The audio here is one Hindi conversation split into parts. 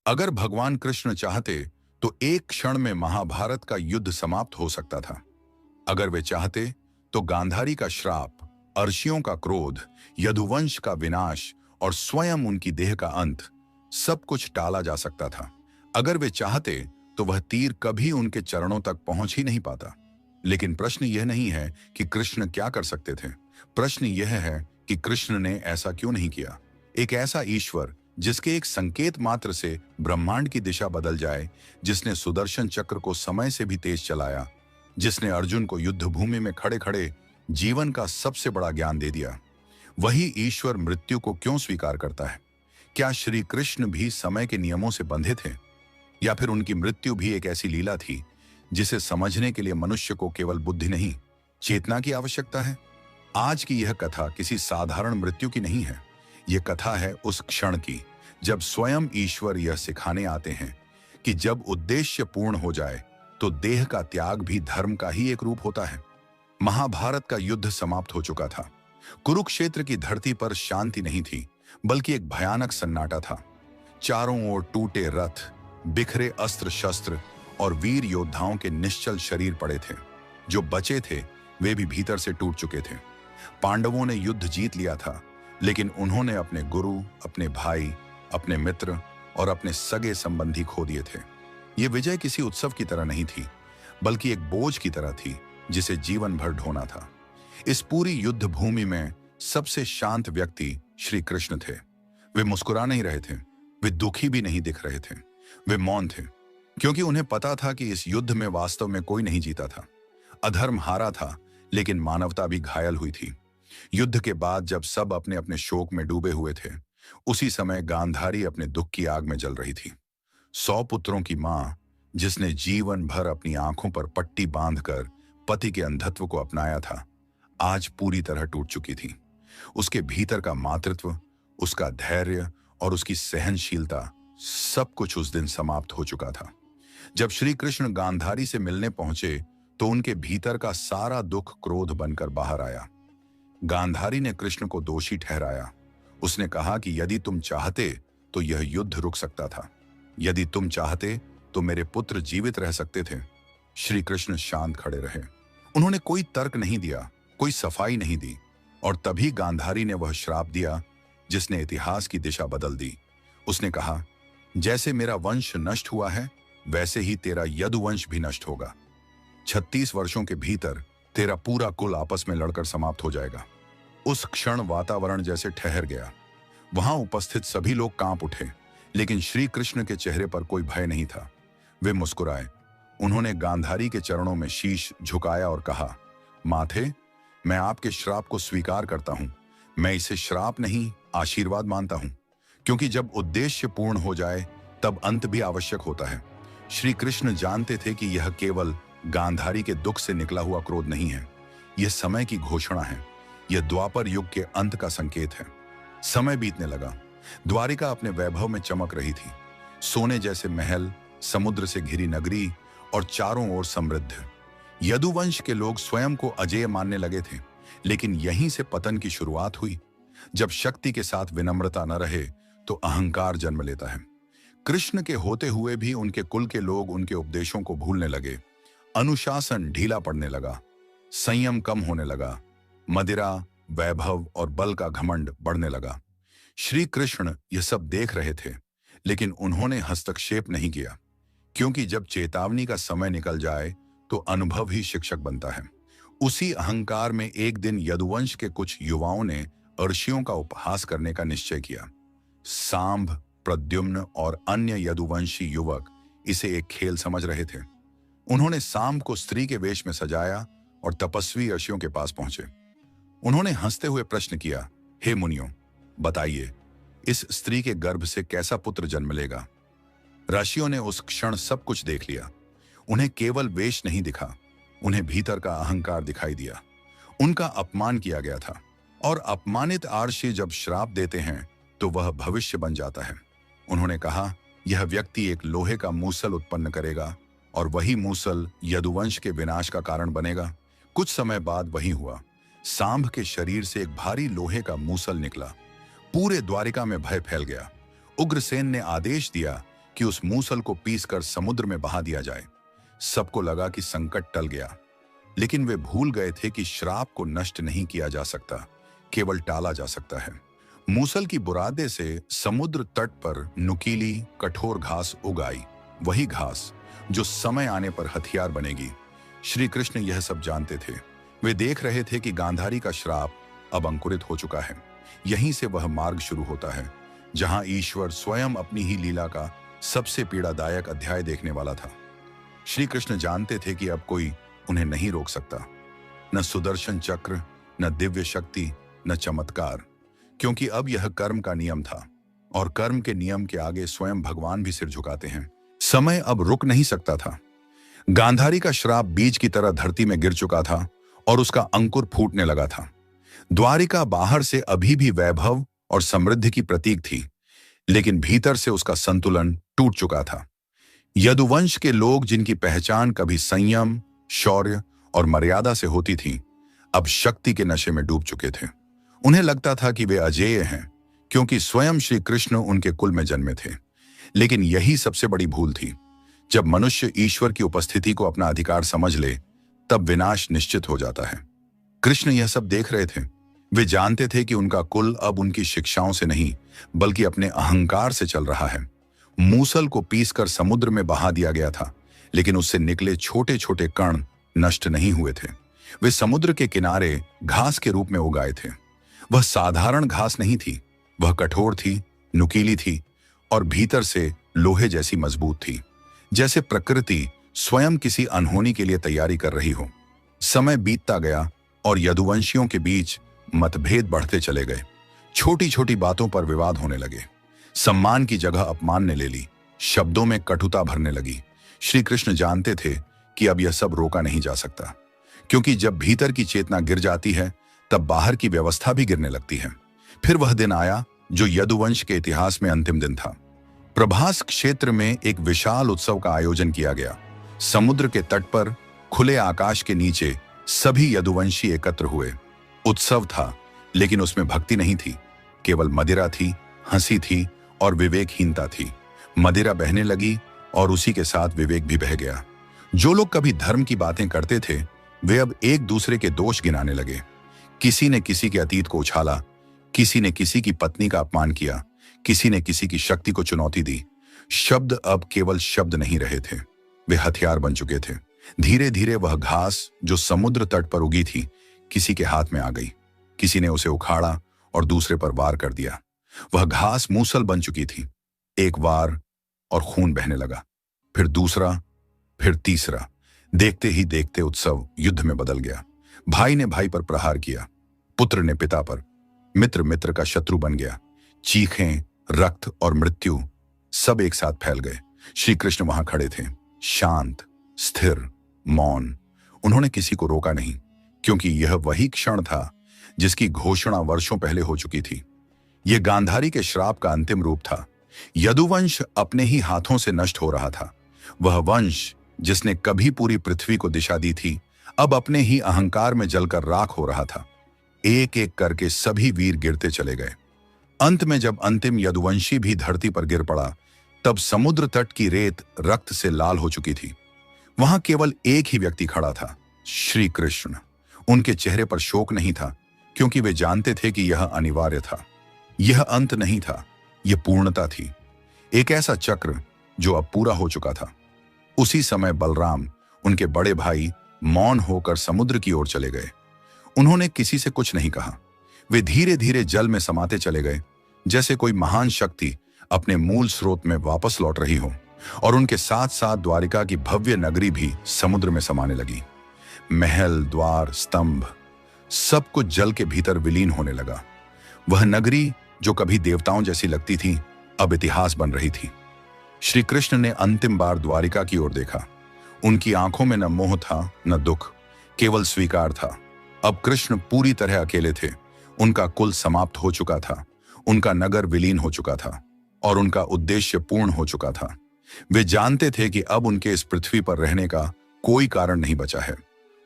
अगर भगवान कृष्ण चाहते तो एक क्षण में महाभारत का युद्ध समाप्त हो सकता था। अगर वे चाहते तो गांधारी का श्राप, अर्षियों का क्रोध, यदुवंश का विनाश और स्वयं उनकी देह का अंत, सब कुछ टाला जा सकता था। अगर वे चाहते तो वह तीर कभी उनके चरणों तक पहुंच ही नहीं पाता। लेकिन प्रश्न यह नहीं है कि कृष्ण क्या कर सकते थे। प्रश्न यह है कि कृष्ण ने ऐसा क्यों नहीं किया। एक ऐसा ईश्वर जिसके एक संकेत मात्र से ब्रह्मांड की दिशा बदल जाए, जिसने सुदर्शन चक्र को समय से भी तेज चलाया, जिसने अर्जुन को युद्ध भूमि में खड़े खड़े जीवन का सबसे बड़ा ज्ञान दे दिया, वही ईश्वर मृत्यु को क्यों स्वीकार करता है। क्या श्री कृष्ण भी समय के नियमों से बंधे थे, या फिर उनकी मृत्यु भी एक ऐसी लीला थी जिसे समझने के लिए मनुष्य को केवल बुद्धि नहीं, चेतना की आवश्यकता है। आज की यह कथा किसी साधारण मृत्यु की नहीं है। यह कथा है उस क्षण की जब स्वयं ईश्वर यह सिखाने आते हैं कि जब उद्देश्य पूर्ण हो जाए तो देह का त्याग भी धर्म का ही एक रूप होता है। महाभारत का युद्ध समाप्त हो चुका था। कुरुक्षेत्र की धरती पर शांति नहीं थी, बल्कि एक भयानक सन्नाटा था। चारों ओर टूटे रथ, बिखरे अस्त्र शस्त्र और वीर योद्धाओं के निश्चल शरीर पड़े थे। जो बचे थे वे भी भीतर से टूट चुके थे। पांडवों ने युद्ध जीत लिया था, लेकिन उन्होंने अपने गुरु, अपने भाई, अपने मित्र और अपने सगे संबंधी खो दिए थे। यह विजय किसी उत्सव की तरह नहीं थी, बल्कि एक बोझ की तरह थी जिसे जीवन भर ढोना था। इस पूरी युद्ध भूमि में सबसे शांत व्यक्ति श्री कृष्ण थे। वे मुस्कुरा नहीं रहे थे, वे दुखी भी नहीं दिख रहे थे, वे मौन थे, क्योंकि उन्हें पता था कि इस युद्ध में वास्तव में कोई नहीं जीता था। अधर्म हारा था, लेकिन मानवता भी घायल हुई थी। युद्ध के बाद जब सब अपने अपने शोक में डूबे हुए थे, उसी समय गांधारी अपने दुख की आग में जल रही थी। 100 पुत्रों की मां, जिसने जीवन भर अपनी आंखों पर पट्टी बांधकर पति के अंधत्व को अपनाया था, आज पूरी तरह टूट चुकी थी। उसके भीतर का मातृत्व, उसका धैर्य और उसकी सहनशीलता, सब कुछ उस दिन समाप्त हो चुका था। जब श्री कृष्ण गांधारी से मिलने पहुंचे तो उनके भीतर का सारा दुख क्रोध बनकर बाहर आया। गांधारी ने कृष्ण को दोषी ठहराया। उसने कहा कि यदि तुम चाहते तो यह युद्ध रुक सकता था, यदि तुम चाहते तो मेरे पुत्र जीवित रह सकते थे। श्री कृष्ण शांत खड़े रहे। उन्होंने कोई तर्क नहीं दिया, कोई सफाई नहीं दी। और तभी गांधारी ने वह श्राप दिया जिसने इतिहास की दिशा बदल दी। उसने कहा, जैसे मेरा वंश नष्ट हुआ है, वैसे ही तेरा यदुवंश भी नष्ट होगा। 36 वर्षों के भीतर तेरा पूरा कुल आपस में लड़कर समाप्त हो जाएगा। उस क्षण वातावरण जैसे ठहर गया। वहां उपस्थित सभी लोग कांप उठे, लेकिन श्री कृष्ण के चेहरे पर कोई भय नहीं था। वे मुस्कुराए। उन्होंने गांधारी के चरणों में शीश झुकाया और कहा, माथे, मैं आपके श्राप को स्वीकार करता हूं। मैं इसे श्राप नहीं, आशीर्वाद मानता हूं, क्योंकि जब उद्देश्य पूर्ण हो जाए तब अंत भी आवश्यक होता है। श्री कृष्ण जानते थे कि यह केवल गांधारी के दुख से निकला हुआ क्रोध नहीं है, यह समय की घोषणा है। यह द्वापर युग के अंत का संकेत है। समय बीतने लगा। द्वारिका अपने वैभव में चमक रही थी। सोने जैसे महल, समुद्र से घिरी नगरी और चारों ओर समृद्ध। यदुवंश के लोग स्वयं को अजेय मानने लगे थे, लेकिन यहीं से पतन की शुरुआत हुई। जब शक्ति के साथ विनम्रता न रहे तो अहंकार जन्म लेता है। कृष्ण के होते हुए भी उनके कुल के लोग उनके उपदेशों को भूलने लगे। अनुशासन ढीला पड़ने लगा, संयम कम होने लगा, मदिरा, वैभव और बल का घमंड बढ़ने लगा। श्री कृष्ण यह सब देख रहे थे, लेकिन उन्होंने हस्तक्षेप नहीं किया, क्योंकि जब चेतावनी का समय निकल जाए तो अनुभव ही शिक्षक बनता है। उसी अहंकार में एक दिन यदुवंश के कुछ युवाओं ने अर्षियों का उपहास करने का निश्चय किया। सांब, प्रद्युम्न और अन्य यदुवंशी युवक इसे एक खेल समझ रहे थे। उन्होंने सांब को स्त्री के वेश में सजाया और तपस्वी ऋषियों के पास पहुंचे। उन्होंने हंसते हुए प्रश्न किया, हे मुनियों, बताइए, इस स्त्री के गर्भ से कैसा पुत्र जन्म लेगा? ऋषियों ने उस क्षण सब कुछ देख लिया। उन्हें केवल वेश नहीं दिखा, उन्हें भीतर का अहंकार दिखाई दिया। उनका अपमान किया गया था, और अपमानित आर्षि जब श्राप देते हैं तो वह भविष्य बन जाता है। उन्होंने कहा, यह व्यक्ति एक लोहे का मूसल उत्पन्न करेगा और वही मूसल यदुवंश के विनाश का कारण बनेगा। कुछ समय बाद वही हुआ। सांब के शरीर से एक भारी लोहे का मूसल निकला। पूरे द्वारिका में भय फैल गया। उग्रसेन ने आदेश दिया कि उस मूसल को पीसकर समुद्र में बहा दिया जाए। सबको लगा कि संकट टल गया, लेकिन वे भूल गए थे कि श्राप को नष्ट नहीं किया जा सकता, केवल टाला जा सकता है। मूसल की बुरादे से समुद्र तट पर नुकीली कठोर घास उग आई, वही घास जो समय आने पर हथियार बनेगी। श्री कृष्ण यह सब जानते थे। वे देख रहे थे कि गांधारी का श्राप अब अंकुरित हो चुका है। यहीं से वह मार्ग शुरू होता है जहां ईश्वर स्वयं अपनी ही लीला का सबसे पीड़ादायक अध्याय देखने वाला था। श्री कृष्ण जानते थे कि अब कोई उन्हें नहीं रोक सकता, न सुदर्शन चक्र, न दिव्य शक्ति, न चमत्कार, क्योंकि अब यह कर्म का नियम था और कर्म के नियम के आगे स्वयं भगवान भी सिर झुकाते हैं। समय अब रुक नहीं सकता था। गांधारी का श्राप बीज की तरह धरती में गिर चुका था और उसका अंकुर फूटने लगा था। द्वारिका बाहर से अभी भी वैभव और समृद्धि की प्रतीक थी, लेकिन भीतर से उसका संतुलन टूट चुका था। यदुवंश के लोग, जिनकी पहचान कभी संयम, शौर्य और मर्यादा से होती थी, अब शक्ति के नशे में डूब चुके थे। उन्हें लगता था कि वे अजेय हैं क्योंकि स्वयं श्री कृष्ण उनके कुल में जन्मे थे। लेकिन यही सबसे बड़ी भूल थी। जब मनुष्य ईश्वर की उपस्थिति को अपना अधिकार समझ ले, तब विनाश निश्चित हो जाता है। कृष्ण यह सब देख रहे थे। वे जानते थे कि उनका कुल अब उनकी शिक्षाओं से नहीं, बल्कि अपने अहंकार से चल रहा है। मूसल को पीसकर समुद्र में बहा दिया गया था, लेकिन उससे निकले छोटे छोटे कण नष्ट नहीं हुए थे। वे समुद्र के किनारे घास के रूप में उगाए थे। वह साधारण घास नहीं थी, वह कठोर थी, नुकीली थी और भीतर से लोहे जैसी मजबूत थी, जैसे प्रकृति स्वयं किसी अनहोनी के लिए तैयारी कर रही हो। समय बीतता गया और यदुवंशियों के बीच मतभेद बढ़ते चले गए। छोटी छोटी बातों पर विवाद होने लगे। सम्मान की जगह अपमान ने ले ली। शब्दों में कटुता भरने लगी। श्री कृष्ण जानते थे कि अब यह सब रोका नहीं जा सकता, क्योंकि जब भीतर की चेतना गिर जाती है, तब बाहर की व्यवस्था भी गिरने लगती है। फिर वह दिन आया जो यदुवंश के इतिहास में अंतिम दिन था। प्रभास क्षेत्र में एक विशाल उत्सव का आयोजन किया गया। समुद्र के तट पर खुले आकाश के नीचे सभी यदुवंशी एकत्र हुए। उत्सव था, लेकिन उसमें भक्ति नहीं थी, केवल मदिरा थी, हंसी थी और विवेकहीनता थी। मदिरा बहने लगी और उसी के साथ विवेक भी बह गया। जो लोग कभी धर्म की बातें करते थे, वे अब एक दूसरे के दोष गिनाने लगे। किसी ने किसी के अतीत को उछाला, किसी ने किसी की पत्नी का अपमान किया, किसी ने किसी की शक्ति को चुनौती दी। शब्द अब केवल शब्द नहीं रहे थे, वे हथियार बन चुके थे। धीरे धीरे वह घास जो समुद्र तट पर उगी थी, किसी के हाथ में आ गई। किसी ने उसे उखाड़ा और दूसरे पर वार कर दिया। वह घास मूसल बन चुकी थी। एक वार और खून बहने लगा, फिर दूसरा, फिर तीसरा। देखते ही देखते उत्सव युद्ध में बदल गया। भाई ने भाई पर प्रहार किया, पुत्र ने पिता पर, मित्र मित्र का शत्रु बन गया। चीखें, रक्त और मृत्यु सब एक साथ फैल गए। श्री कृष्ण वहां खड़े थे, शांत, स्थिर, मौन। उन्होंने किसी को रोका नहीं, क्योंकि यह वही क्षण था जिसकी घोषणा वर्षों पहले हो चुकी थी। यह गांधारी के श्राप का अंतिम रूप था। यदुवंश अपने ही हाथों से नष्ट हो रहा था। वह वंश जिसने कभी पूरी पृथ्वी को दिशा दी थी, अब अपने ही अहंकार में जलकर राख हो रहा था। एक एक करके सभी वीर गिरते चले गए। अंत में जब अंतिम यदुवंशी भी धरती पर गिर पड़ा, तब समुद्र तट की रेत रक्त से लाल हो चुकी थी। वहां केवल एक ही व्यक्ति खड़ा था, श्री कृष्ण। उनके चेहरे पर शोक नहीं था, क्योंकि वे जानते थे कि यह अनिवार्य था। यह अंत नहीं था, यह पूर्णता थी। एक ऐसा चक्र जो अब पूरा हो चुका था। उसी समय बलराम, उनके बड़े भाई, मौन होकर समुद्र की ओर चले गए। उन्होंने किसी से कुछ नहीं कहा। वे धीरे धीरे जल में समाते चले गए, जैसे कोई महान शक्ति अपने मूल स्रोत में वापस लौट रही हो। और उनके साथ साथ द्वारिका की भव्य नगरी भी समुद्र में समाने लगी। महल, द्वार, स्तंभ सब कुछ जल के भीतर विलीन होने लगा। वह नगरी जो कभी देवताओं जैसी लगती थी, अब इतिहास बन रही थी। श्री कृष्ण ने अंतिम बार द्वारिका की ओर देखा। उनकी आंखों में न मोह था, न दुख, केवल स्वीकार था। अब कृष्ण पूरी तरह अकेले थे। उनका कुल समाप्त हो चुका था, उनका नगर विलीन हो चुका था और उनका उद्देश्य पूर्ण हो चुका था। वे जानते थे कि अब उनके इस पृथ्वी पर रहने का कोई कारण नहीं बचा है।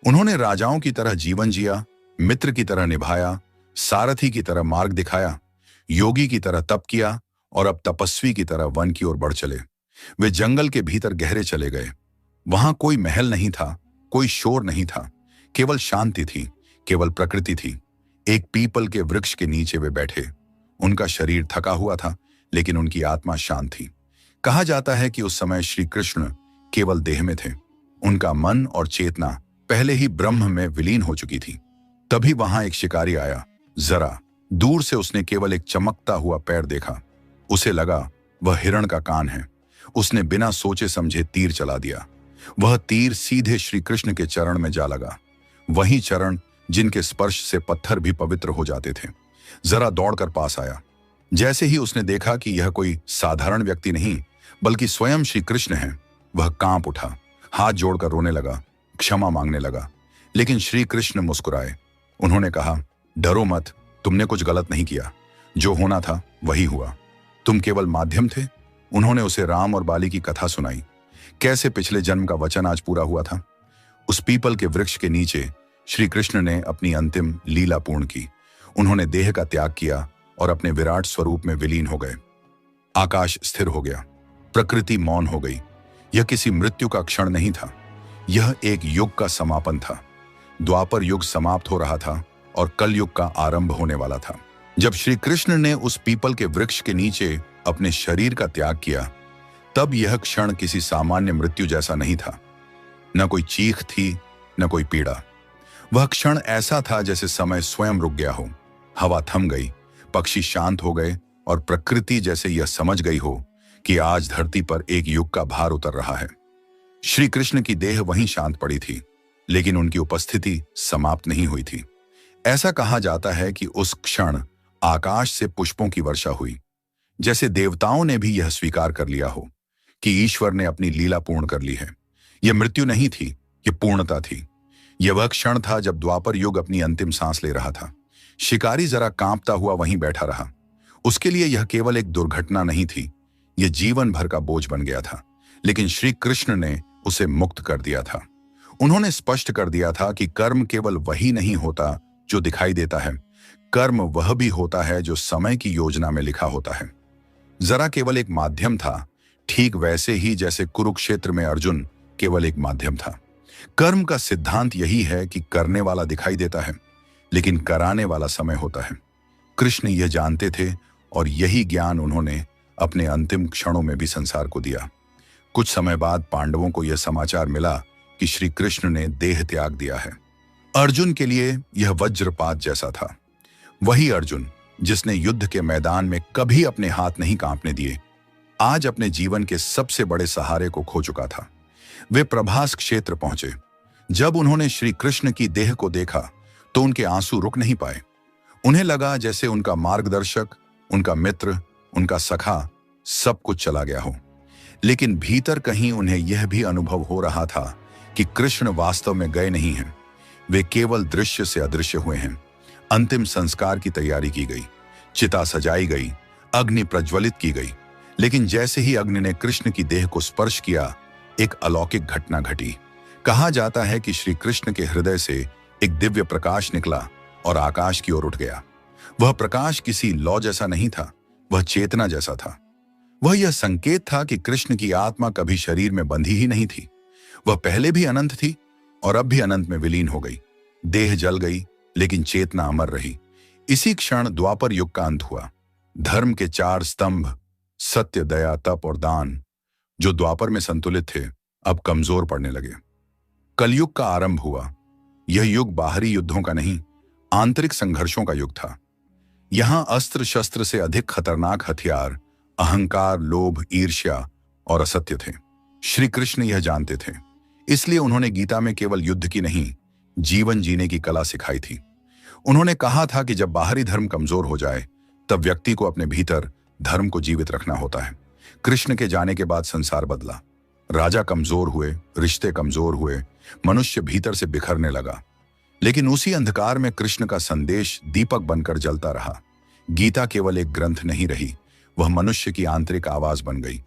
उन्होंने राजाओं की तरह जीवन जिया, मित्र की तरह निभाया, सारथी की तरह मार्ग दिखाया, योगी की तरह तप किया और अब तपस्वी की तरह वन की ओर बढ़ चले। वे जंगल के भीतर गहरे चले गए। वहां कोई महल नहीं था, कोई शोर नहीं था, केवल शांति थी, केवल प्रकृति थी। एक पीपल के वृक्ष के नीचे वे बैठे। उनका शरीर थका हुआ था, लेकिन उनकी आत्मा शांत थी। कहा जाता है कि उस समय श्री कृष्ण केवल देह में थे। उनका मन और चेतना पहले ही ब्रह्म में विलीन हो चुकी थी। तभी वहां एक शिकारी आया। जरा दूर से उसने केवल एक चमकता हुआ पैर देखा। उसे लगा वह हिरण का कान है। उसने बिना सोचे समझे तीर चला दिया। वह तीर सीधे श्री कृष्ण के चरण में जा लगा, वही चरण जिनके स्पर्श से पत्थर भी पवित्र हो जाते थे। जरा दौड़कर पास आया। जैसे ही उसने देखा कि यह कोई साधारण व्यक्ति नहीं बल्कि स्वयं श्री कृष्ण है, वह कांप उठा, हाथ जोड़कर रोने लगा, क्षमा मांगने लगा। लेकिन श्री कृष्ण मुस्कुराए। उन्होंने कहा, डरो मत, तुमने कुछ गलत नहीं किया। जो होना था वही हुआ। तुम केवल माध्यम थे। उन्होंने उसे राम और बाली की कथा सुनाई, कैसे पिछले जन्म का वचन आज पूरा हुआ था। उस पीपल के वृक्ष के नीचे श्री कृष्ण ने अपनी अंतिम लीला पूर्ण की। उन्होंने देह का त्याग किया और अपने विराट स्वरूप में विलीन हो गए। आकाश स्थिर हो गया, प्रकृति मौन हो गई। यह किसी मृत्यु का क्षण नहीं था, यह एक युग का समापन था। द्वापर युग समाप्त हो रहा था और कलयुग का आरंभ होने वाला था। जब श्री कृष्ण ने उस पीपल के वृक्ष के नीचे अपने शरीर का त्याग किया, तब यह क्षण किसी सामान्य मृत्यु जैसा नहीं था। न कोई चीख थी, न कोई पीड़ा। वह क्षण ऐसा था जैसे समय स्वयं रुक गया हो। हवा थम गई, पक्षी शांत हो गए और प्रकृति जैसे यह समझ गई हो कि आज धरती पर एक युग का भार उतर रहा है। श्री कृष्ण की देह वहीं शांत पड़ी थी, लेकिन उनकी उपस्थिति समाप्त नहीं हुई थी। ऐसा कहा जाता है कि उस क्षण आकाश से पुष्पों की वर्षा हुई, जैसे देवताओं ने भी यह स्वीकार कर लिया हो कि ईश्वर ने अपनी लीला पूर्ण कर ली है। यह मृत्यु नहीं थी, यह पूर्णता थी। यह वह क्षण था जब द्वापर युग अपनी अंतिम सांस ले रहा था। शिकारी जरा कांपता हुआ वहीं बैठा रहा। उसके लिए यह केवल एक दुर्घटना नहीं थी, यह जीवन भर का बोझ बन गया था। लेकिन श्री कृष्ण ने उसे मुक्त कर दिया था। उन्होंने स्पष्ट कर दिया था कि कर्म केवल वही नहीं होता जो दिखाई देता है, कर्म वह भी होता है जो समय की योजना में लिखा होता है। जरा केवल एक माध्यम था, ठीक वैसे ही जैसे कुरुक्षेत्र में अर्जुन केवल एक माध्यम था। कर्म का सिद्धांत यही है कि करने वाला दिखाई देता है, लेकिन कराने वाला समय होता है। कृष्ण यह जानते थे और यही ज्ञान उन्होंने अपने अंतिम क्षणों में भी संसार को दिया। कुछ समय बाद पांडवों को यह समाचार मिला कि श्री कृष्ण ने देह त्याग दिया है। अर्जुन के लिए यह वज्रपात जैसा था। वही अर्जुन जिसने युद्ध के मैदान में कभी अपने हाथ नहीं कांपने दिए, आज अपने जीवन के सबसे बड़े सहारे को खो चुका था। वे प्रभास क्षेत्र पहुंचे। जब उन्होंने श्री कृष्ण की देह को देखा तो उनके आंसू रुक नहीं पाए। उन्हें लगा जैसे उनका मार्गदर्शक, उनका मित्र, उनका सखा सब कुछ चला गया हो। लेकिन भीतर कहीं उन्हें यह भी अनुभव हो रहा था कि कृष्ण वास्तव में गए नहीं हैं, वे केवल दृश्य से अदृश्य हुए हैं। अंतिम संस्कार की तैयारी की गई, चिता सजाई गई, अग्नि प्रज्वलित की गई। लेकिन जैसे ही अग्नि ने कृष्ण की देह को स्पर्श किया, एक अलौकिक घटना घटी। कहा जाता है कि श्री कृष्ण के हृदय से एक दिव्य प्रकाश निकला और आकाश की ओर उठ गया। वह प्रकाश किसी लौ जैसा नहीं था, वह चेतना जैसा था। वह यह संकेत था कि कृष्ण की आत्मा कभी शरीर में बंधी ही नहीं थी। वह पहले भी अनंत थी और अब भी अनंत में विलीन हो गई। देह जल गई, लेकिन चेतना अमर रही। इसी क्षण द्वापर युग का अंत हुआ। धर्म के 4 स्तंभ, सत्य, दया, तप और दान, जो द्वापर में संतुलित थे, अब कमजोर पड़ने लगे। कलयुग का आरंभ हुआ। यह युग बाहरी युद्धों का नहीं, आंतरिक संघर्षों का युग था। यहां अस्त्र शस्त्र से अधिक खतरनाक हथियार अहंकार, लोभ, ईर्ष्या और असत्य थे। श्री कृष्ण यह जानते थे, इसलिए उन्होंने गीता में केवल युद्ध की नहीं, जीवन जीने की कला सिखाई थी। उन्होंने कहा था कि जब बाहरी धर्म कमजोर हो जाए, तब व्यक्ति को अपने भीतर धर्म को जीवित रखना होता है। कृष्ण के जाने के बाद संसार बदला। राजा कमजोर हुए, रिश्ते कमजोर हुए, मनुष्य भीतर से बिखरने लगा। लेकिन उसी अंधकार में कृष्ण का संदेश दीपक बनकर जलता रहा। गीता केवल एक ग्रंथ नहीं रही, वह मनुष्य की आंतरिक आवाज बन गई।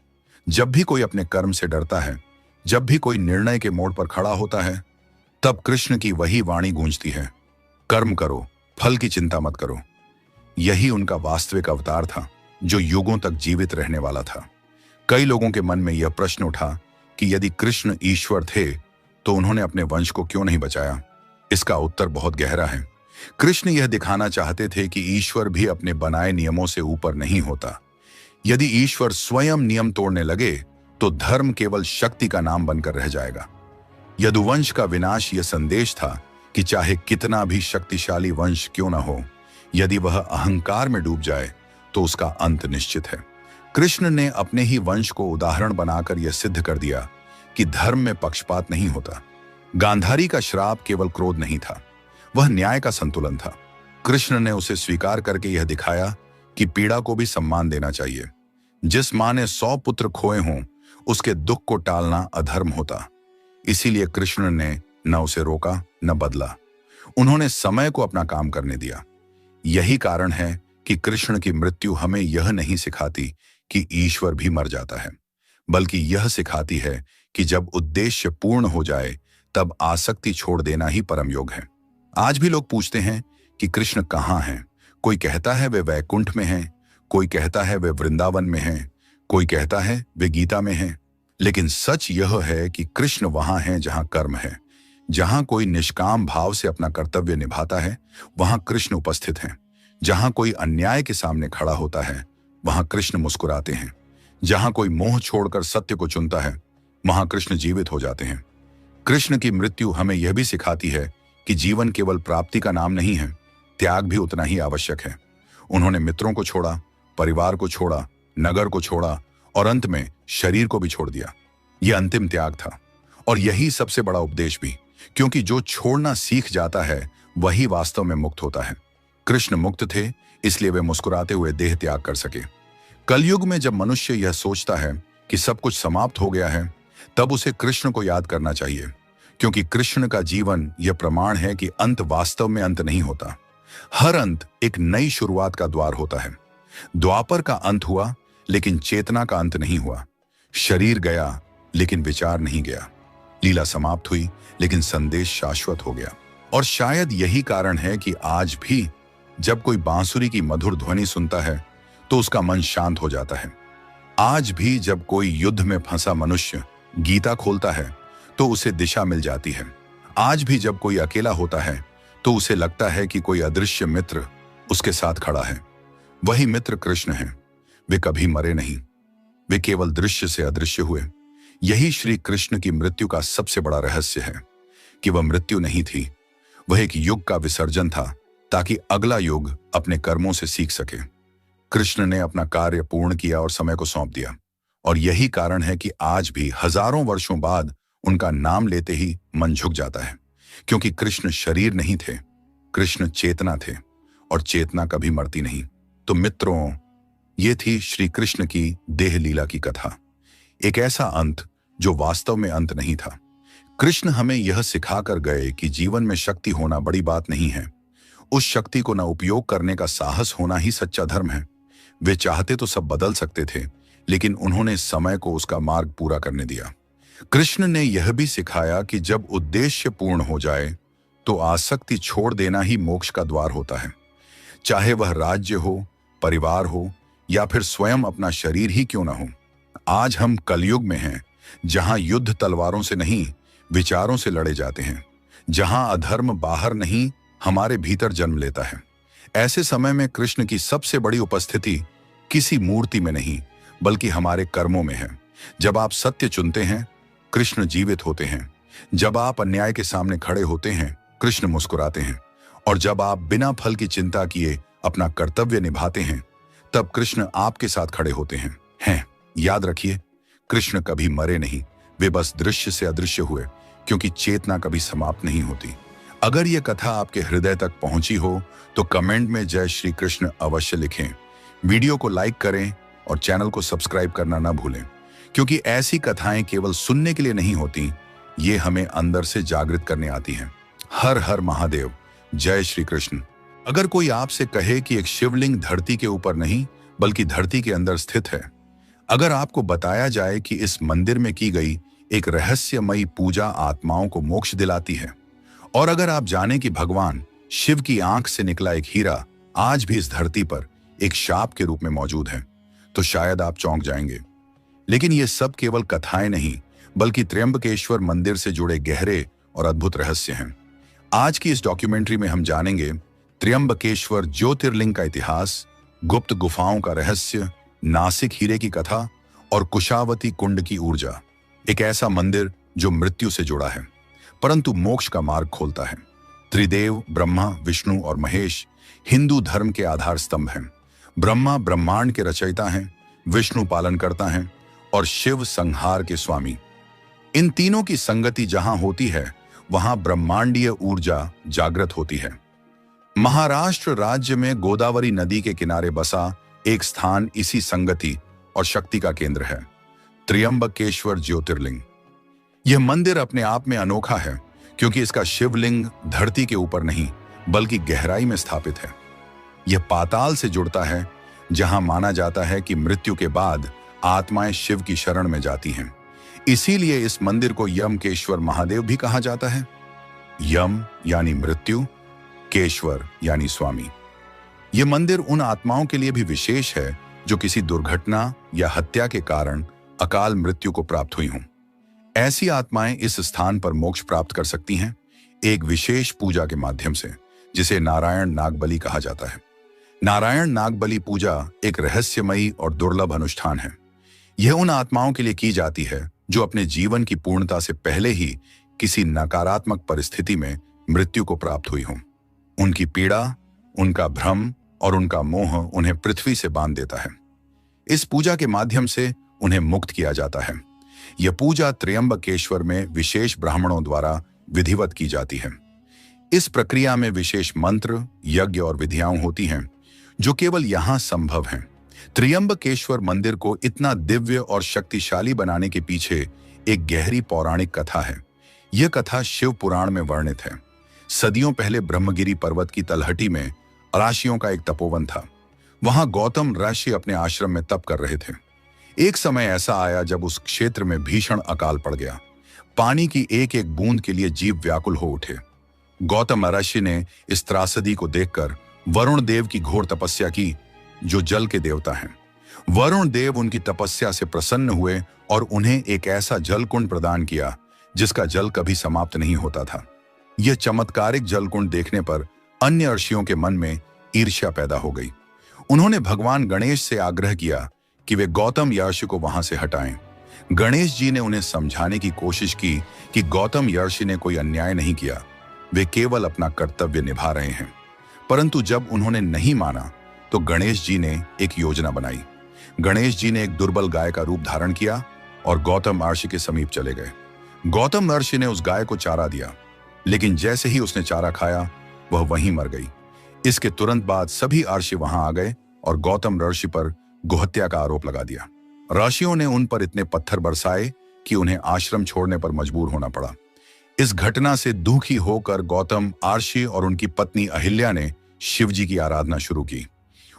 जब भी कोई अपने कर्म से डरता है, जब भी कोई निर्णय के मोड़ पर खड़ा होता है, तब कृष्ण की वही वाणी गूंजती है, कर्म करो, फल की चिंता मत करो। यही उनका वास्तविक अवतार था, जो युगों तक जीवित रहने वाला था। कई लोगों के मन में यह प्रश्न उठा कि यदि कृष्ण ईश्वर थे तो उन्होंने अपने वंश को क्यों नहीं बचाया। इसका उत्तर बहुत गहरा है। कृष्ण यह दिखाना चाहते थे कि ईश्वर भी अपने बनाए नियमों से ऊपर नहीं होता। यदि ईश्वर स्वयं नियम तोड़ने लगे तो धर्म केवल शक्ति का नाम बनकर रह जाएगा। यदुवंश का विनाश यह संदेश था कि चाहे कितना भी शक्तिशाली वंश क्यों न हो, यदि वह अहंकार में डूब जाए तो उसका अंत निश्चित है। कृष्ण ने अपने ही वंश को उदाहरण बनाकर यह सिद्ध कर दिया कि धर्म में पक्षपात नहीं होता। गांधारी का श्राप केवल क्रोध नहीं था, वह न्याय का संतुलन था। कृष्ण ने उसे स्वीकार करके यह दिखाया कि पीड़ा को भी सम्मान देना चाहिए। जिस मां ने 100 पुत्र खोए हों, उसके दुख को टालना अधर्म होता। इसीलिए कृष्ण ने न उसे रोका न बदला, उन्होंने समय को अपना काम करने दिया। यही कारण है कि कृष्ण की मृत्यु हमें यह नहीं सिखाती कि ईश्वर भी मर जाता है, बल्कि यह सिखाती है कि जब उद्देश्य पूर्ण हो जाए तब आसक्ति छोड़ देना ही परम योग है। आज भी लोग पूछते हैं कि कृष्ण कहाँ हैं। कोई कहता है वे वैकुंठ में हैं, कोई कहता है वे वृंदावन में हैं, कोई कहता है वे गीता में हैं। लेकिन सच यह है कि कृष्ण वहां हैं जहां कर्म है। जहां कोई निष्काम भाव से अपना कर्तव्य निभाता है वहां कृष्ण उपस्थित हैं। जहां कोई अन्याय के सामने खड़ा होता है वहां कृष्ण मुस्कुराते हैं। जहां कोई मोह छोड़कर सत्य को चुनता है वहां कृष्ण जीवित हो जाते हैं। कृष्ण की मृत्यु हमें यह भी सिखाती है कि जीवन केवल प्राप्ति का नाम नहीं है, त्याग भी उतना ही आवश्यक है। उन्होंने मित्रों को छोड़ा, परिवार को छोड़ा, नगर को छोड़ा और अंत में शरीर को भी छोड़ दिया। यह अंतिम त्याग था और यही सबसे बड़ा उपदेश भी, क्योंकि जो छोड़ना सीख जाता है वही वास्तव में मुक्त होता है। कृष्ण मुक्त थे, इसलिए वे मुस्कुराते हुए देह त्याग कर सके। कलयुग में जब मनुष्य यह सोचता है कि सब कुछ समाप्त हो गया है, तब उसे कृष्ण को याद करना चाहिए, क्योंकि कृष्ण का जीवन यह प्रमाण है कि अंत वास्तव में अंत नहीं होता। हर अंत एक नई शुरुआत का द्वार होता है। द्वापर का अंत हुआ लेकिन चेतना का अंत नहीं हुआ। शरीर गया लेकिन विचार नहीं गया। लीला समाप्त हुई लेकिन संदेश शाश्वत हो गया। और शायद यही कारण है कि आज भी जब कोई बांसुरी की मधुर ध्वनि सुनता है तो उसका मन शांत हो जाता है। आज भी जब कोई युद्ध में फंसा मनुष्य गीता खोलता है तो उसे दिशा मिल जाती है। आज भी जब कोई अकेला होता है तो उसे लगता है कि कोई अदृश्य मित्र उसके साथ खड़ा है। वही मित्र कृष्ण है। वे कभी मरे नहीं, वे केवल दृश्य से अदृश्य हुए। यही श्री कृष्ण की मृत्यु का सबसे बड़ा रहस्य है कि वह मृत्यु नहीं थी, वह एक युग का विसर्जन था, ताकि अगला युग अपने कर्मों से सीख सके। कृष्ण ने अपना कार्य पूर्ण किया और समय को सौंप दिया, और यही कारण है कि आज भी हजारों वर्षों बाद उनका नाम लेते ही मन झुक जाता है, क्योंकि कृष्ण शरीर नहीं थे, कृष्ण चेतना थे, और चेतना कभी मरती नहीं। तो मित्रों, ये थी श्री कृष्ण की देह लीला की कथा। एक ऐसा अंत जो वास्तव में अंत नहीं था। कृष्ण हमें यह सिखाकर गए कि जीवन में शक्ति होना बड़ी बात नहीं है, उस शक्ति को न उपयोग करने का साहस होना ही सच्चा धर्म है। वे चाहते तो सब बदल सकते थे, लेकिन उन्होंने समय को उसका मार्ग पूरा करने दिया। कृष्ण ने यह भी सिखाया कि जब उद्देश्य पूर्ण हो जाए तो आसक्ति छोड़ देना ही मोक्ष का द्वार होता है। चाहे वह राज्य हो, परिवार हो, या फिर स्वयं अपना शरीर ही क्यों ना हो। आज हम कलयुग में हैं, जहां युद्ध तलवारों से नहीं विचारों से लड़े जाते हैं, जहां अधर्म बाहर नहीं हमारे भीतर जन्म लेता है। ऐसे समय में कृष्ण की सबसे बड़ी उपस्थिति किसी मूर्ति में नहीं बल्कि हमारे कर्मों में है। जब आप सत्य चुनते हैं, कृष्ण जीवित होते हैं। जब आप अन्याय के सामने खड़े होते हैं, कृष्ण मुस्कुराते हैं। और जब आप बिना फल की चिंता किए अपना कर्तव्य निभाते हैं, तब कृष्ण आपके साथ खड़े होते हैं। याद रखिए, कृष्ण कभी मरे नहीं, वे बस दृश्य से अदृश्य हुए, क्योंकि चेतना कभी समाप्त नहीं होती। अगर यह कथा आपके हृदय तक पहुंची हो तो कमेंट में जय श्री कृष्ण अवश्य लिखें। वीडियो को लाइक करें और चैनल को सब्सक्राइब करना न भूलें, क्योंकि ऐसी कथाएं केवल सुनने के लिए नहीं होती, ये हमें अंदर से जागृत करने आती हैं। हर हर महादेव, जय श्री कृष्ण। अगर कोई आपसे कहे कि एक शिवलिंग धरती के ऊपर नहीं बल्कि धरती के अंदर स्थित है, अगर आपको बताया जाए कि इस मंदिर में की गई एक रहस्यमयी पूजा आत्माओं को मोक्ष दिलाती है, और अगर आप जाने कि भगवान शिव की आंख से निकला एक हीरा आज भी इस धरती पर एक शाप के रूप में मौजूद है, तो शायद आप चौंक जाएंगे। लेकिन ये सब केवल कथाएं नहीं, बल्कि त्र्यंबकेश्वर मंदिर से जुड़े गहरे और अद्भुत रहस्य हैं। आज की इस डॉक्यूमेंट्री में हम जानेंगे त्र्यंबकेश्वर ज्योतिर्लिंग का इतिहास, गुप्त गुफाओं का रहस्य, नासिक हीरे की कथा और कुशावती कुंड की ऊर्जा। एक ऐसा मंदिर जो मृत्यु से जुड़ा है परंतु मोक्ष का मार्ग खोलता है। त्रिदेव ब्रह्मा, विष्णु और महेश हिंदू धर्म के आधार स्तंभ हैं। ब्रह्मा ब्रह्मांड के रचयिता हैं, विष्णु पालनकर्ता हैं और शिव संहार के स्वामी। इन तीनों की संगति जहां होती है वहां ब्रह्मांडीय ऊर्जा जागृत होती है। महाराष्ट्र राज्य में गोदावरी नदी के किनारे बसा एक स्थान इसी संगति और शक्ति का केंद्र है, त्र्यंबकेश्वर ज्योतिर्लिंग। यह मंदिर अपने आप में अनोखा है क्योंकि इसका शिवलिंग धरती के ऊपर नहीं बल्कि गहराई में स्थापित है। यह पाताल से जुड़ता है, जहां माना जाता है कि मृत्यु के बाद आत्माएं शिव की शरण में जाती हैं। इसीलिए इस मंदिर को यमकेश्वर महादेव भी कहा जाता है। यम यानी मृत्यु, केश्वर यानी स्वामी। यह मंदिर उन आत्माओं के लिए भी विशेष है जो किसी दुर्घटना या हत्या के कारण अकाल मृत्यु को प्राप्त हुई हों। ऐसी आत्माएं इस स्थान पर मोक्ष प्राप्त कर सकती हैं एक विशेष पूजा के माध्यम से, जिसे नारायण नागबलि कहा जाता है। नारायण नागबलि पूजा एक रहस्यमयी और दुर्लभ अनुष्ठान है। यह उन आत्माओं के लिए की जाती है जो अपने जीवन की पूर्णता से पहले ही किसी नकारात्मक परिस्थिति में मृत्यु को प्राप्त हुई हों। उनकी पीड़ा, उनका भ्रम और उनका मोह उन्हें पृथ्वी से बांध देता है। इस पूजा के माध्यम से उन्हें मुक्त किया जाता है। यह पूजा त्र्यंबकेश्वर में विशेष ब्राह्मणों द्वारा विधिवत की जाती है। इस प्रक्रिया में विशेष मंत्र, यज्ञ और विधियां होती हैं जो केवल यहां संभव हैं। त्र्यंबकेश्वर मंदिर को इतना दिव्य और शक्तिशाली बनाने के पीछे एक गहरी पौराणिक कथा है। यह कथा शिव पुराण में वर्णित है। सदियों पहले ब्रह्मगिरी पर्वत की तलहटी में ऋषियों का एक तपोवन था। वहां गौतम ऋषि अपने आश्रम में तप कर रहे थे। एक समय ऐसा आया जब उस क्षेत्र में भीषण अकाल पड़ गया। पानी की एक एक बूंद के लिए जीव व्याकुल हो उठे। गौतम ऋषि ने इस त्रासदी को देखकर वरुण देव की घोर तपस्या की, जो जल के देवता हैं। वरुण देव उनकी तपस्या से प्रसन्न हुए और उन्हें एक ऐसा जलकुंड प्रदान किया जिसका जल कभी समाप्त नहीं होता था। यह चमत्कारिक जलकुंड देखने पर अन्य ऋषियों के मन में ईर्ष्या पैदा हो गई। उन्होंने भगवान गणेश से आग्रह किया कि वे गौतम ऋषि को वहां से हटाएं। गणेश जी ने उन्हें समझाने की कोशिश की कि गौतम ऋषि ने कोई अन्याय नहीं किया, वे केवल अपना कर्तव्य निभा रहे हैं। परंतु जब उन्होंने नहीं माना तो गणेश जी ने एक योजना बनाई। गणेश जी ने एक दुर्बल गाय का रूप धारण किया और गौतम ऋषि के समीप चले गए। गौतम ऋषि ने उस गाय को चारा दिया, लेकिन जैसे ही उसने चारा खाया वह वहीं मर गई। इसके तुरंत बाद सभी ऋषि वहां आ गए और गौतम ऋषि पर गोहत्या का आरोप लगा दिया। ऋषियों ने उन पर इतने पत्थर बरसाए कि उन्हें आश्रम छोड़ने पर मजबूर होना पड़ा। इस घटना से दुखी होकर गौतम ऋषि और उनकी पत्नी अहिल्या ने शिव जी की आराधना शुरू की।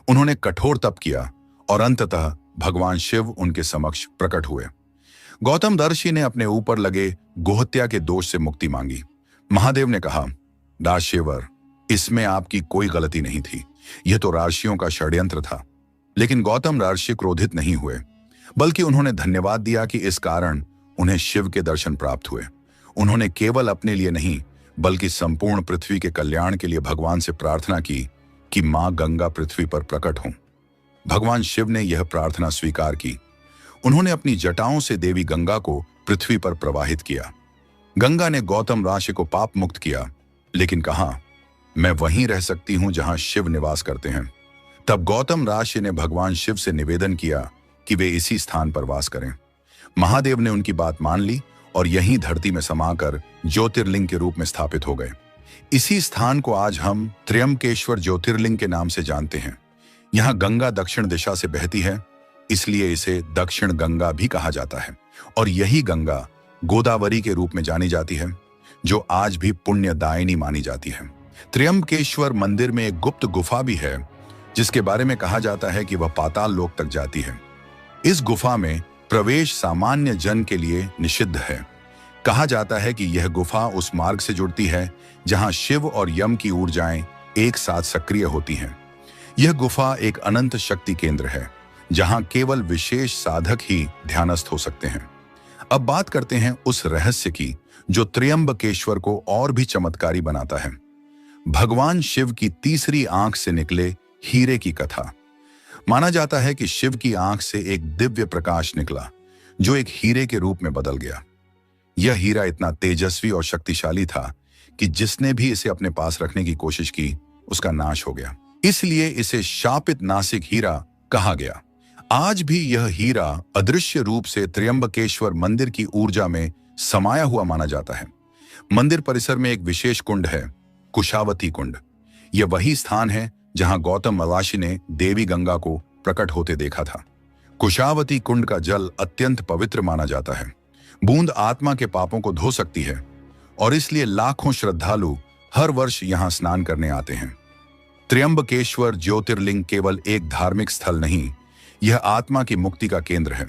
उन्होंने कठोर तप किया और अंततः भगवान शिव उनके समक्ष प्रकट हुए। गौतम ऋषि ने अपने ऊपर लगे गोहत्या के दोष से मुक्ति मांगी। महादेव ने कहा, दाशेवर, इसमें आपकी कोई गलती नहीं थी, यह तो ऋषियों का षड्यंत्र था। लेकिन गौतम ऋषि क्रोधित नहीं हुए, बल्कि उन्होंने धन्यवाद दिया कि इस कारण उन्हें शिव के दर्शन प्राप्त हुए। उन्होंने केवल अपने लिए नहीं बल्कि संपूर्ण पृथ्वी के कल्याण के लिए भगवान से प्रार्थना की कि मां गंगा पृथ्वी पर प्रकट हों। भगवान शिव ने यह प्रार्थना स्वीकार की। उन्होंने अपनी जटाओं से देवी गंगा को पृथ्वी पर प्रवाहित किया। गंगा ने गौतम ऋषि को पाप मुक्त किया, लेकिन कहा, मैं वहीं रह सकती हूं जहां शिव निवास करते हैं। तब गौतम ऋषि ने भगवान शिव से निवेदन किया कि वे इसी स्थान पर वास करें। महादेव ने उनकी बात मान ली और यहीं धरती में समाकर ज्योतिर्लिंग के रूप में स्थापित हो गए। इसी स्थान को आज हम त्र्यंबकेश्वर ज्योतिर्लिंग के नाम से जानते हैं। यहाँ गंगा दक्षिण दिशा से बहती है, इसलिए इसे दक्षिण गंगा भी कहा जाता है। और यही गंगा गोदावरी के रूप में जानी जाती है, जो आज भी पुण्यदायिनी मानी जाती है। त्र्यंबकेश्वर मंदिर में एक गुप्त गुफा भी है, जिसके बारे में कहा जाता है कि वह पाताल लोक तक जाती है। इस गुफा में प्रवेश सामान्य जन के लिए निषिद्ध है। कहा जाता है कि यह गुफा उस मार्ग से जुड़ती है जहां शिव और यम की ऊर्जाएं एक साथ सक्रिय होती हैं। यह गुफा एक अनंत शक्ति केंद्र है, जहां केवल विशेष साधक ही ध्यानस्थ हो सकते हैं। अब बात करते हैं उस रहस्य की जो त्र्यंबकेश्वर को और भी चमत्कारी बनाता है। भगवान शिव की तीसरी आंख से निकले हीरे की कथा। माना जाता है कि शिव की आंख से एक दिव्य प्रकाश निकला जो एक हीरे के रूप में बदल गया। यह हीरा इतना तेजस्वी और शक्तिशाली था कि जिसने भी इसे अपने पास रखने की कोशिश की उसका नाश हो गया। इसलिए इसे शापित नासिक हीरा कहा गया। आज भी यह हीरा अदृश्य रूप से त्र्यंबकेश्वर मंदिर की ऊर्जा में समाया हुआ माना जाता है। मंदिर परिसर में एक विशेष कुंड है, कुशावती कुंड। यह वही स्थान है जहां गौतम मवाशी ने देवी गंगा को प्रकट होते देखा था। कुशावती कुंड का जल अत्यंत पवित्र माना जाता है। बूंद आत्मा के पापों को धो सकती है और इसलिए लाखों श्रद्धालु हर वर्ष यहां स्नान करने आते हैं। त्र्यंबकेश्वर ज्योतिर्लिंग केवल एक धार्मिक स्थल नहीं, यह आत्मा की मुक्ति का केंद्र है।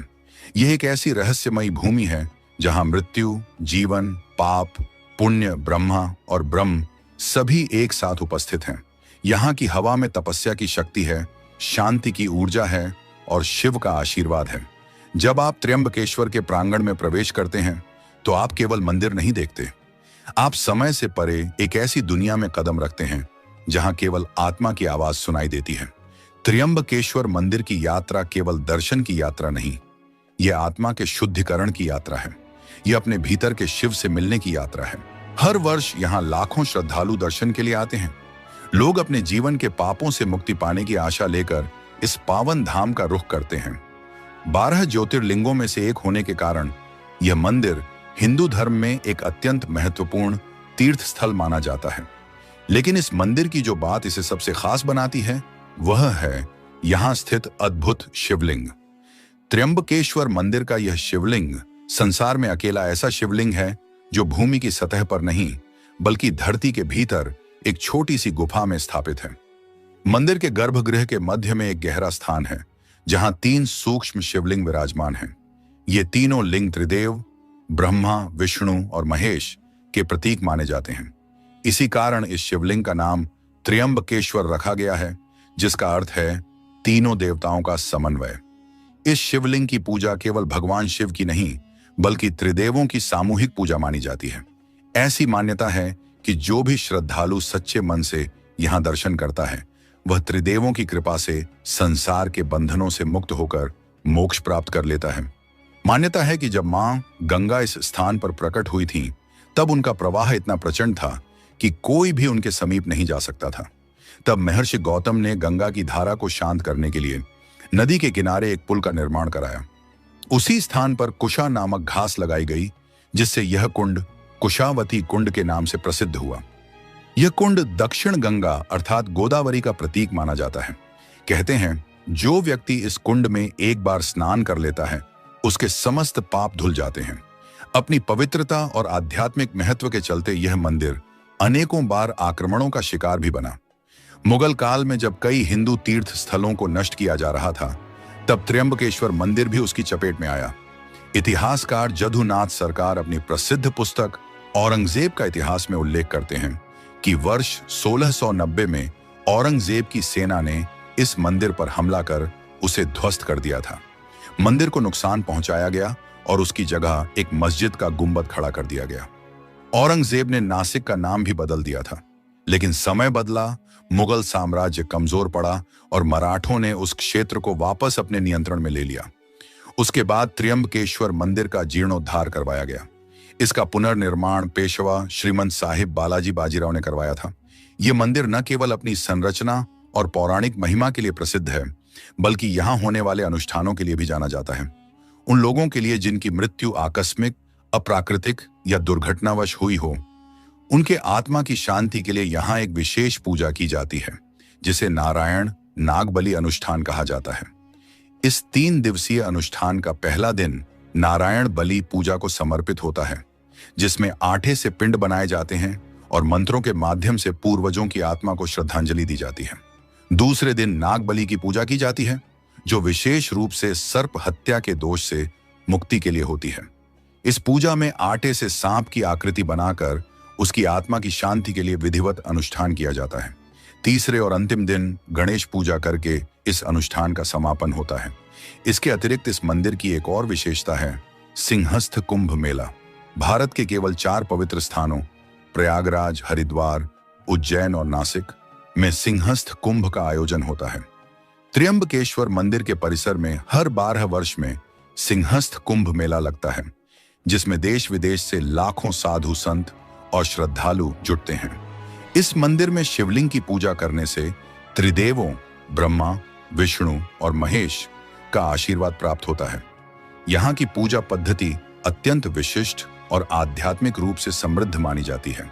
यह एक ऐसी रहस्यमयी भूमि है जहां मृत्यु, जीवन, पाप, पुण्य, ब्रह्मा और ब्रह्म सभी एक साथ उपस्थित हैं। यहाँ की हवा में तपस्या की शक्ति है, शांति की ऊर्जा है और शिव का आशीर्वाद है। जब आप त्र्यंबकेश्वर के प्रांगण में प्रवेश करते हैं तो आप केवल मंदिर नहीं देखते, आप समय से परे एक ऐसी दुनिया में कदम रखते हैं जहां केवल आत्मा की आवाज सुनाई देती है। त्र्यंबकेश्वर मंदिर की यात्रा केवल दर्शन की यात्रा नहीं, यह आत्मा के शुद्धिकरण की यात्रा है। यह अपने भीतर के शिव से मिलने की यात्रा है। हर वर्ष यहाँ लाखों श्रद्धालु दर्शन के लिए आते हैं। लोग अपने जीवन के पापों से मुक्ति पाने की आशा लेकर इस पावन धाम का रुख करते हैं। 12 ज्योतिर्लिंगों में से एक होने के कारण यह मंदिर हिंदू धर्म में एक अत्यंत महत्वपूर्ण तीर्थ स्थल माना जाता है। लेकिन इस मंदिर की जो बात इसे सबसे खास बनाती है वह है यहाँ स्थित अद्भुत शिवलिंग। त्र्यंबकेश्वर मंदिर का यह शिवलिंग संसार में अकेला ऐसा शिवलिंग है जो भूमि की सतह पर नहीं बल्कि धरती के भीतर एक छोटी सी गुफा में स्थापित है। मंदिर के गर्भगृह के मध्य में एक गहरा स्थान है जहां 3 सूक्ष्म शिवलिंग विराजमान हैं। ये तीनों लिंग त्रिदेव, ब्रह्मा, विष्णु और महेश के प्रतीक माने जाते हैं। इसी कारण इस शिवलिंग का नाम त्र्यंबकेश्वर रखा गया है, जिसका अर्थ है तीनों देवताओं का समन्वय। इस शिवलिंग की पूजा केवल भगवान शिव की नहीं बल्कि त्रिदेवों की सामूहिक पूजा मानी जाती है। ऐसी मान्यता है कि जो भी श्रद्धालु सच्चे मन से यहाँ दर्शन करता है वह त्रिदेवों की कृपा से संसार के बंधनों से मुक्त होकर मोक्ष प्राप्त कर लेता है। मान्यता है कि जब मां गंगा इस स्थान पर प्रकट हुई थी तब उनका प्रवाह इतना प्रचंड था कि कोई भी उनके समीप नहीं जा सकता था। तब महर्षि गौतम ने गंगा की धारा को शांत करने के लिए नदी के किनारे एक पुल का निर्माण कराया। उसी स्थान पर कुशा नामक घास लगाई गई जिससे यह कुंड कुशावती कुंड के नाम से प्रसिद्ध हुआ। यह कुंड दक्षिण गंगा अर्थात गोदावरी का प्रतीक माना जाता है। कहते हैं जो व्यक्ति इस कुंड में एक बार स्नान कर लेता है उसके समस्त पाप धुल जाते हैं। अपनी पवित्रता और आध्यात्मिक महत्व के चलते यह मंदिर अनेकों बार आक्रमणों का शिकार भी बना। मुगल काल में जब कई हिंदू तीर्थ स्थलों को नष्ट किया जा रहा था तब त्र्यंबकेश्वर मंदिर भी उसकी चपेट में आया। इतिहासकार जदुनाथ सरकार अपनी प्रसिद्ध पुस्तक औरंगजेब का इतिहास में उल्लेख करते हैं कि वर्ष 1690 में औरंगजेब की सेना ने इस मंदिर पर हमला कर उसे ध्वस्त कर दिया था। मंदिर को नुकसान पहुंचाया गया और उसकी जगह एक मस्जिद का गुंबद खड़ा कर दिया गया। औरंगजेब ने नासिक का नाम भी बदल दिया था, लेकिन समय बदला, मुगल साम्राज्य कमजोर पड़ा और मराठों ने उस क्षेत्र को वापस अपने नियंत्रण में ले लिया। उसके बाद त्र्यंबकेश्वर मंदिर का जीर्णोद्धार करवाया गया। इसका पुनर्निर्माण पेशवा श्रीमंत साहिब बालाजी बाजीराव ने करवाया था। यह मंदिर न केवल अपनी संरचना और पौराणिक महिमा के लिए प्रसिद्ध है बल्कि यहाँ होने वाले अनुष्ठानों के लिए भी जाना जाता है। उन लोगों के लिए जिनकी मृत्यु आकस्मिक, अप्राकृतिक या दुर्घटनावश हुई हो, उनके आत्मा की शांति के लिए यहाँ एक विशेष पूजा की जाती है जिसे नारायण नागबलि अनुष्ठान कहा जाता है। इस 3 दिवसीय अनुष्ठान का पहला दिन नारायण बलि पूजा को समर्पित होता है, जिसमें आटे से पिंड बनाए जाते हैं और मंत्रों के माध्यम से पूर्वजों की आत्मा को श्रद्धांजलि दी जाती है। दूसरे दिन नागबलि की पूजा की जाती है जो विशेष रूप से सर्प हत्या के दोष से मुक्ति के लिए होती है। इस पूजा में आटे से सांप की आकृति बनाकर उसकी आत्मा की शांति के लिए विधिवत अनुष्ठान किया जाता है। तीसरे और अंतिम दिन गणेश पूजा करके इस अनुष्ठान का समापन होता है। इसके अतिरिक्त इस मंदिर की एक और विशेषता है सिंहस्थ कुंभ मेला। भारत के केवल 4 पवित्र स्थानों प्रयागराज, हरिद्वार, उज्जैन और नासिक में सिंहस्थ कुंभ का आयोजन होता है। त्र्यंबकेश्वर मंदिर के परिसर में हर 12 वर्ष में सिंहस्थ कुंभ मेला लगता है, जिसमें देश विदेश से लाखों साधु संत और श्रद्धालु जुटते हैं। इस मंदिर में शिवलिंग की पूजा करने से त्रिदेवों ब्रह्मा, विष्णु और महेश का आशीर्वाद प्राप्त होता है। यहाँ की पूजा पद्धति अत्यंत विशिष्ट और आध्यात्मिक रूप से समृद्ध मानी जाती है।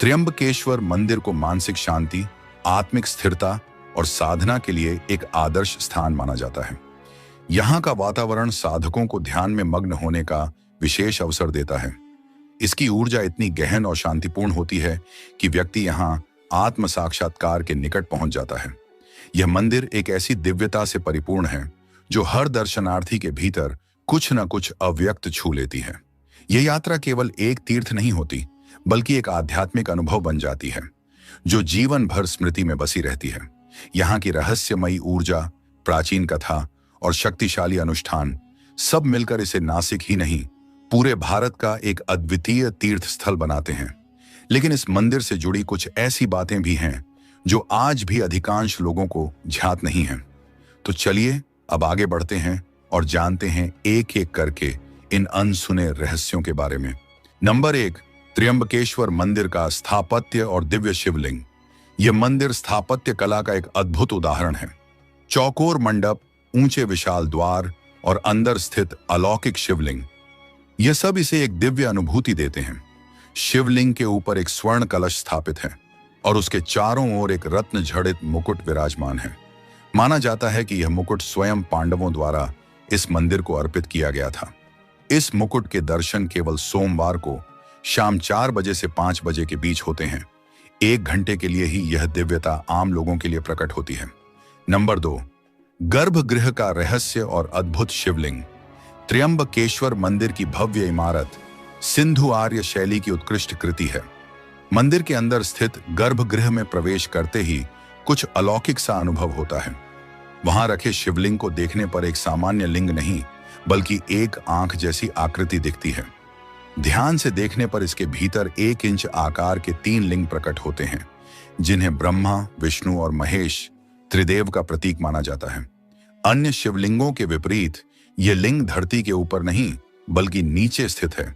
त्र्यंबकेश्वर मंदिर को मानसिक शांति, आत्मिक स्थिरता और साधना के लिए एक आदर्श स्थान माना जाता है। यहाँ का वातावरण साधकों को ध्यान में मग्न होने का विशेष अवसर देता है। इसकी ऊर्जा इतनी गहन और शांतिपूर्ण होती है कि व्यक्ति यहाँ आत्म साक्षात्कार के निकट पहुंच जाता है। यह मंदिर एक ऐसी दिव्यता से परिपूर्ण है जो हर दर्शनार्थी के भीतर कुछ न कुछ अव्यक्त छू लेती है। यह यात्रा केवल एक तीर्थ नहीं होती, बल्कि एक आध्यात्मिक अनुभव बन जाती है जो जीवन भर स्मृति में बसी रहती है। यहाँ की रहस्यमयी ऊर्जा, प्राचीन कथा और शक्तिशाली अनुष्ठान सब मिलकर इसे नासिक ही नहीं, पूरे भारत का एक अद्वितीय तीर्थ स्थल बनाते हैं। लेकिन इस मंदिर से जुड़ी कुछ ऐसी बातें भी हैं जो आज भी अधिकांश लोगों को ज्ञात नहीं है। तो चलिए अब आगे बढ़ते हैं और जानते हैं एक एक करके इन अनसुने रहस्यों के बारे में। नंबर 1, त्र्यंबकेश्वर मंदिर का स्थापत्य और दिव्य शिवलिंग। यह मंदिर स्थापत्य कला का एक अद्भुत उदाहरण है। चौकोर मंडप, ऊंचे विशाल द्वार और अंदर स्थित अलौकिक शिवलिंग, यह सब इसे एक दिव्य अनुभूति देते हैं। शिवलिंग के ऊपर एक स्वर्ण कलश स्थापित है और उसके चारों ओर एक रत्न जड़ित मुकुट विराजमान है। माना जाता है कि यह मुकुट स्वयं पांडवों द्वारा इस मंदिर को अर्पित किया गया था। इस मुकुट के दर्शन केवल सोमवार को शाम 4 बजे से 5 बजे के बीच होते हैं। 1 घंटे के लिए ही यह दिव्यता आम लोगों के लिए प्रकट होती है। नंबर 2, गर्भगृह का रहस्य और अद्भुत शिवलिंग। त्र्यंबकेश्वर मंदिर की भव्य इमारत सिंधु आर्य शैली की उत्कृष्ट कृति है। मंदिर के अंदर स्थित गर्भगृह में प्रवेश करते ही कुछ अलौकिक सा अनुभव होता है। वहां रखे शिवलिंग को देखने पर एक सामान्य लिंग नहीं, बल्कि एक आंख जैसी आकृति दिखती है। ध्यान से देखने पर इसके भीतर 1 इंच आकार के 3 लिंग प्रकट होते हैं, जिन्हें ब्रह्मा, विष्णु और महेश त्रिदेव का प्रतीक माना जाता है। अन्य शिवलिंगों के विपरीत यह लिंग धरती के ऊपर नहीं, बल्कि नीचे स्थित है।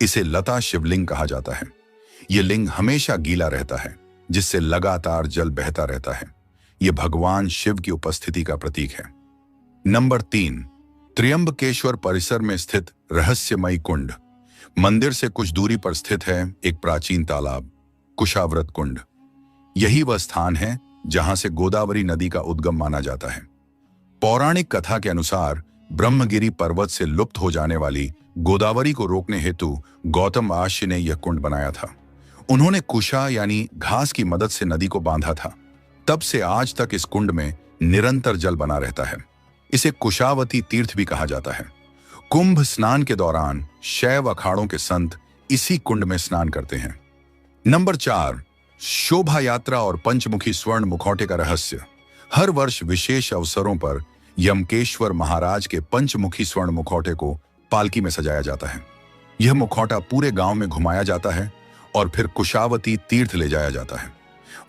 इसे लता शिवलिंग कहा जाता है। यह लिंग हमेशा गीला रहता है, जिससे लगातार जल बहता रहता है। यह भगवान शिव की उपस्थिति का प्रतीक है। नंबर 3, त्र्यंबकेश्वर परिसर में स्थित रहस्यमयी कुंड। मंदिर से कुछ दूरी पर स्थित है एक प्राचीन तालाब, कुशाव्रत कुंड। यही वह स्थान है जहां से गोदावरी नदी का उद्गम माना जाता है। पौराणिक कथा के अनुसार ब्रह्मगिरी पर्वत से लुप्त हो जाने वाली गोदावरी को रोकने हेतु गौतम आश्य ने यह कुंड बनाया था। उन्होंने कुशा यानी घास की मदद से नदी को बांधा था। तब से आज तक इस कुंड में निरंतर जल बना रहता है। इसे कुशावती तीर्थ भी कहा जाता है। कुंभ स्नान के दौरान शैव अखाड़ों के संत इसी कुंड में स्नान करते हैं। नंबर 4, शोभा यात्रा और पंचमुखी स्वर्ण मुखौटे का रहस्य। हर वर्ष विशेष अवसरों पर यमकेश्वर महाराज के पंचमुखी स्वर्ण मुखौटे को पालकी में सजाया जाता है। यह मुखौटा पूरे गांव में घुमाया जाता है और फिर कुशावती तीर्थ ले जाया जाता है।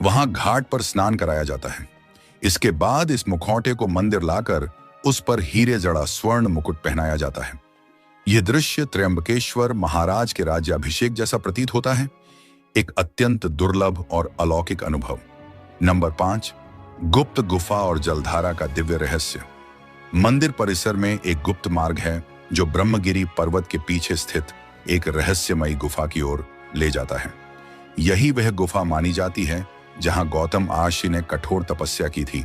वहां घाट पर स्नान कराया जाता है। इसके बाद इस मुखौटे को मंदिर लाकर उस पर हीरे जड़ा स्वर्ण मुकुट पहनाया जाता है। यह दृश्य त्र्यंबकेश्वर महाराज के राज्याभिषेक जैसा प्रतीत होता है, एक अत्यंत दुर्लभ और अलौकिक अनुभव। नंबर 5, गुप्त गुफा और जलधारा का दिव्य रहस्य। मंदिर परिसर में एक गुप्त मार्ग है जो ब्रह्मगिरी पर्वत के पीछे स्थित एक रहस्यमयी गुफा की ओर ले जाता है। यही वह गुफा मानी जाती है जहां गौतम आश्य ने कठोर तपस्या की थी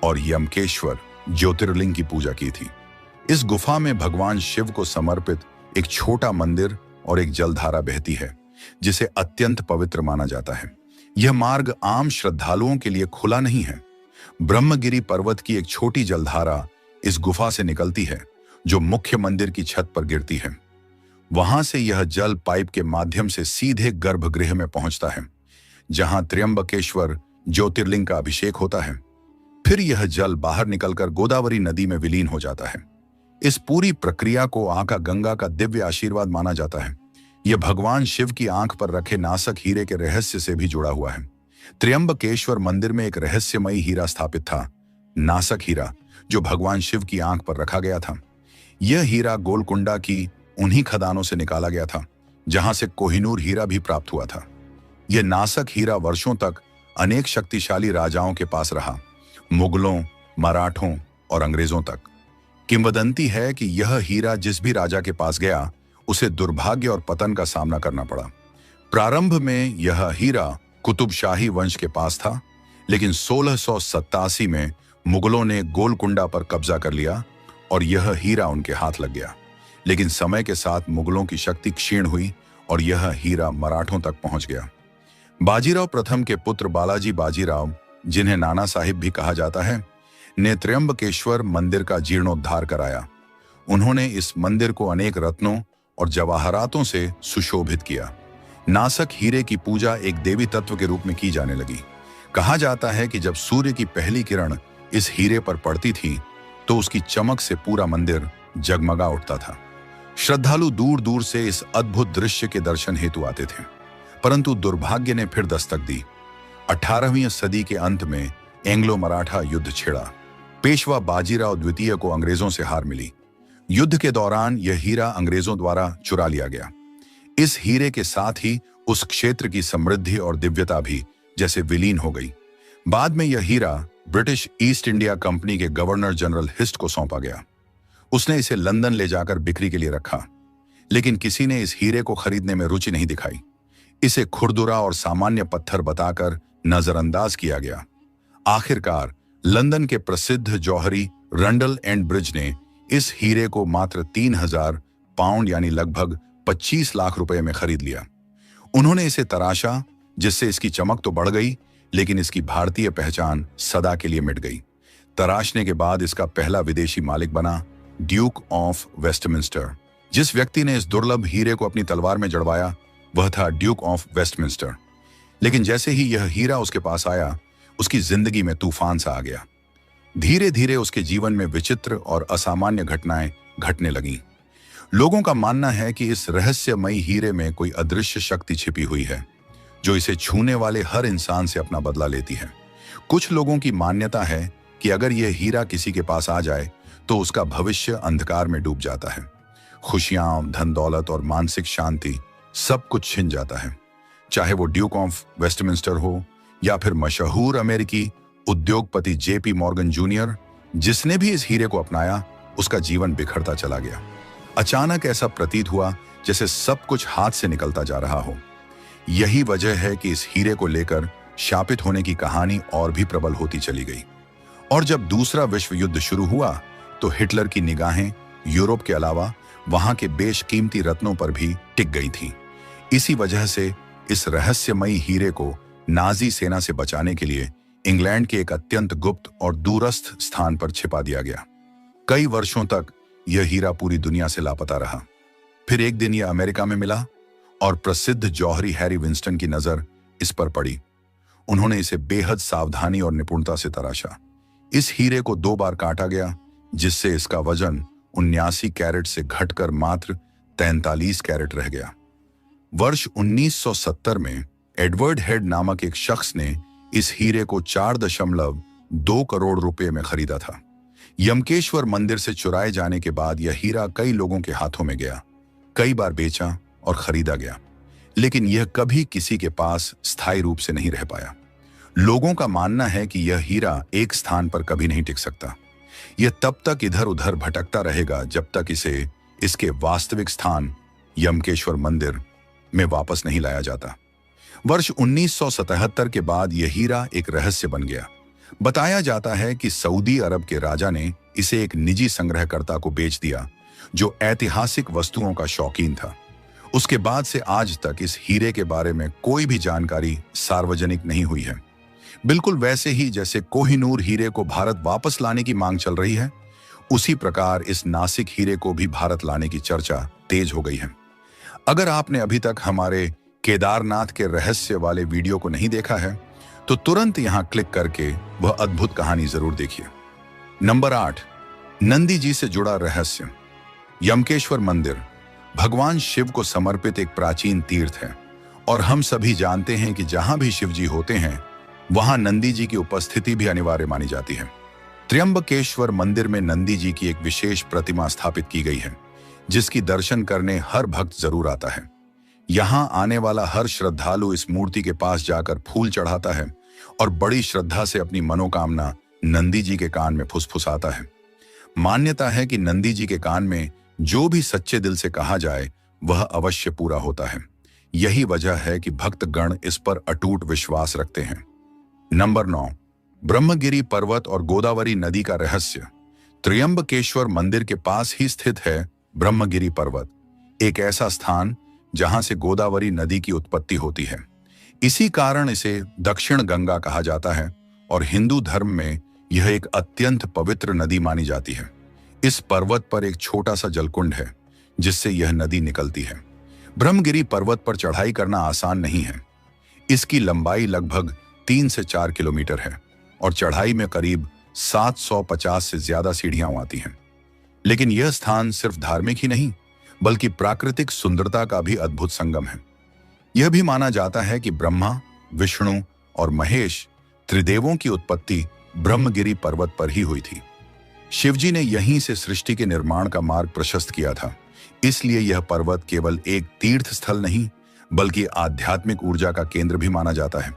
और यमकेश्वर ज्योतिर्लिंग की पूजा की थी। इस गुफा में भगवान शिव को समर्पित एक छोटा मंदिर और एक जलधारा बहती है, जिसे अत्यंत पवित्र माना जाता है। यह मार्ग आम श्रद्धालुओं के लिए खुला नहीं है। ब्रह्मगिरी पर्वत की एक छोटी जलधारा इस गुफा से निकलती है, जो मुख्य मंदिर की छत पर गिरती है। वहां से यह जल पाइप के माध्यम से सीधे गर्भगृह में पहुंचता है, जहां त्र्यंबकेश्वर ज्योतिर्लिंग का अभिषेक होता है। फिर यह जल बाहर निकलकर गोदावरी नदी में विलीन हो जाता है। इस पूरी प्रक्रिया को आका गंगा का दिव्य आशीर्वाद माना जाता है। यह भगवान शिव की आंख पर रखे नासक हीरे के रहस्य से भी जुड़ा हुआ है। त्र्यंबकेश्वर मंदिर में एक रहस्यमयी हीरा स्थापित था, नासक हीरा, जो भगवान शिव की आंख पर रखा गया था। यह हीरा गोलकुंडा की उन्हीं खदानों से निकाला गया था जहां से कोहिनूर हीरा भी प्राप्त हुआ था। यह नासक हीरा वर्षों तक अनेक शक्तिशाली राजाओं के पास रहा, मुगलों, मराठों और अंग्रेजों तक। किंवदंती है कि यह हीरा जिस भी राजा के पास गया उसे दुर्भाग्य और पतन का सामना करना पड़ा। प्रारंभ में यह हीरा कुतुब शाही वंश के पास था, लेकिन 1687 में मुगलों ने गोलकुंडा पर कब्जा कर लिया और यह हीरा उनके हाथ लग गया। लेकिन समय के साथ मुगलों की शक्ति क्षीण हुई और यह हीरा मराठों तक पहुंच गया। बाजीराव प्रथम के पुत्र बालाजी बाजीराव, जिन्हें नाना साहिब भी कहा जाता है, ने त्र्यंबकेश्वर मंदिर का जीर्णोद्धार कराया। उन्होंने इस मंदिर को अनेक रत्नों और जवाहरातों से सुशोभित किया। नासक हीरे की पूजा एक देवी तत्व के रूप में की जाने लगी। कहा जाता है कि जब सूर्य की पहली किरण इस हीरे पर पड़ती थी तो उसकी चमक से पूरा मंदिर जगमगा उठता था। श्रद्धालु दूर दूर से इस अद्भुत दृश्य के दर्शन हेतु आते थे। परंतु दुर्भाग्य ने फिर दस्तक दी। 18वीं सदी के अंत में एंग्लो मराठा युद्ध छिड़ा। पेशवा बाजीराव द्वितीय को अंग्रेजों से हार मिली। युद्ध के दौरान यह हीरा अंग्रेजों द्वारा चुरा लिया गया। इस हीरे के साथ ही उस क्षेत्र की समृद्धि और दिव्यता भी जैसे विलीन हो गई। बाद में यह हीरा ब्रिटिश ईस्ट इंडिया कंपनी के गवर्नर जनरल हिस्ट को सौंपा गया। उसने इसे लंदन ले जाकर बिक्री के लिए रखा, लेकिन किसी ने इस हीरे को खरीदने में रुचि नहीं दिखाई। इसे खुरदुरा और सामान्य पत्थर बताकर नजरअंदाज किया गया। आखिरकार लंदन के प्रसिद्ध जौहरी रंडल एंड ब्रिज ने इस हीरे को मात्र 3000 पाउंड यानी लगभग 25 लाख रुपए में खरीद लिया। उन्होंने इसे तराशा, जिससे इसकी चमक तो बढ़ गई, लेकिन इसकी भारतीय पहचान सदा के लिए मिट गई। तराशने के बाद इसका पहला विदेशी मालिक बना ड्यूक ऑफ वेस्टमिंस्टर। जिस व्यक्ति ने इस दुर्लभ हीरे को अपनी तलवार में जड़वाया वह था ड्यूक ऑफ वेस्टमिंस्टर। लेकिन जैसे ही यह हीरा उसके पास आया, उसकी जिंदगी में तूफान सा आ गया। धीरे धीरे उसके जीवन में विचित्र और असामान्य घटनाएं घटने लगीं। लोगों का मानना है कि इस रहस्यमयी हीरे में कोई अदृश्य शक्ति छिपी हुई है, जो इसे छूने वाले हर इंसान से अपना बदला लेती है। कुछ लोगों की मान्यता है कि अगर यह हीरा किसी के पास आ जाए तो उसका भविष्य अंधकार में डूब जाता है। खुशियां, धन दौलत और मानसिक शांति सब कुछ छिन जाता है। चाहे वो ड्यूक ऑफ वेस्टमिंस्टर हो या फिर मशहूर अमेरिकी उद्योगपति जेपी मॉर्गन जूनियर, जिसने भी इस हीरे को अपनाया उसका जीवन बिखरता चला गया। अचानक ऐसा प्रतीत हुआ जैसे सब कुछ हाथ से निकलता जा रहा हो। यही वजह है कि इस हीरे को लेकर शापित होने की कहानी और भी प्रबल होती चली गई। और जब दूसरा विश्व युद्ध शुरू हुआ तो हिटलर की निगाहें यूरोप के अलावा वहां के बेशकीमती रत्नों पर भी टिक गई थीं। इसी वजह से इस रहस्यमयी हीरे को नाजी सेना से बचाने के लिए इंग्लैंड के एक अत्यंत गुप्त और दूरस्थ स्थान पर छिपा दिया गया। कई वर्षों तक यह हीरा पूरी दुनिया से लापता रहा। फिर एक दिन यह अमेरिका में मिला और प्रसिद्ध जौहरी हैरी विंस्टन की नजर इस पर पड़ी। उन्होंने इसे बेहद सावधानी और निपुणता से तराशा। इस हीरे को 2 बार काटा गया, जिससे इसका वजन 79 कैरेट से घटकर मात्र 43 कैरेट रह गया। वर्ष 1970 में एडवर्ड हेड नामक एक शख्स ने इस हीरे को 4.2 करोड़ रुपए में खरीदा था। यमकेश्वर मंदिर से चुराए जाने के बाद यह हीरा कई लोगों के हाथों में गया, कई बार बेचा और खरीदा गया, लेकिन यह कभी किसी के पास स्थायी रूप से नहीं रह पाया। लोगों का मानना है कि यह हीरा एक स्थान पर कभी नहीं टिक सकता। यह तब तक इधर उधर भटकता रहेगा जब तक इसे इसके वास्तविक स्थान यमकेश्वर मंदिर में वापस नहीं लाया जाता। वर्ष 1977 के बाद यह हीरा एक रहस्य बन गया। बताया जाता है कि सऊदी अरब के राजा ने इसे एक निजी संग्रहकर्ता को बेच दिया, जो ऐतिहासिक वस्तुओं का शौकीन था। उसके बाद से आज तक इस हीरे के बारे में कोई भी जानकारी सार्वजनिक नहीं हुई है। बिल्कुल वैसे ही जैसे कोहिनूर हीरे को भारत वापस लाने की मांग चल रही है, उसी प्रकार इस नासिक हीरे को भी भारत लाने की चर्चा तेज हो गई है। अगर आपने अभी तक हमारे केदारनाथ के रहस्य वाले वीडियो को नहीं देखा है तो तुरंत यहां क्लिक करके वह अद्भुत कहानी जरूर देखिए। नंबर 8, नंदी जी से जुड़ा रहस्य। यमकेश्वर मंदिर भगवान शिव को समर्पित एक प्राचीन तीर्थ है और हम सभी जानते हैं कि जहां भी शिव जी होते हैं वहां नंदी जी की उपस्थिति भी अनिवार्य मानी जाती है। त्र्यंबकेश्वर मंदिर में नंदी जी की एक विशेष प्रतिमा स्थापित की गई है जिसकी दर्शन करने हर भक्त जरूर आता है। यहां आने वाला हर श्रद्धालु इस मूर्ति के पास जाकर फूल चढ़ाता है और बड़ी श्रद्धा से अपनी मनोकामना नंदी जी के कान में फुसफुसाता है। मान्यता है कि नंदी जी के कान में जो भी सच्चे दिल से कहा जाए वह अवश्य पूरा होता है। यही वजह है कि भक्तगण इस पर अटूट विश्वास रखते हैं। नंबर 9, ब्रह्मगिरी पर्वत और गोदावरी नदी का रहस्य। त्र्यंबकेश्वर मंदिर के पास ही स्थित है ब्रह्मगिरी पर्वत, एक ऐसा स्थान जहां से गोदावरी नदी की उत्पत्ति होती है। इसी कारण इसे दक्षिण गंगा कहा जाता है और हिंदू धर्म में यह एक अत्यंत पवित्र नदी मानी जाती है। इस पर्वत पर एक छोटा सा जलकुंड है जिससे यह नदी निकलती है। ब्रह्मगिरी पर्वत पर चढ़ाई करना आसान नहीं है। इसकी लंबाई लगभग 3 से 4 किलोमीटर है और चढ़ाई में करीब 750 से ज्यादा सीढ़ियां आती हैं। लेकिन यह स्थान सिर्फ धार्मिक ही नहीं बल्कि प्राकृतिक सुंदरता का भी अद्भुत संगम है। यह भी माना जाता है कि ब्रह्मा, विष्णु और महेश त्रिदेवों की उत्पत्ति ब्रह्मगिरी पर्वत पर ही हुई थी। शिवजी ने यहीं से सृष्टि के निर्माण का मार्ग प्रशस्त किया था। इसलिए यह पर्वत केवल एक तीर्थ स्थल नहीं बल्कि आध्यात्मिक ऊर्जा का केंद्र भी माना जाता है।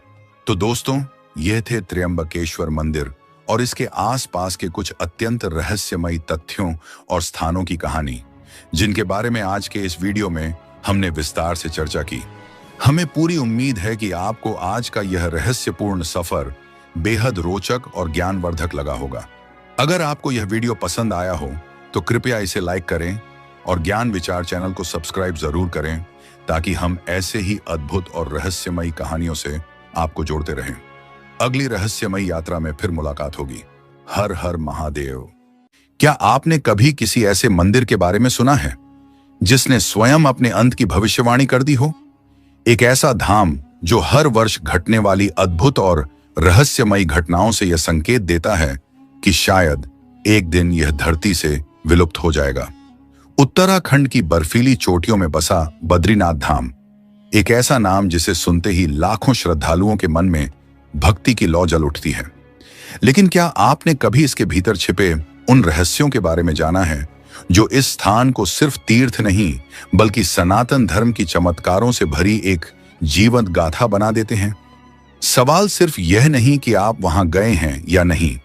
तो दोस्तों, यह थे त्र्यंबकेश्वर मंदिर और इसके आसपास के कुछ अत्यंत रहस्यमयी तथ्यों और स्थानों की कहानी, जिनके बारे में आज के इस वीडियो में हमने विस्तार से चर्चा की। हमें पूरी उम्मीद है कि आपको आज का यह रहस्यपूर्ण सफर बेहद रोचक और ज्ञानवर्धक लगा होगा। अगर आपको यह वीडियो पसंद आया हो तो कृपया इसे लाइक करें और ज्ञान विचार चैनल को सब्सक्राइब जरूर करें ताकि हम ऐसे ही अद्भुत और रहस्यमयी कहानियों से आपको जोड़ते रहें। अगली रहस्यमयी यात्रा में फिर मुलाकात होगी। हर हर महादेव। क्या आपने कभी किसी ऐसे मंदिर के बारे में सुना है जिसने स्वयं अपने अंत की भविष्यवाणी कर दी हो? एक ऐसा धाम जो हर वर्ष घटने वाली अद्भुत और रहस्यमयी घटनाओं से यह संकेत देता है कि शायद एक दिन यह धरती से विलुप्त हो जाएगा। उत्तराखंड की बर्फीली चोटियों में बसा बद्रीनाथ धाम, एक ऐसा नाम जिसे सुनते ही लाखों श्रद्धालुओं के मन में भक्ति की लौ जल उठती है। लेकिन क्या आपने कभी इसके भीतर छिपे उन रहस्यों के बारे में जाना है जो इस स्थान को सिर्फ तीर्थ नहीं बल्कि सनातन धर्म की चमत्कारों से भरी एक जीवंत गाथा बना देते हैं? सवाल सिर्फ यह नहीं कि आप वहां गए हैं या नहीं,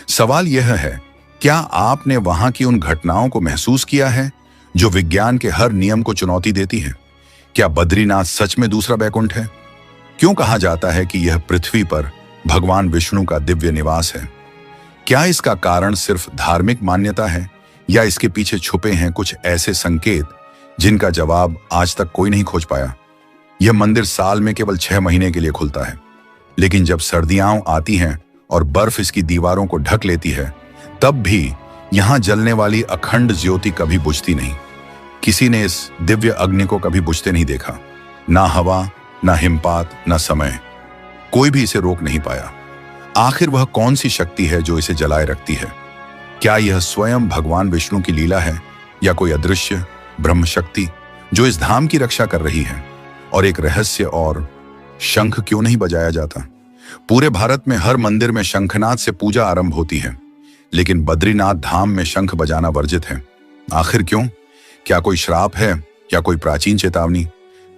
सवाल यह है, क्या आपने वहां की उन घटनाओं को महसूस किया है जो विज्ञान के हर नियम को चुनौती देती हैं? क्या बद्रीनाथ सच में दूसरा बैकुंठ है? क्यों कहा जाता है कि यह पृथ्वी पर भगवान विष्णु का दिव्य निवास है? क्या इसका कारण सिर्फ धार्मिक मान्यता है या इसके पीछे छुपे हैं कुछ ऐसे संकेत जिनका जवाब आज तक कोई नहीं खोज पाया? यह मंदिर साल में केवल 6 महीने के लिए खुलता है, लेकिन जब सर्दियां आती हैं और बर्फ इसकी दीवारों को ढक लेती है तब भी यहां जलने वाली अखंड ज्योति कभी बुझती नहीं। किसी ने इस दिव्य अग्नि को कभी बुझते नहीं देखा। ना हवा, ना हिमपात, ना समय, कोई भी इसे रोक नहीं पाया। आखिर वह कौन सी शक्ति है जो इसे जलाए रखती है? क्या यह स्वयं भगवान विष्णु की लीला है या कोई अदृश्य ब्रह्म शक्ति जो इस धाम की रक्षा कर रही है? और एक रहस्य और, शंख क्यों नहीं बजाया जाता? पूरे भारत में हर मंदिर में शंखनाद से पूजा आरंभ होती है, लेकिन बद्रीनाथ धाम में शंख बजाना वर्जित है। आखिर क्यों? क्या कोई श्राप है या कोई प्राचीन चेतावनी?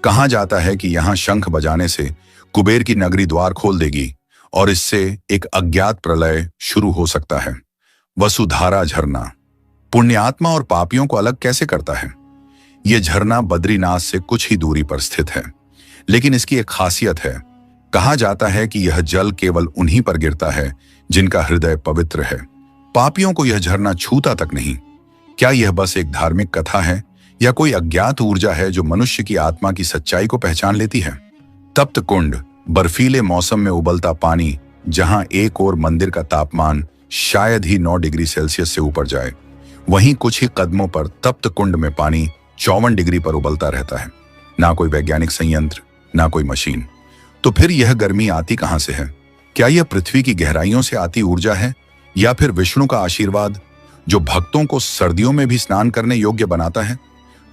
कहा जाता है कि यहां शंख बजाने से कुबेर की नगरी द्वार खोल देगी और इससे एक अज्ञात प्रलय शुरू हो सकता है। वसुधारा झरना पुण्यात्मा और पापियों को अलग कैसे करता है? यह झरना बद्रीनाथ से कुछ ही दूरी पर स्थित है, लेकिन इसकी एक खासियत है। कहा जाता है कि यह जल केवल उन्हीं पर गिरता है जिनका हृदय पवित्र है। पापियों को यह झरना छूता तक नहीं। क्या यह बस एक धार्मिक कथा है या कोई अज्ञात ऊर्जा है जो मनुष्य की आत्मा की सच्चाई को पहचान लेती है? तप्त कुंड, बर्फीले मौसम में उबलता पानी, जहां एक ओर मंदिर का तापमान शायद ही 9 डिग्री सेल्सियस से ऊपर जाए, वहीं कुछ ही कदमों पर तप्त कुंड में पानी 54 डिग्री पर उबलता रहता है। ना कोई वैज्ञानिक संयंत्र, ना कोई मशीन। तो फिर यह गर्मी आती कहां से है? क्या यह पृथ्वी की गहराइयों से आती ऊर्जा है, या फिर विष्णु का आशीर्वाद जो भक्तों को सर्दियों में भी स्नान करने योग्य बनाता है?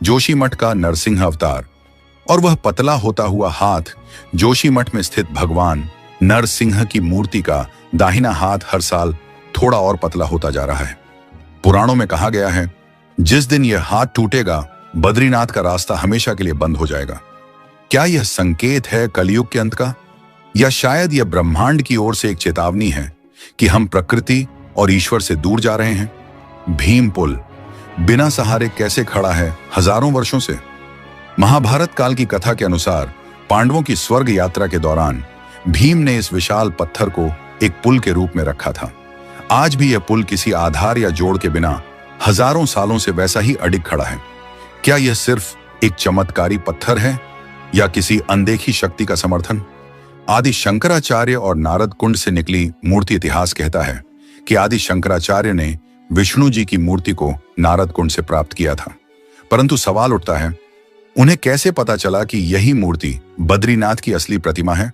जोशीमठ का नरसिंह अवतार और वह पतला होता हुआ हाथ, जोशीमठ में स्थित भगवान नरसिंह की मूर्ति का दाहिना हाथ हर साल थोड़ा और पतला होता जा रहा है। पुराणों में कहा गया है, जिस दिन यह हाथ टूटेगा, बद्रीनाथ का रास्ता हमेशा के लिए बंद हो जाएगा। क्या यह संकेत है कलयुग के अंत का, या शायद यह ब्रह्मांड की ओर से एक चेतावनी है कि हम प्रकृति और ईश्वर से दूर जा रहे हैं? भीम पुल बिना सहारे कैसे खड़ा है हजारों वर्षों से? महाभारत काल की कथा के अनुसार पांडवों की स्वर्ग यात्रा के दौरान भीम ने इस विशाल पत्थर को एक पुल के रूप में रखा था। आज भी यह पुल किसी आधार या जोड़ के बिना हजारों सालों से वैसा ही अडिग खड़ा है। क्या यह सिर्फ एक चमत्कारी पत्थर है, या किसी अनदेखी शक्ति का समर्थन? आदि शंकराचार्य और नारद कुंड से निकली मूर्ति इतिहास कहता है कि आदि शंकराचार्य ने विष्णु जी की मूर्ति को नारद कुंड से प्राप्त किया था। परंतु सवाल उठता है, उन्हें कैसे पता चला कि यही मूर्ति बद्रीनाथ की असली प्रतिमा है?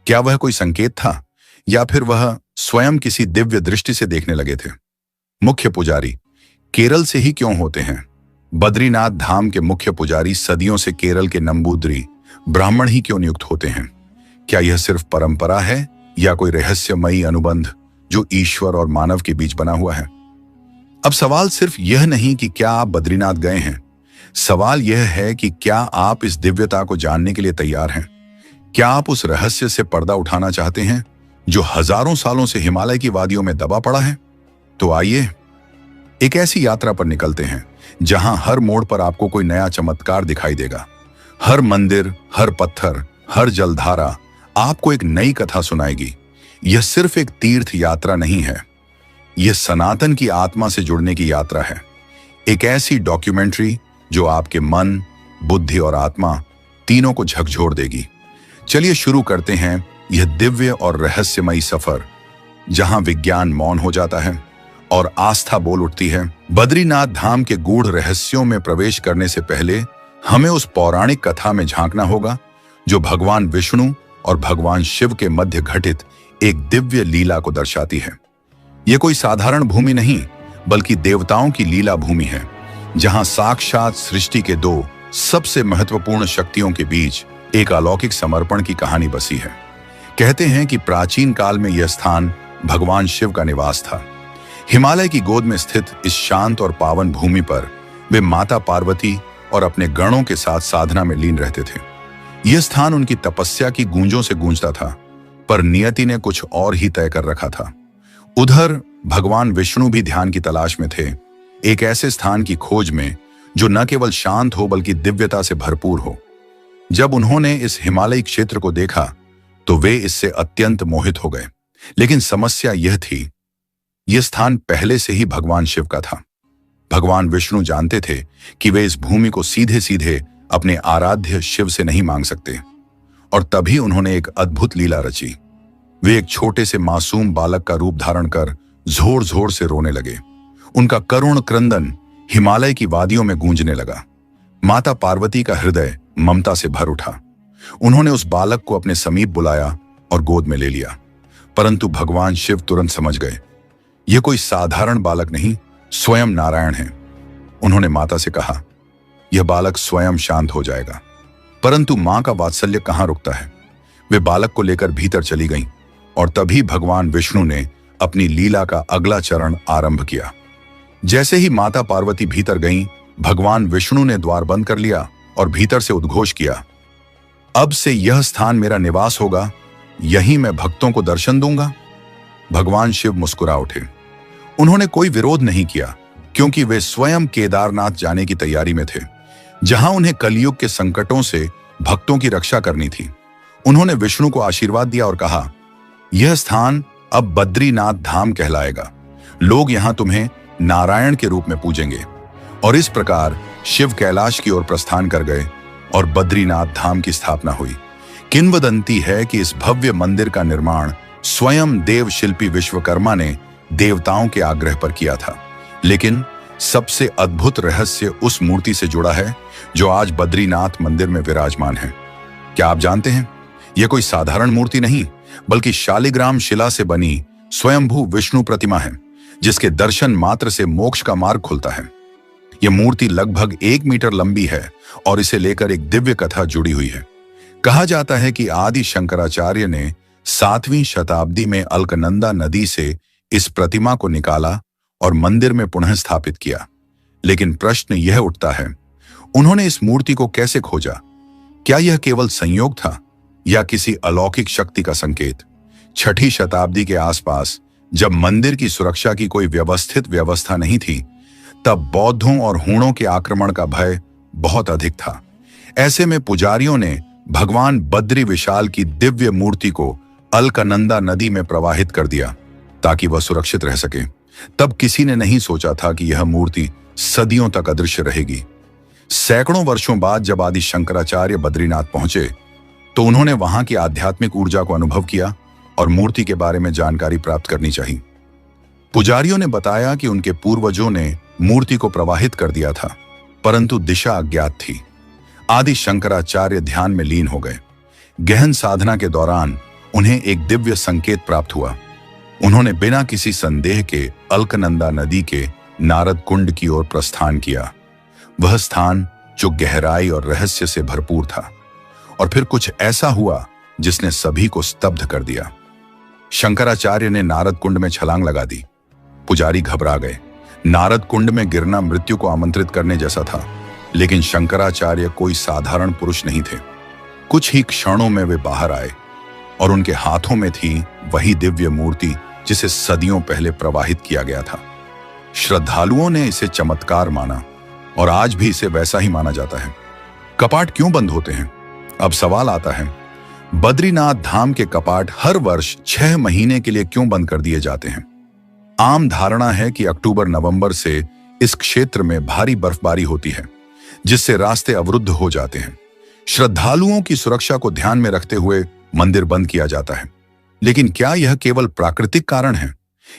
क्या वह कोई संकेत था, या फिर वह स्वयं किसी दिव्य दृष्टि से देखने लगे थे? मुख्य पुजारी केरल से ही क्यों होते हैं? बद्रीनाथ धाम के मुख्य पुजारी सदियों से केरल के नंबूद्री ब्राह्मण ही क्यों नियुक्त होते हैं? क्या यह सिर्फ परंपरा है, या कोई रहस्यमयी अनुबंध जो ईश्वर और मानव के बीच बना हुआ है? अब सवाल सिर्फ यह नहीं कि क्या आप बद्रीनाथ गए हैं, सवाल यह है कि क्या आप इस दिव्यता को जानने के लिए तैयार हैं? क्या आप उस रहस्य से पर्दा उठाना चाहते हैं जो हजारों सालों से हिमालय की वादियों में दबा पड़ा है? तो आइए एक ऐसी यात्रा पर निकलते हैं जहां हर मोड़ पर आपको कोई नया चमत्कार दिखाई देगा। हर मंदिर, हर पत्थर, हर जलधारा आपको एक नई कथा सुनाएगी। यह सिर्फ एक तीर्थ यात्रा नहीं है, यह सनातन की आत्मा से जुड़ने की यात्रा है। एक ऐसी डॉक्यूमेंट्री जो आपके मन, बुद्धि और आत्मा तीनों को झकझोर देगी। चलिए शुरू करते हैं यह दिव्य और रहस्यमयी सफर, जहां विज्ञान मौन हो जाता है और आस्था बोल उठती है। बद्रीनाथ धाम के गूढ़ रहस्यों में प्रवेश करने से पहले हमें उस पौराणिक कथा में झांकना होगा जो भगवान विष्णु और भगवान शिव के मध्य घटित एक दिव्य लीला को दर्शाती है। यह कोई साधारण भूमि नहीं, बल्कि देवताओं की लीला भूमि है, जहां साक्षात सृष्टि के दो सबसे महत्वपूर्ण शक्तियों के बीच एक अलौकिक समर्पण की कहानी बसी है। कहते हैं कि प्राचीन काल में यह स्थान भगवान शिव का निवास था। हिमालय की गोद में स्थित इस शांत और पावन भूमि पर वे माता पार्वती और अपने गणों के साथ साधना में लीन रहते थे। यह स्थान उनकी तपस्या की गूंजों से गूंजता था, पर नियति ने कुछ और ही तय कर रखा था। उधर भगवान विष्णु भी ध्यान की तलाश में थे, एक ऐसे स्थान की खोज में जो न केवल शांत हो बल्कि दिव्यता से भरपूर हो। जब उन्होंने इस हिमालयी क्षेत्र को देखा तो वे इससे अत्यंत मोहित हो गए। लेकिन समस्या यह थी, यह स्थान पहले से ही भगवान शिव का था। भगवान विष्णु जानते थे कि वे इस भूमि को सीधे सीधे अपने आराध्य शिव से नहीं मांग सकते, और तभी उन्होंने एक अद्भुत लीला रची। वे एक छोटे से मासूम बालक का रूप धारण कर जोर जोर से रोने लगे। उनका करुण क्रंदन हिमालय की वादियों में गूंजने लगा। माता पार्वती का हृदय ममता से भर उठा। उन्होंने उस बालक को अपने समीप बुलाया और गोद में ले लिया। परंतु भगवान शिव तुरंत समझ गए, यह कोई साधारण बालक नहीं, स्वयं नारायण है। उन्होंने माता से कहा, यह बालक स्वयं शांत हो जाएगा। परंतु मां का वात्सल्य कहां रुकता है। वे बालक को लेकर भीतर चली गईं, और तभी भगवान विष्णु ने अपनी लीला का अगला चरण आरंभ किया। जैसे ही माता पार्वती भीतर गईं, भगवान विष्णु ने द्वार बंद कर लिया और भीतर से उद्घोष किया, अब से यह स्थान मेरा निवास होगा, यहीं मैं भक्तों को दर्शन दूंगा। भगवान शिव मुस्कुरा उठे। उन्होंने कोई विरोध नहीं किया, क्योंकि वे स्वयं केदारनाथ जाने की तैयारी में थे, जहां उन्हें कलयुग के संकटों से भक्तों की रक्षा करनी थी। उन्होंने विष्णु को आशीर्वाद दिया और कहा, यह स्थान अब बद्रीनाथ धाम कहलाएगा। लोग यहां तुम्हें नारायण के रूप में पूजेंगे। और इस प्रकार शिव कैलाश की ओर प्रस्थान कर गए और बद्रीनाथ धाम की स्थापना हुई। किंवदंती है कि इस भव्य मंदिर का निर्माण स्वयं देव शिल्पी विश्वकर्मा ने देवताओं के आग्रह पर किया था। लेकिन सबसे अद्भुत रहस्य उस मूर्ति से जुड़ा है जो आज बद्रीनाथ मंदिर में विराजमान है। क्या आप जानते हैं, यह कोई साधारण मूर्ति नहीं, बल्कि शालिग्राम शिला से बनी स्वयंभू विष्णु प्रतिमा है, जिसके दर्शन मात्र से मोक्ष का मार्ग खुलता है। यह मूर्ति लगभग 1 मीटर लंबी है और इसे लेकर एक दिव्य कथा जुड़ी हुई है। कहा जाता है कि आदि शंकराचार्य ने 7वीं शताब्दी में अलकनंदा नदी से इस प्रतिमा को निकाला और मंदिर में पुनः स्थापित किया। लेकिन प्रश्न यह उठता है, उन्होंने इस मूर्ति को कैसे खोजा? क्या यह केवल संयोग था या किसी अलौकिक शक्ति का संकेत? 6ठी शताब्दी के आसपास, जब मंदिर की सुरक्षा की कोई व्यवस्थित व्यवस्था नहीं थी, तब बौद्धों और हूणों के आक्रमण का भय बहुत अधिक था। ऐसे में पुजारियों ने भगवान बद्री विशाल की दिव्य मूर्ति को अलकनंदा नदी में प्रवाहित कर दिया ताकि वह सुरक्षित रह सके। तब किसी ने नहीं सोचा था कि यह मूर्ति सदियों तक अदृश्य रहेगी। सैकड़ों वर्षों बाद जब आदि शंकराचार्य बद्रीनाथ पहुंचे तो उन्होंने वहां की आध्यात्मिक ऊर्जा को अनुभव किया और मूर्ति के बारे में जानकारी प्राप्त करनी चाहिए। पुजारियों ने बताया कि उनके पूर्वजों ने मूर्ति को प्रवाहित कर दिया था, परंतु दिशा अज्ञात थी। आदि शंकराचार्य ध्यान में लीन हो गए। गहन साधना के दौरान उन्हें एक दिव्य संकेत प्राप्त हुआ। उन्होंने बिना किसी संदेह के अलकनंदा नदी के नारद कुंड की ओर प्रस्थान किया। वह स्थान जो गहराई और रहस्य से भरपूर था। और फिर कुछ ऐसा हुआ जिसने सभी को स्तब्ध कर दिया। शंकराचार्य ने नारद कुंड में छलांग लगा दी। पुजारी घबरा गए। नारद कुंड में गिरना मृत्यु को आमंत्रित करने जैसा था, लेकिन शंकराचार्य कोई साधारण पुरुष नहीं थे। कुछ ही क्षणों में वे बाहर आए और उनके हाथों में थी वही दिव्य मूर्ति जिसे सदियों पहले प्रवाहित किया गया था। श्रद्धालुओं ने इसे चमत्कार माना और आज भी इसे वैसा ही माना जाता है। कपाट क्यों बंद होते हैं? अब सवाल आता है, बद्रीनाथ धाम के कपाट हर वर्ष 6 महीने के लिए क्यों बंद कर दिए जाते हैं? आम धारणा है कि अक्टूबर-नवंबर से इस क्षेत्र में भारी बर्फबारी होती है, जिससे रास्ते अवरुद्ध हो जाते हैं। श्रद्धालुओं की सुरक्षा को ध्यान में रखते हुए मंदिर बंद किया जाता है। लेकिन क्या यह केवल प्राकृतिक कारण है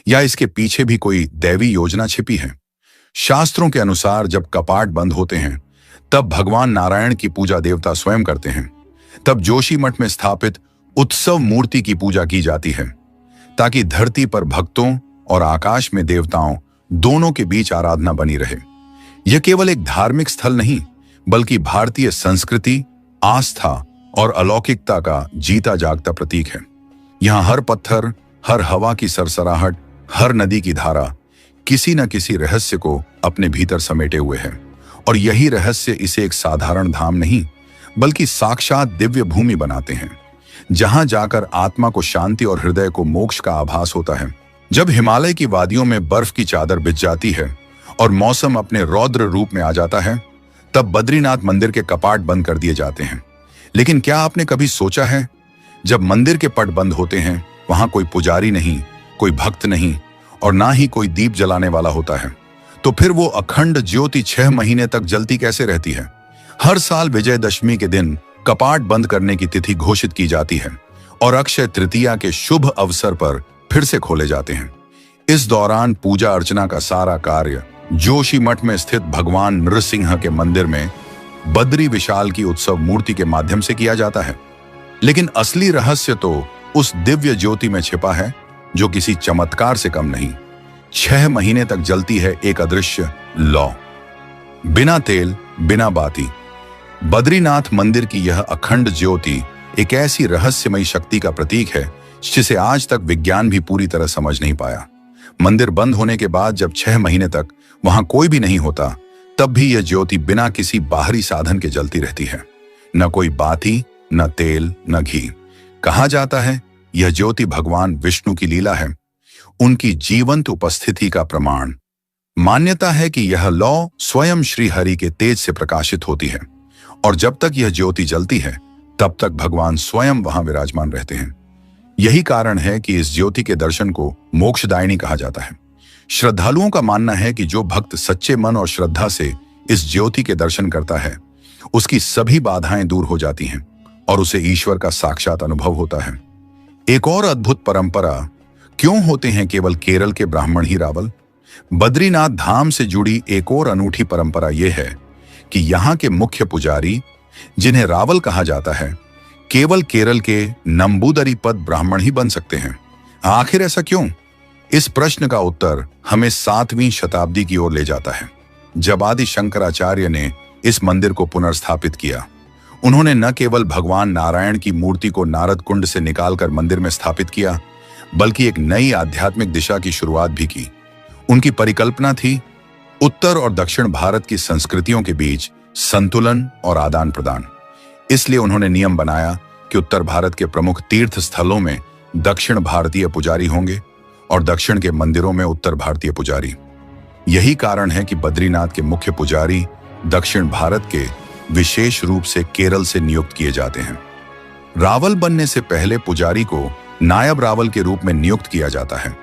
या इसके पीछे भी कोई दैवी योजना छिपी है? शास्त्रों के अनुसार जब कपाट बंद होते हैं, तब भगवान नारायण की पूजा देवता स्वयं करते हैं। तब जोशी मठ में स्थापित उत्सव मूर्ति की पूजा की जाती है, ताकि धरती पर भक्तों और आकाश में देवताओं दोनों के बीच आराधना बनी रहे। यह केवल एक धार्मिक स्थल नहीं, बल्कि भारतीय संस्कृति, आस्था और अलौकिकता का जीता जागता प्रतीक है। यहाँ हर पत्थर, हर हवा की सरसराहट, हर नदी की धारा किसी न किसी रहस्य को अपने भीतर समेटे हुए है। और यही रहस्य इसे एक साधारण धाम नहीं, बल्कि साक्षात दिव्य भूमि बनाते हैं, जहां जाकर आत्मा को शांति और हृदय को मोक्ष का आभास होता है। जब हिमालय की वादियों में बर्फ की चादर बिछ जाती है और मौसम अपने रौद्र रूप में आ जाता है, तब बद्रीनाथ मंदिर के कपाट बंद कर दिए जाते हैं। लेकिन क्या आपने कभी सोचा है, जब मंदिर के पट बंद होते हैं, वहां कोई पुजारी नहीं, कोई भक्त नहीं और ना ही कोई दीप जलाने वाला होता है, तो फिर वो अखंड ज्योति 6 महीने तक जलती कैसे रहती है? हर साल विजयदशमी के दिन कपाट बंद करने की तिथि घोषित की जाती है और अक्षय तृतीया के शुभ अवसर पर फिर से खोले जाते हैं। इस दौरान पूजा अर्चना का सारा कार्य जोशी मठ में स्थित भगवान नृसिंह के मंदिर में बद्री विशाल की उत्सव मूर्ति के माध्यम से किया जाता है। लेकिन असली रहस्य तो उस दिव्य ज्योति में छिपा है, जो किसी चमत्कार से कम नहीं। 6 महीने तक जलती है एक अदृश्य लौ, बिना तेल, बिना बाती। बद्रीनाथ मंदिर की यह अखंड ज्योति एक ऐसी रहस्यमयी शक्ति का प्रतीक है जिसे आज तक विज्ञान भी पूरी तरह समझ नहीं पाया। मंदिर बंद होने के बाद जब 6 महीने तक वहां कोई भी नहीं होता, तब भी यह ज्योति बिना किसी बाहरी साधन के जलती रहती है। न कोई बाती, न तेल, न घी। कहा जाता है यह ज्योति भगवान विष्णु की लीला है, उनकी जीवंत उपस्थिति का प्रमाण। मान्यता है कि यह लौ स्वयं श्री हरि के तेज से प्रकाशित होती है और जब तक यह ज्योति जलती है, तब तक भगवान स्वयं वहां विराजमान रहते हैं। यही कारण है कि इस ज्योति के दर्शन को मोक्षदायिनी कहा जाता है। श्रद्धालुओं का मानना है कि जो भक्त सच्चे मन और श्रद्धा से इस ज्योति के दर्शन करता है, उसकी सभी बाधाएं दूर हो जाती हैं और उसे ईश्वर का साक्षात अनुभव होता है। एक और अद्भुत परंपरा, क्यों होते हैं केवल केरल के ब्राह्मण ही रावल? बद्रीनाथ धाम से जुड़ी एक और अनूठी परंपरा यह है कि यहाँ के मुख्य पुजारी, जिन्हें रावल कहा जाता है, केवल केरल के नंबूदरी-पद ब्राह्मण ही बन सकते हैं। आखिर ऐसा क्यों? इस प्रश्न का उत्तर हमें 7वीं शताब्दी की ओर ले जाता है, जब आदि शंकराचार्य ने इस मंदिर को पुनर्स्थापित किया। उन्होंने न केवल भगवान नारायण की मूर्ति को नारद कुंड से निकालकर मंदिर में स्थापित किया, बल्कि एक नई आध्यात्मिक दिशा की शुरुआत भी की। उनकी परिकल्पना थी उत्तर और दक्षिण भारत की संस्कृतियों के बीच संतुलन और आदान प्रदान। इसलिए उन्होंने नियम बनाया कि उत्तर भारत के प्रमुख तीर्थ स्थलों में दक्षिण भारतीय पुजारी होंगे और दक्षिण के मंदिरों में उत्तर भारतीय पुजारी। यही कारण है कि बद्रीनाथ के मुख्य पुजारी दक्षिण भारत के विशेष रूप से केरल से नियुक्त किए जाते हैं। रावल बनने से पहले पुजारी को नायब रावल के रूप में नियुक्त किया जाता है,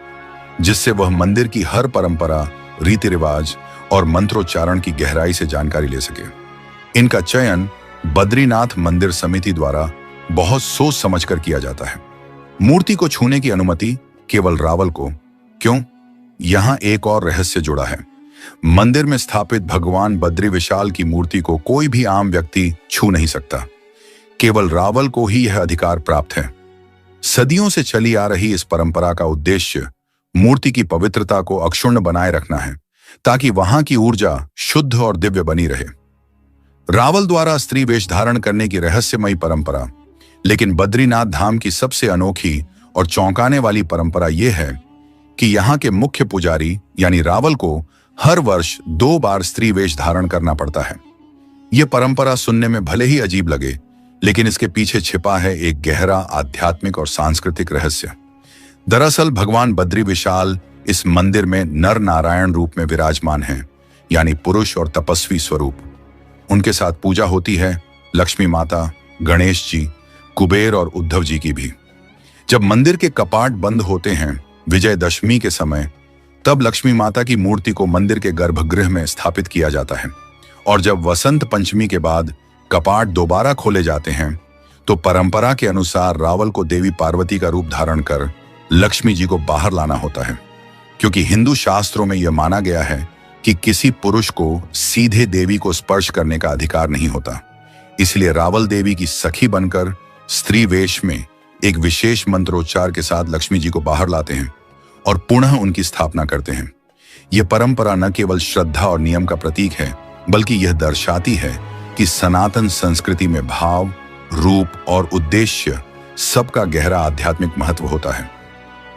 जिससे वह मंदिर की हर परंपरा, रीति रिवाज और मंत्रोच्चारण की गहराई से जानकारी ले सके। इनका चयन बद्रीनाथ मंदिर समिति द्वारा बहुत सोच समझकर किया जाता है। मूर्ति को छूने की अनुमति केवल रावल को। क्यों? यहां एक और रहस्य जुड़ा है। मंदिर में स्थापित भगवान बद्री विशाल की मूर्ति को कोई भी आम व्यक्ति छू नहीं सकता। केवल रावल को ही यह अधिकार प्राप्त है। सदियों से चली आ रही इस परंपरा का उद्देश्य मूर्ति की पवित्रता को अक्षुण्ण बनाए रखना है, ताकि वहां की ऊर्जा शुद्ध और दिव्य बनी रहे। रावल द्वारा स्त्री वेश धारण करने की रहस्यमयी परंपरा। लेकिन बद्रीनाथ धाम की सबसे अनोखी और चौंकाने वाली परंपरा यह है कि यहाँ के मुख्य पुजारी यानी रावल को हर वर्ष 2 बार स्त्री वेश धारण करना पड़ता है। यह परंपरा सुनने में भले ही अजीब लगे, लेकिन इसके पीछे छिपा है एक गहरा आध्यात्मिक और सांस्कृतिक रहस्य। दरअसल भगवान बद्री विशाल इस मंदिर में नर नारायण रूप में विराजमान हैं, यानी पुरुष और तपस्वी स्वरूप। उनके साथ पूजा होती है लक्ष्मी माता, गणेश जी, कुबेर और उद्धव जी की भी। जब मंदिर के कपाट बंद होते हैं विजयदशमी के समय, तब लक्ष्मी माता की मूर्ति को मंदिर के गर्भगृह में स्थापित किया जाता है। और जब वसंत पंचमी के बाद कपाट दोबारा खोले जाते हैं, तो परंपरा के अनुसार रावल को देवी पार्वती का रूप धारण कर लक्ष्मी जी को बाहर लाना होता है, क्योंकि हिंदू शास्त्रों में यह माना गया है कि किसी पुरुष को सीधे देवी को स्पर्श करने का अधिकार नहीं होता। इसलिए रावल देवी की सखी बनकर स्त्री वेश में एक विशेष मंत्रोच्चार के साथ लक्ष्मी जी को बाहर लाते हैं और पुनः उनकी स्थापना करते हैं। यह परंपरा न केवल श्रद्धा और नियम का प्रतीक है, बल्कि यह दर्शाती है कि सनातन संस्कृति में भाव, रूप और उद्देश्य सबका गहरा आध्यात्मिक महत्व होता है।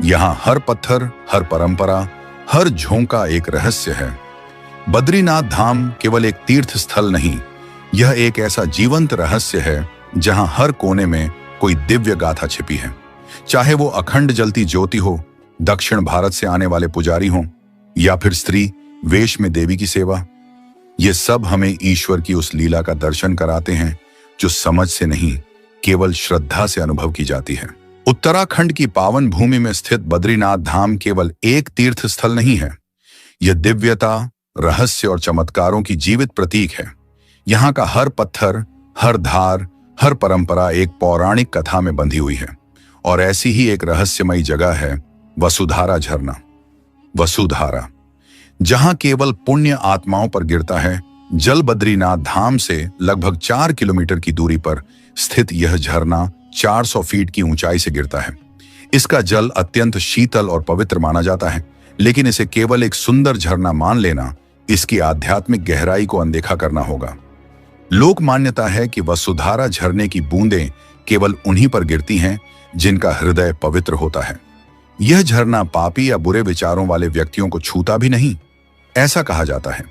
यहां हर पत्थर, हर परंपरा, हर झोंका एक रहस्य है। बद्रीनाथ धाम केवल एक तीर्थ स्थल नहीं, यह एक ऐसा जीवंत रहस्य है जहां हर कोने में कोई दिव्य गाथा छिपी है। चाहे वो अखंड जलती ज्योति हो, दक्षिण भारत से आने वाले पुजारी हों, या फिर स्त्री वेश में देवी की सेवा, ये सब हमें ईश्वर की उस लीला का दर्शन कराते हैं जो समझ से नहीं, केवल श्रद्धा से अनुभव की जाती है। उत्तराखंड की पावन भूमि में स्थित बद्रीनाथ धाम केवल एक तीर्थ स्थल नहीं है, यह दिव्यता, रहस्य और चमत्कारों की जीवित प्रतीक है। यहाँ का हर पत्थर, हर धार, हर परंपरा एक पौराणिक कथा में बंधी हुई है। और ऐसी ही एक रहस्यमयी जगह है वसुधारा झरना। वसुधारा, जहां केवल पुण्य आत्माओं पर गिरता है। जल बद्रीनाथ धाम से लगभग 4 किलोमीटर की दूरी पर स्थित यह झरना 400 फीट की ऊंचाई से गिरता है। इसका जल अत्यंत शीतल और पवित्र माना जाता है, लेकिन इसे केवल एक सुंदर झरना मान लेना इसकी आध्यात्मिक गहराई को अनदेखा करना होगा। लोक मान्यता है कि वसुधारा झरने की बूंदें केवल उन्हीं पर गिरती हैं जिनका हृदय पवित्र होता है। यह झरना पापी या बुरे विचारों वाले व्यक्तियों को छूता भी नहीं, ऐसा कहा जाता है।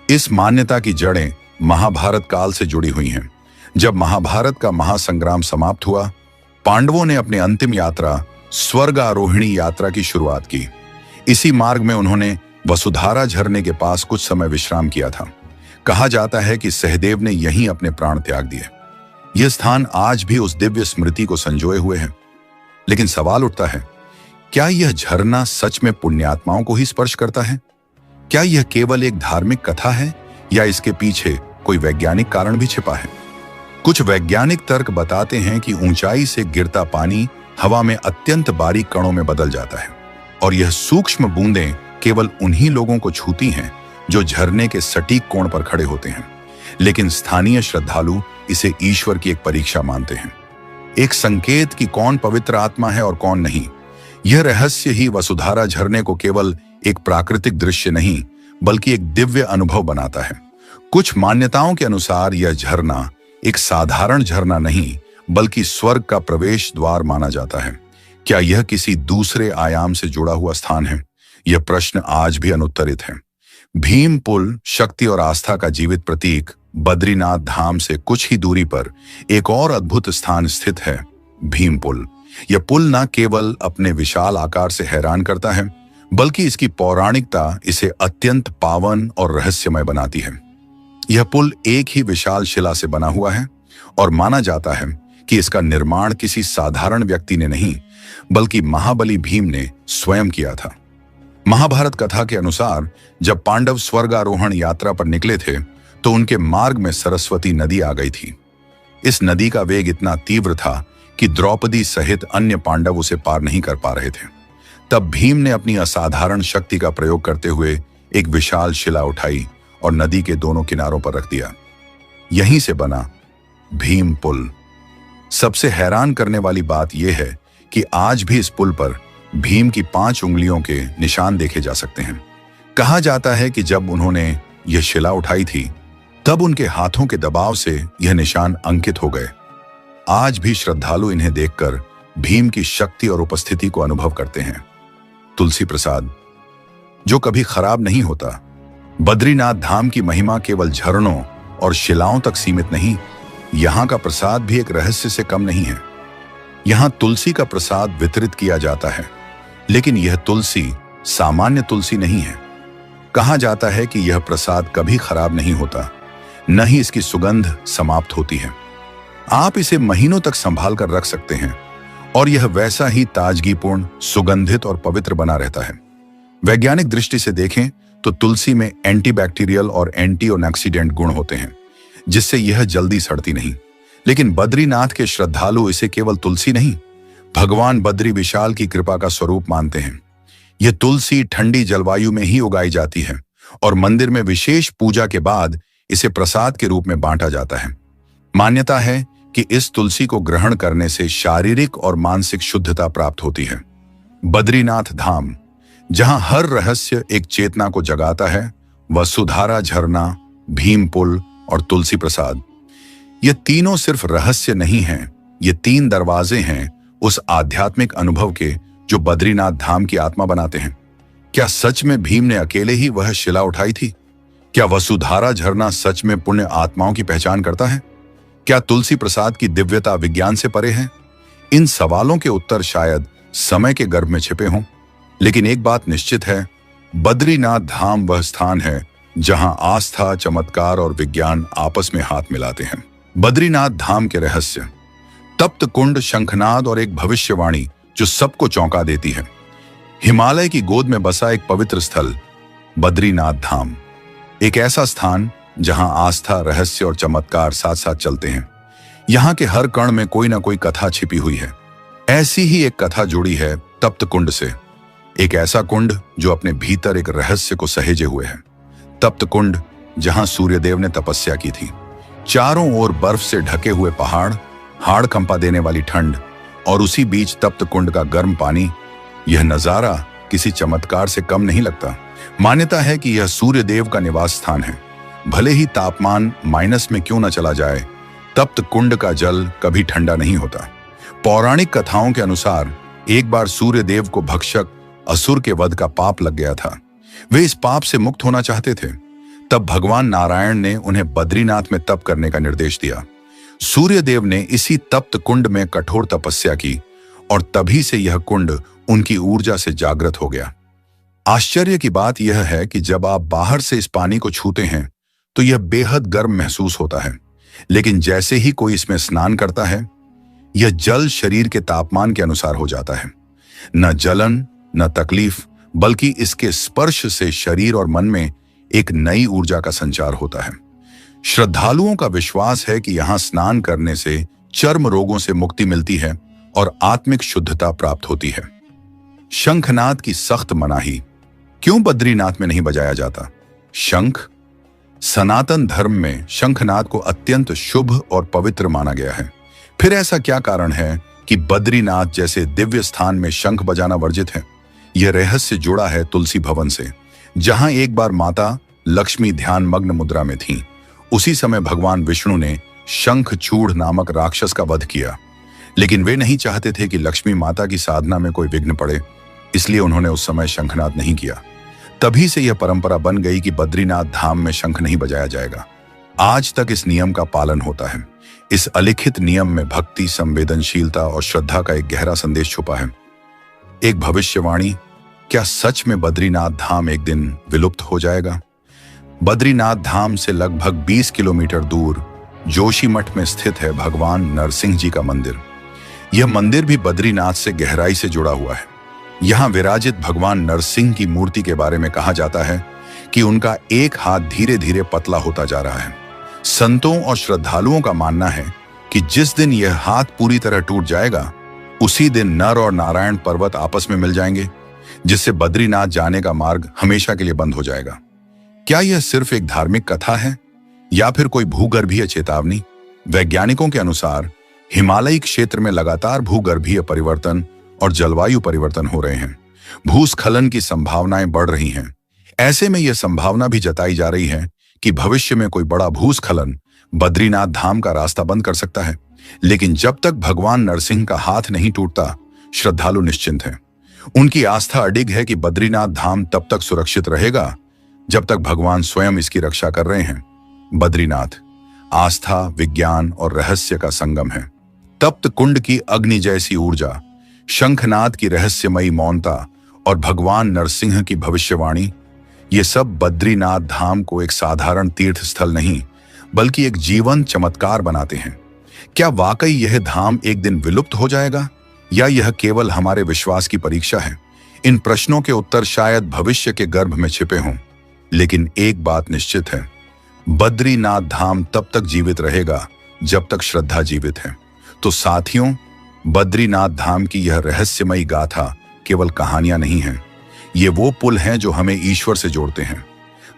इस मान्यता की जड़ें महाभारत काल से जुड़ी हुई हैं। जब महाभारत का महासंग्राम समाप्त हुआ, पांडवों ने अपनी अंतिम यात्रा स्वर्ग आरोहिणी यात्रा की शुरुआत की। इसी मार्ग में उन्होंने वसुधारा झरने के पास कुछ समय विश्राम किया था। कहा जाता है कि सहदेव ने यहीं अपने प्राण त्याग दिए। यह स्थान आज भी उस दिव्य स्मृति को संजोए हुए है। लेकिन सवाल उठता है, क्या यह झरना सच में पुण्यात्माओं को ही स्पर्श करता है? क्या यह केवल एक धार्मिक कथा है या इसके पीछे कोई वैज्ञानिक कारण भी छिपा है? कुछ वैज्ञानिक तर्क बताते हैं कि ऊंचाई से गिरता पानी हवा में अत्यंत बारीक कणों में बदल जाता है और यह सूक्ष्म बूंदें केवल उन्हीं लोगों को छूती हैं जो झरने के सटीक कोण पर खड़े होते हैं। लेकिन स्थानीय श्रद्धालु इसे ईश्वर की एक परीक्षा मानते हैं। एक संकेत कि कौन पवित्र आत्मा है और कौन नहीं। यह रहस्य ही वसुधारा झरने को केवल एक प्राकृतिक दृश्य नहीं बल्कि एक दिव्य अनुभव बनाता है। कुछ मान्यताओं के अनुसार यह झरना एक साधारण झरना नहीं बल्कि स्वर्ग का प्रवेश द्वार माना जाता है। क्या यह किसी दूसरे आयाम से जुड़ा हुआ स्थान है? यह प्रश्न आज भी अनुत्तरित है। भीम पुल शक्ति और आस्था का जीवित प्रतीक बद्रीनाथ धाम से कुछ ही दूरी पर एक और अद्भुत स्थान स्थित है, भीम पुल। यह पुल न केवल अपने विशाल आकार से हैरान करता है बल्कि इसकी पौराणिकता इसे अत्यंत पावन और रहस्यमय बनाती है। यह पुल एक ही विशाल शिला से बना हुआ है और माना जाता है कि इसका निर्माण किसी साधारण व्यक्ति ने नहीं बल्कि महाबली भीम ने स्वयं किया था। महाभारत कथा के अनुसार जब पांडव स्वर्गारोहण यात्रा पर निकले थे तो उनके मार्ग में सरस्वती नदी आ गई थी। इस नदी का वेग इतना तीव्र था कि द्रौपदी सहित अन्य पांडव उसे पार नहीं कर पा रहे थे। तब भीम ने अपनी असाधारण शक्ति का प्रयोग करते हुए एक विशाल शिला उठाई और नदी के दोनों किनारों पर रख दिया। यहीं से बना भीम पुल। सबसे हैरान करने वाली बात यह है कि आज भी इस पुल पर भीम की 5 उंगलियों के निशान देखे जा सकते हैं। कहा जाता है कि जब उन्होंने यह शिला उठाई थी तब उनके हाथों के दबाव से यह निशान अंकित हो गए। आज भी श्रद्धालु इन्हें देखकर भीम की शक्ति और उपस्थिति को अनुभव करते हैं। तुलसी प्रसाद जो कभी खराब नहीं होता। बद्रीनाथ धाम की महिमा केवल झरनों और शिलाओं तक सीमित नहीं, यहाँ का प्रसाद भी एक रहस्य से कम नहीं है। यहाँ तुलसी का प्रसाद वितरित किया जाता है, लेकिन यह तुलसी सामान्य तुलसी नहीं है। कहा जाता है कि यह प्रसाद कभी खराब नहीं होता, न ही इसकी सुगंध समाप्त होती है। आप इसे महीनों तक संभाल कर रख सकते हैं और यह वैसा ही ताजगीपूर्ण, सुगंधित और पवित्र बना रहता है। वैज्ञानिक दृष्टि से देखें तो तुलसी में एंटीबैक्टीरियल और एंटीऑक्सीडेंट गुण होते हैं, जिससे यह जल्दी सड़ती नहीं। लेकिन बद्रीनाथ के श्रद्धालु इसे केवल तुलसी नहीं, भगवान बद्री विशाल की कृपा का स्वरूप मानते हैं। यह तुलसी ठंडी जलवायु में ही उगाई जाती है और मंदिर में विशेष पूजा के बाद इसे प्रसाद के रूप में बांटा जाता है। मान्यता है कि इस तुलसी को ग्रहण करने से शारीरिक और मानसिक शुद्धता प्राप्त होती है। बद्रीनाथ धाम, जहां हर रहस्य एक चेतना को जगाता है, वसुधारा झरना, भीम पुल और तुलसी प्रसाद, ये तीनों सिर्फ रहस्य नहीं हैं, ये 3 दरवाजे हैं उस आध्यात्मिक अनुभव के जो बद्रीनाथ धाम की आत्मा बनाते हैं। क्या सच में भीम ने अकेले ही वह शिला उठाई थी? क्या वसुधारा झरना सच में पुण्य आत्माओं की पहचान करता है? क्या तुलसी प्रसाद की दिव्यता विज्ञान से परे है? इन सवालों के उत्तर शायद समय के गर्भ में छिपे हों, लेकिन एक बात निश्चित है, बद्रीनाथ धाम वह स्थान है जहां आस्था, चमत्कार और विज्ञान आपस में हाथ मिलाते हैं। बद्रीनाथ धाम के रहस्य, तप्त कुंड, शंखनाद और एक भविष्यवाणी जो सबको चौंका देती है। हिमालय की गोद में बसा एक पवित्र स्थल, बद्रीनाथ धाम, एक ऐसा स्थान जहां आस्था, रहस्य और चमत्कार साथ साथ चलते हैं। यहाँ के हर कण में कोई ना कोई कथा छिपी हुई है। ऐसी ही एक कथा जुड़ी है तप्त कुंड से, एक ऐसा कुंड जो अपने भीतर एक रहस्य को सहेजे हुए है। तप्त कुंड, जहां सूर्यदेव ने तपस्या की थी। चारों ओर बर्फ से ढके हुए पहाड़, हाड़ कंपा देने वाली ठंड और उसी बीच तप्त कुंड का गर्म पानी। यह नजारा किसी चमत्कार से कम नहीं लगता। मान्यता है कि यह सूर्यदेव का निवास स्थान है। भले ही तापमान माइनस में क्यों न चला जाए, तप्त कुंड का जल कभी ठंडा नहीं होता। पौराणिक कथाओं के अनुसार एक बार सूर्यदेव को भक्षक असुर के वध का पाप लग गया था। वे इस पाप से मुक्त होना चाहते थे। तब भगवान नारायण ने उन्हें बद्रीनाथ में तप करने का निर्देश दिया। सूर्यदेव ने इसी तप्त कुंड में कठोर तपस्या की और तभी से यह कुंड उनकी ऊर्जा से जागृत हो गया। आश्चर्य की बात यह है कि जब आप बाहर से इस पानी को छूते हैं तो यह बेहद गर्म महसूस होता है, लेकिन जैसे ही कोई इसमें स्नान करता है, यह जल शरीर के तापमान के अनुसार हो जाता है। न जलन, न तकलीफ, बल्कि इसके स्पर्श से शरीर और मन में एक नई ऊर्जा का संचार होता है। श्रद्धालुओं का विश्वास है कि यहां स्नान करने से चर्म रोगों से मुक्ति मिलती है और आत्मिक शुद्धता प्राप्त होती है। शंखनाद की सख्त मनाही, क्यों बद्रीनाथ में नहीं बजाया जाता? शंख, सनातन धर्म में शंखनाद को अत्यंत शुभ और पवित्र माना गया है। फिर ऐसा क्या कारण है कि बद्रीनाथ जैसे दिव्य स्थान में शंख बजाना वर्जित है? यह रहस्य जुड़ा है तुलसी भवन से, जहां एक बार माता लक्ष्मी ध्यान मग्न मुद्रा में थीं। उसी समय भगवान विष्णु ने शंखचूड़ नामक राक्षस का वध किया, लेकिन वे नहीं चाहते थे कि लक्ष्मी माता की साधना में कोई विघ्न पड़े, इसलिए उन्होंने उस समय शंखनाद नहीं किया। तभी से यह परंपरा बन गई कि बद्रीनाथ धाम में शंख नहीं बजाया जाएगा। आज तक इस नियम का पालन होता है। इस अलिखित नियम में भक्ति, संवेदनशीलता और श्रद्धा का एक गहरा संदेश छुपा है। एक भविष्यवाणी, क्या सच में बद्रीनाथ धाम एक दिन विलुप्त हो जाएगा? बद्रीनाथ धाम से लगभग 20 किलोमीटर दूर जोशीमठ में स्थित है भगवान नरसिंह जी का मंदिर। यह मंदिर भी बद्रीनाथ से गहराई से जुड़ा हुआ है। यहाँ विराजित भगवान नरसिंह की मूर्ति के बारे में कहा जाता है कि उनका एक हाथ धीरे धीरे पतला होता जा रहा है। संतों और श्रद्धालुओं का मानना है कि जिस दिन यह हाथ पूरी तरह टूट जाएगा, उसी दिन नर और नारायण पर्वत आपस में मिल जाएंगे, जिससे बद्रीनाथ जाने का मार्ग हमेशा के लिए बंद हो जाएगा। क्या यह सिर्फ एक धार्मिक कथा है या फिर कोई भूगर्भीय चेतावनी? वैज्ञानिकों के अनुसार हिमालयी क्षेत्र में लगातार भूगर्भीय परिवर्तन और जलवायु परिवर्तन हो रहे हैं। भूस्खलन की संभावनाएं बढ़ रही हैं। ऐसे में यह संभावना भी जताई जा रही है कि भविष्य में कोई बड़ा भूस्खलन बद्रीनाथ धाम का रास्ता बंद कर सकता है। लेकिन जब तक भगवान नरसिंह का हाथ नहीं टूटता, श्रद्धालु निश्चिंत हैं। उनकी आस्था अडिग है कि बद्रीनाथ धाम तब तक सुरक्षित रहेगा जब तक भगवान स्वयं इसकी रक्षा कर रहे हैं। बद्रीनाथ आस्था, विज्ञान और रहस्य का संगम है। तप्त कुंड की अग्नि जैसी ऊर्जा, शंखनाद की रहस्यमयी मौनता और भगवान नरसिंह की भविष्यवाणी, ये सब बद्रीनाथ धाम को एक साधारण तीर्थ स्थल नहीं बल्कि एक जीवंत चमत्कार बनाते हैं। क्या वाकई यह धाम एक दिन विलुप्त हो जाएगा या यह केवल हमारे विश्वास की परीक्षा है? इन प्रश्नों के उत्तर शायद भविष्य के गर्भ में छिपे हों, लेकिन एक बात निश्चित है, बद्रीनाथ धाम तब तक जीवित रहेगा जब तक श्रद्धा जीवित है। तो साथियों, बद्रीनाथ धाम की यह रहस्यमयी गाथा केवल कहानियां नहीं हैं। ये वो पुल हैं जो हमें ईश्वर से जोड़ते हैं,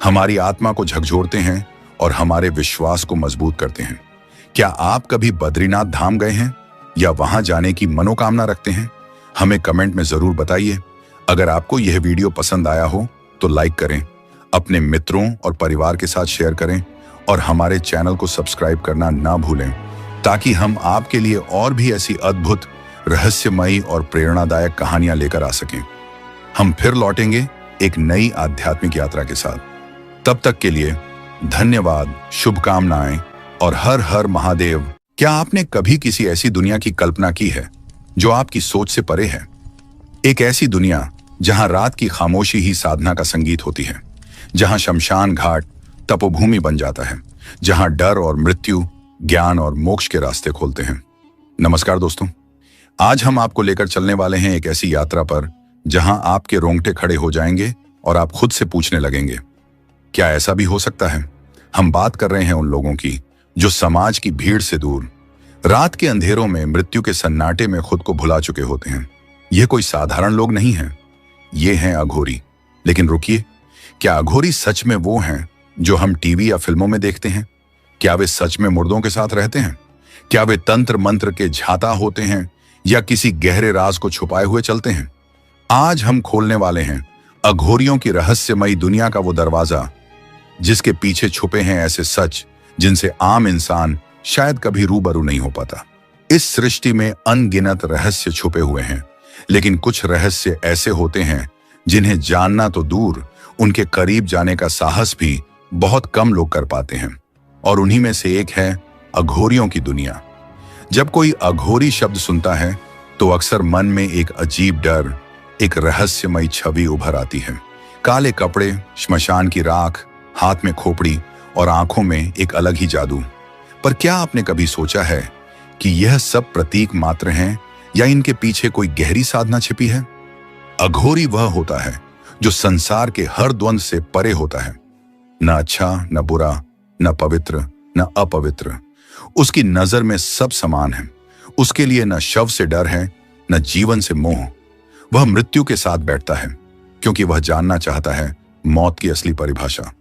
हमारी आत्मा को झकझोरते हैं और हमारे विश्वास को मजबूत करते हैं। क्या आप कभी बद्रीनाथ धाम गए हैं या वहां जाने की मनोकामना रखते हैं? हमें कमेंट में जरूर बताइए। अगर आपको यह वीडियो पसंद आया हो तो लाइक करें, अपने मित्रों और परिवार के साथ शेयर करें और हमारे चैनल को सब्सक्राइब करना ना भूलें, ताकि हम आपके लिए और भी ऐसी अद्भुत, रहस्यमयी और प्रेरणादायक कहानियां लेकर आ सकें। हम फिर लौटेंगे एक नई आध्यात्मिक यात्रा के साथ। तब तक के लिए धन्यवाद, शुभकामनाएं और हर हर महादेव। क्या आपने कभी किसी ऐसी दुनिया की कल्पना की है जो आपकी सोच से परे है? एक ऐसी दुनिया जहां रात की खामोशी ही साधना का संगीत होती है, जहां शमशान घाट तपोभूमि बन जाता है, जहां डर और मृत्यु ज्ञान और मोक्ष के रास्ते खोलते हैं। नमस्कार दोस्तों, आज हम आपको लेकर चलने वाले हैं एक ऐसी यात्रा पर जहां आपके रोंगटे खड़े हो जाएंगे और आप खुद से पूछने लगेंगे, क्या ऐसा भी हो सकता है? हम बात कर रहे हैं उन लोगों की जो समाज की भीड़ से दूर, रात के अंधेरों में, मृत्यु के सन्नाटे में खुद को भुला चुके होते हैं। ये कोई साधारण लोग नहीं हैं, ये हैं अघोरी। लेकिन रुकिए, क्या अघोरी सच में वो हैं जो हम टीवी या फिल्मों में देखते हैं? क्या वे सच में मुर्दों के साथ रहते हैं? क्या वे तंत्र मंत्र के झाता होते हैं या किसी गहरे राज को छुपाए हुए चलते हैं? आज हम खोलने वाले हैं अघोरियों की रहस्यमयी दुनिया का वो दरवाजा, जिसके पीछे छुपे हैं ऐसे सच जिनसे आम इंसान शायद कभी रूबरू नहीं हो पाता। इस सृष्टि में अनगिनत रहस्य छुपे हुए हैं, लेकिन कुछ रहस्य ऐसे होते हैं जिन्हें जानना तो दूर, उनके करीब जाने का साहस भी बहुत कम लोग कर पाते हैं। और उन्हीं में से एक है अघोरियों की दुनिया। जब कोई अघोरी शब्द सुनता है तो अक्सर मन में एक अजीब डर, एक रहस्यमयी छवि उभर आती है। काले कपड़े, श्मशान की राख, हाथ में खोपड़ी और आंखों में एक अलग ही जादू। पर क्या आपने कभी सोचा है कि यह सब प्रतीक मात्र हैं या इनके पीछे कोई गहरी साधना छिपी है? अघोरी वह होता है जो संसार के हर द्वंद से परे होता है, न अच्छा न बुरा, न पवित्र न अपवित्र। उसकी नजर में सब समान है। उसके लिए न शव से डर है, न जीवन से मोह। वह मृत्यु के साथ बैठता है क्योंकि वह जानना चाहता है मौत की असली परिभाषा।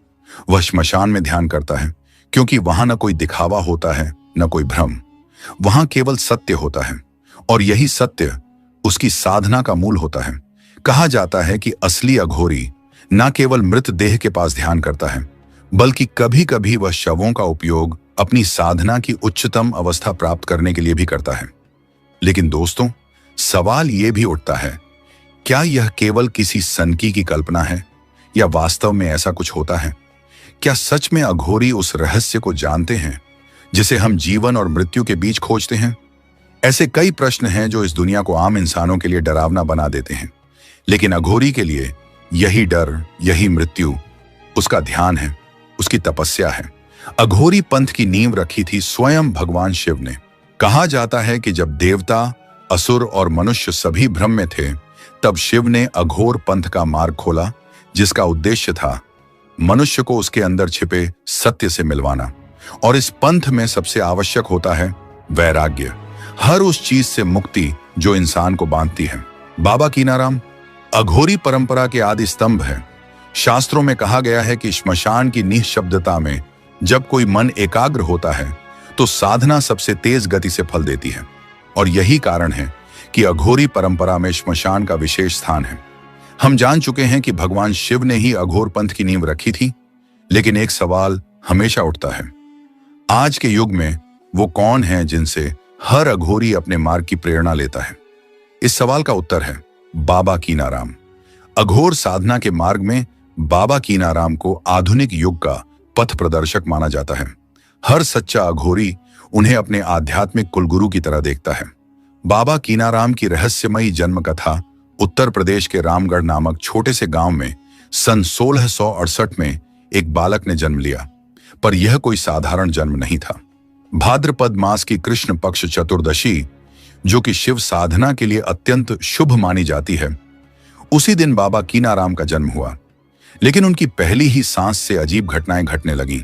वह श्मशान में ध्यान करता है क्योंकि वहां न कोई दिखावा होता है, न कोई भ्रम। वहां केवल सत्य होता है, और यही सत्य उसकी साधना का मूल होता है। कहा जाता है कि असली अघोरी न केवल मृत देह के पास ध्यान करता है, बल्कि कभी कभी वह शवों का उपयोग अपनी साधना की उच्चतम अवस्था प्राप्त करने के लिए भी करता है। लेकिन दोस्तों, सवाल यह भी उठता है, क्या यह केवल किसी सनकी की कल्पना है या वास्तव में ऐसा कुछ होता है? क्या सच में अघोरी उस रहस्य को जानते हैं जिसे हम जीवन और मृत्यु के बीच खोजते हैं? ऐसे कई प्रश्न हैं जो इस दुनिया को आम इंसानों के लिए डरावना बना देते हैं, लेकिन अघोरी के लिए यही डर, यही मृत्यु उसका ध्यान है, उसकी तपस्या है। अघोरी पंथ की नींव रखी थी स्वयं भगवान शिव ने। कहा जाता है कि जब देवता, असुर और मनुष्य सभी भ्रम में थे, तब शिव ने अघोर पंथ का मार्ग खोला, जिसका उद्देश्य था मनुष्य को उसके अंदर छिपे सत्य से मिलवाना। और इस पंथ में सबसे आवश्यक होता है वैराग्य, हर उस चीज से मुक्ति जो इंसान को बांधती है। बाबा कीनाराम अघोरी परंपरा के आदि स्तंभ है। शास्त्रों में कहा गया है कि श्मशान की निःशब्दता में जब कोई मन एकाग्र होता है तो साधना सबसे तेज गति से फल देती है। और यही कारण है कि अघोरी परंपरा में श्मशान का विशेष स्थान है। हम जान चुके हैं कि भगवान शिव ने ही अघोर पंथ की नींव रखी थी, लेकिन एक सवाल हमेशा उठता है, आज के युग में वो कौन है जिनसे हर अघोरी अपने मार्ग की प्रेरणा लेता है? इस सवाल का उत्तर है बाबा कीनाराम। अघोर साधना के मार्ग में बाबा कीनाराम को आधुनिक युग का पथ प्रदर्शक माना जाता है। हर सच्चा अघोरी उन्हें अपने आध्यात्मिक कुलगुरु की तरह देखता है। बाबा कीनाराम की रहस्यमयी जन्म कथा उत्तर प्रदेश के रामगढ़ नामक छोटे से गांव में सन 1668 में एक बालक ने जन्म लिया। पर यह कोई साधारण जन्म नहीं था। भाद्रपद मास की कृष्ण पक्ष चतुर्दशी, जो कि शिव साधना के लिए अत्यंत शुभ मानी जाती है, उसी दिन बाबा कीनाराम का जन्म हुआ। लेकिन उनकी पहली ही सांस से अजीब घटनाएं घटने लगीं।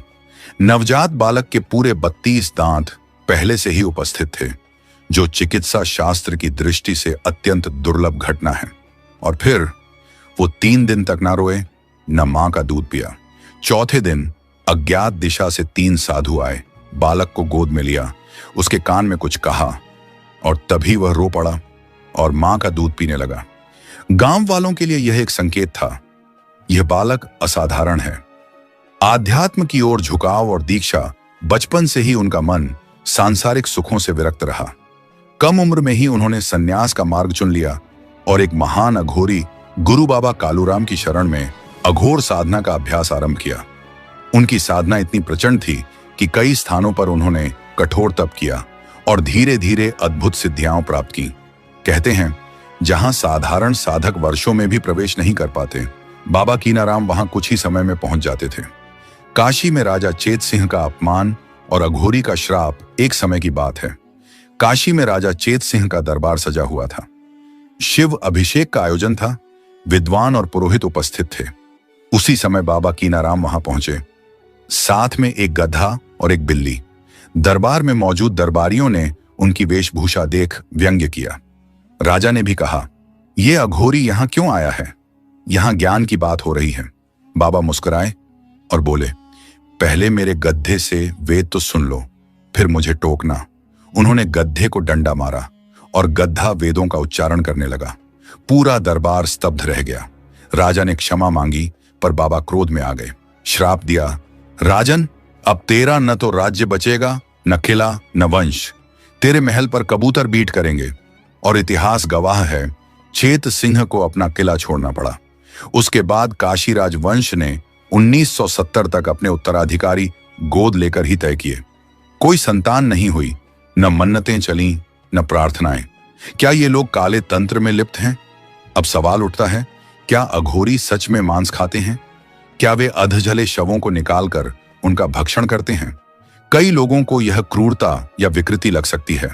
नवजात बालक के पूरे 32 दांत पहले से ही उपस्थित थे, जो चिकित्सा शास्त्र की दृष्टि से अत्यंत दुर्लभ घटना है। और फिर वो 3 दिन तक ना रोए, न मां का दूध पिया। चौथे दिन अज्ञात दिशा से 3 साधु आए, बालक को गोद में लिया, उसके कान में कुछ कहा और तभी वह रो पड़ा और मां का दूध पीने लगा। गांव वालों के लिए यह एक संकेत था, यह बालक असाधारण है। आध्यात्म की ओर झुकाव और दीक्षा, बचपन से ही उनका मन सांसारिक सुखों से विरक्त रहा। कम उम्र में ही उन्होंने सन्यास का मार्ग चुन लिया और एक महान अघोरी गुरु बाबा कालूराम की शरण में अघोर साधना का अभ्यास आरंभ किया। उनकी साधना इतनी प्रचंड थी कि कई स्थानों पर उन्होंने कठोर तप किया और धीरे धीरे अद्भुत सिद्धियां प्राप्त की। कहते हैं, जहां साधारण साधक वर्षों में भी प्रवेश नहीं कर पाते, बाबा कीनाराम वहां कुछ ही समय में पहुंच जाते थे। काशी में राजा चेत सिंह का अपमान और अघोरी का श्राप एक समय की बात है। काशी में राजा चेत सिंह का दरबार सजा हुआ था। शिव अभिषेक का आयोजन था, विद्वान और पुरोहित उपस्थित थे। उसी समय बाबा कीनाराम वहां पहुंचे, साथ में एक गधा और एक बिल्ली। दरबार में मौजूद दरबारियों ने उनकी वेशभूषा देख व्यंग्य किया। राजा ने भी कहा, यह अघोरी यहां क्यों आया है? यहां ज्ञान की बात हो रही है। बाबा मुस्कुराए और बोले, पहले मेरे गड्ढे से वेद तो सुन लो, फिर मुझे टोकना। उन्होंने गड्ढे को डंडा मारा और गड्ढा वेदों का उच्चारण करने लगा। पूरा दरबार स्तब्ध रह गया। राजा ने क्षमा मांगी, पर बाबा क्रोध में आ गए। श्राप दिया, राजन, अब तेरा न तो राज्य बचेगा, न किला, न वंश। तेरे महल पर कबूतर बीट करेंगे। और इतिहास गवाह है, चेत सिंह को अपना किला छोड़ना पड़ा। उसके बाद काशी राजवंश ने 1970 तक अपने उत्तराधिकारी गोद लेकर ही तय किए। कोई संतान नहीं हुई, न मन्नतें चली, न प्रार्थनाएं। क्या ये लोग काले तंत्र में लिप्त हैं? अब सवाल उठता है, क्या अघोरी सच में मांस खाते हैं? क्या वे अधजले शवों को निकालकर उनका भक्षण करते हैं? कई लोगों को यह क्रूरता या विकृति लग सकती है,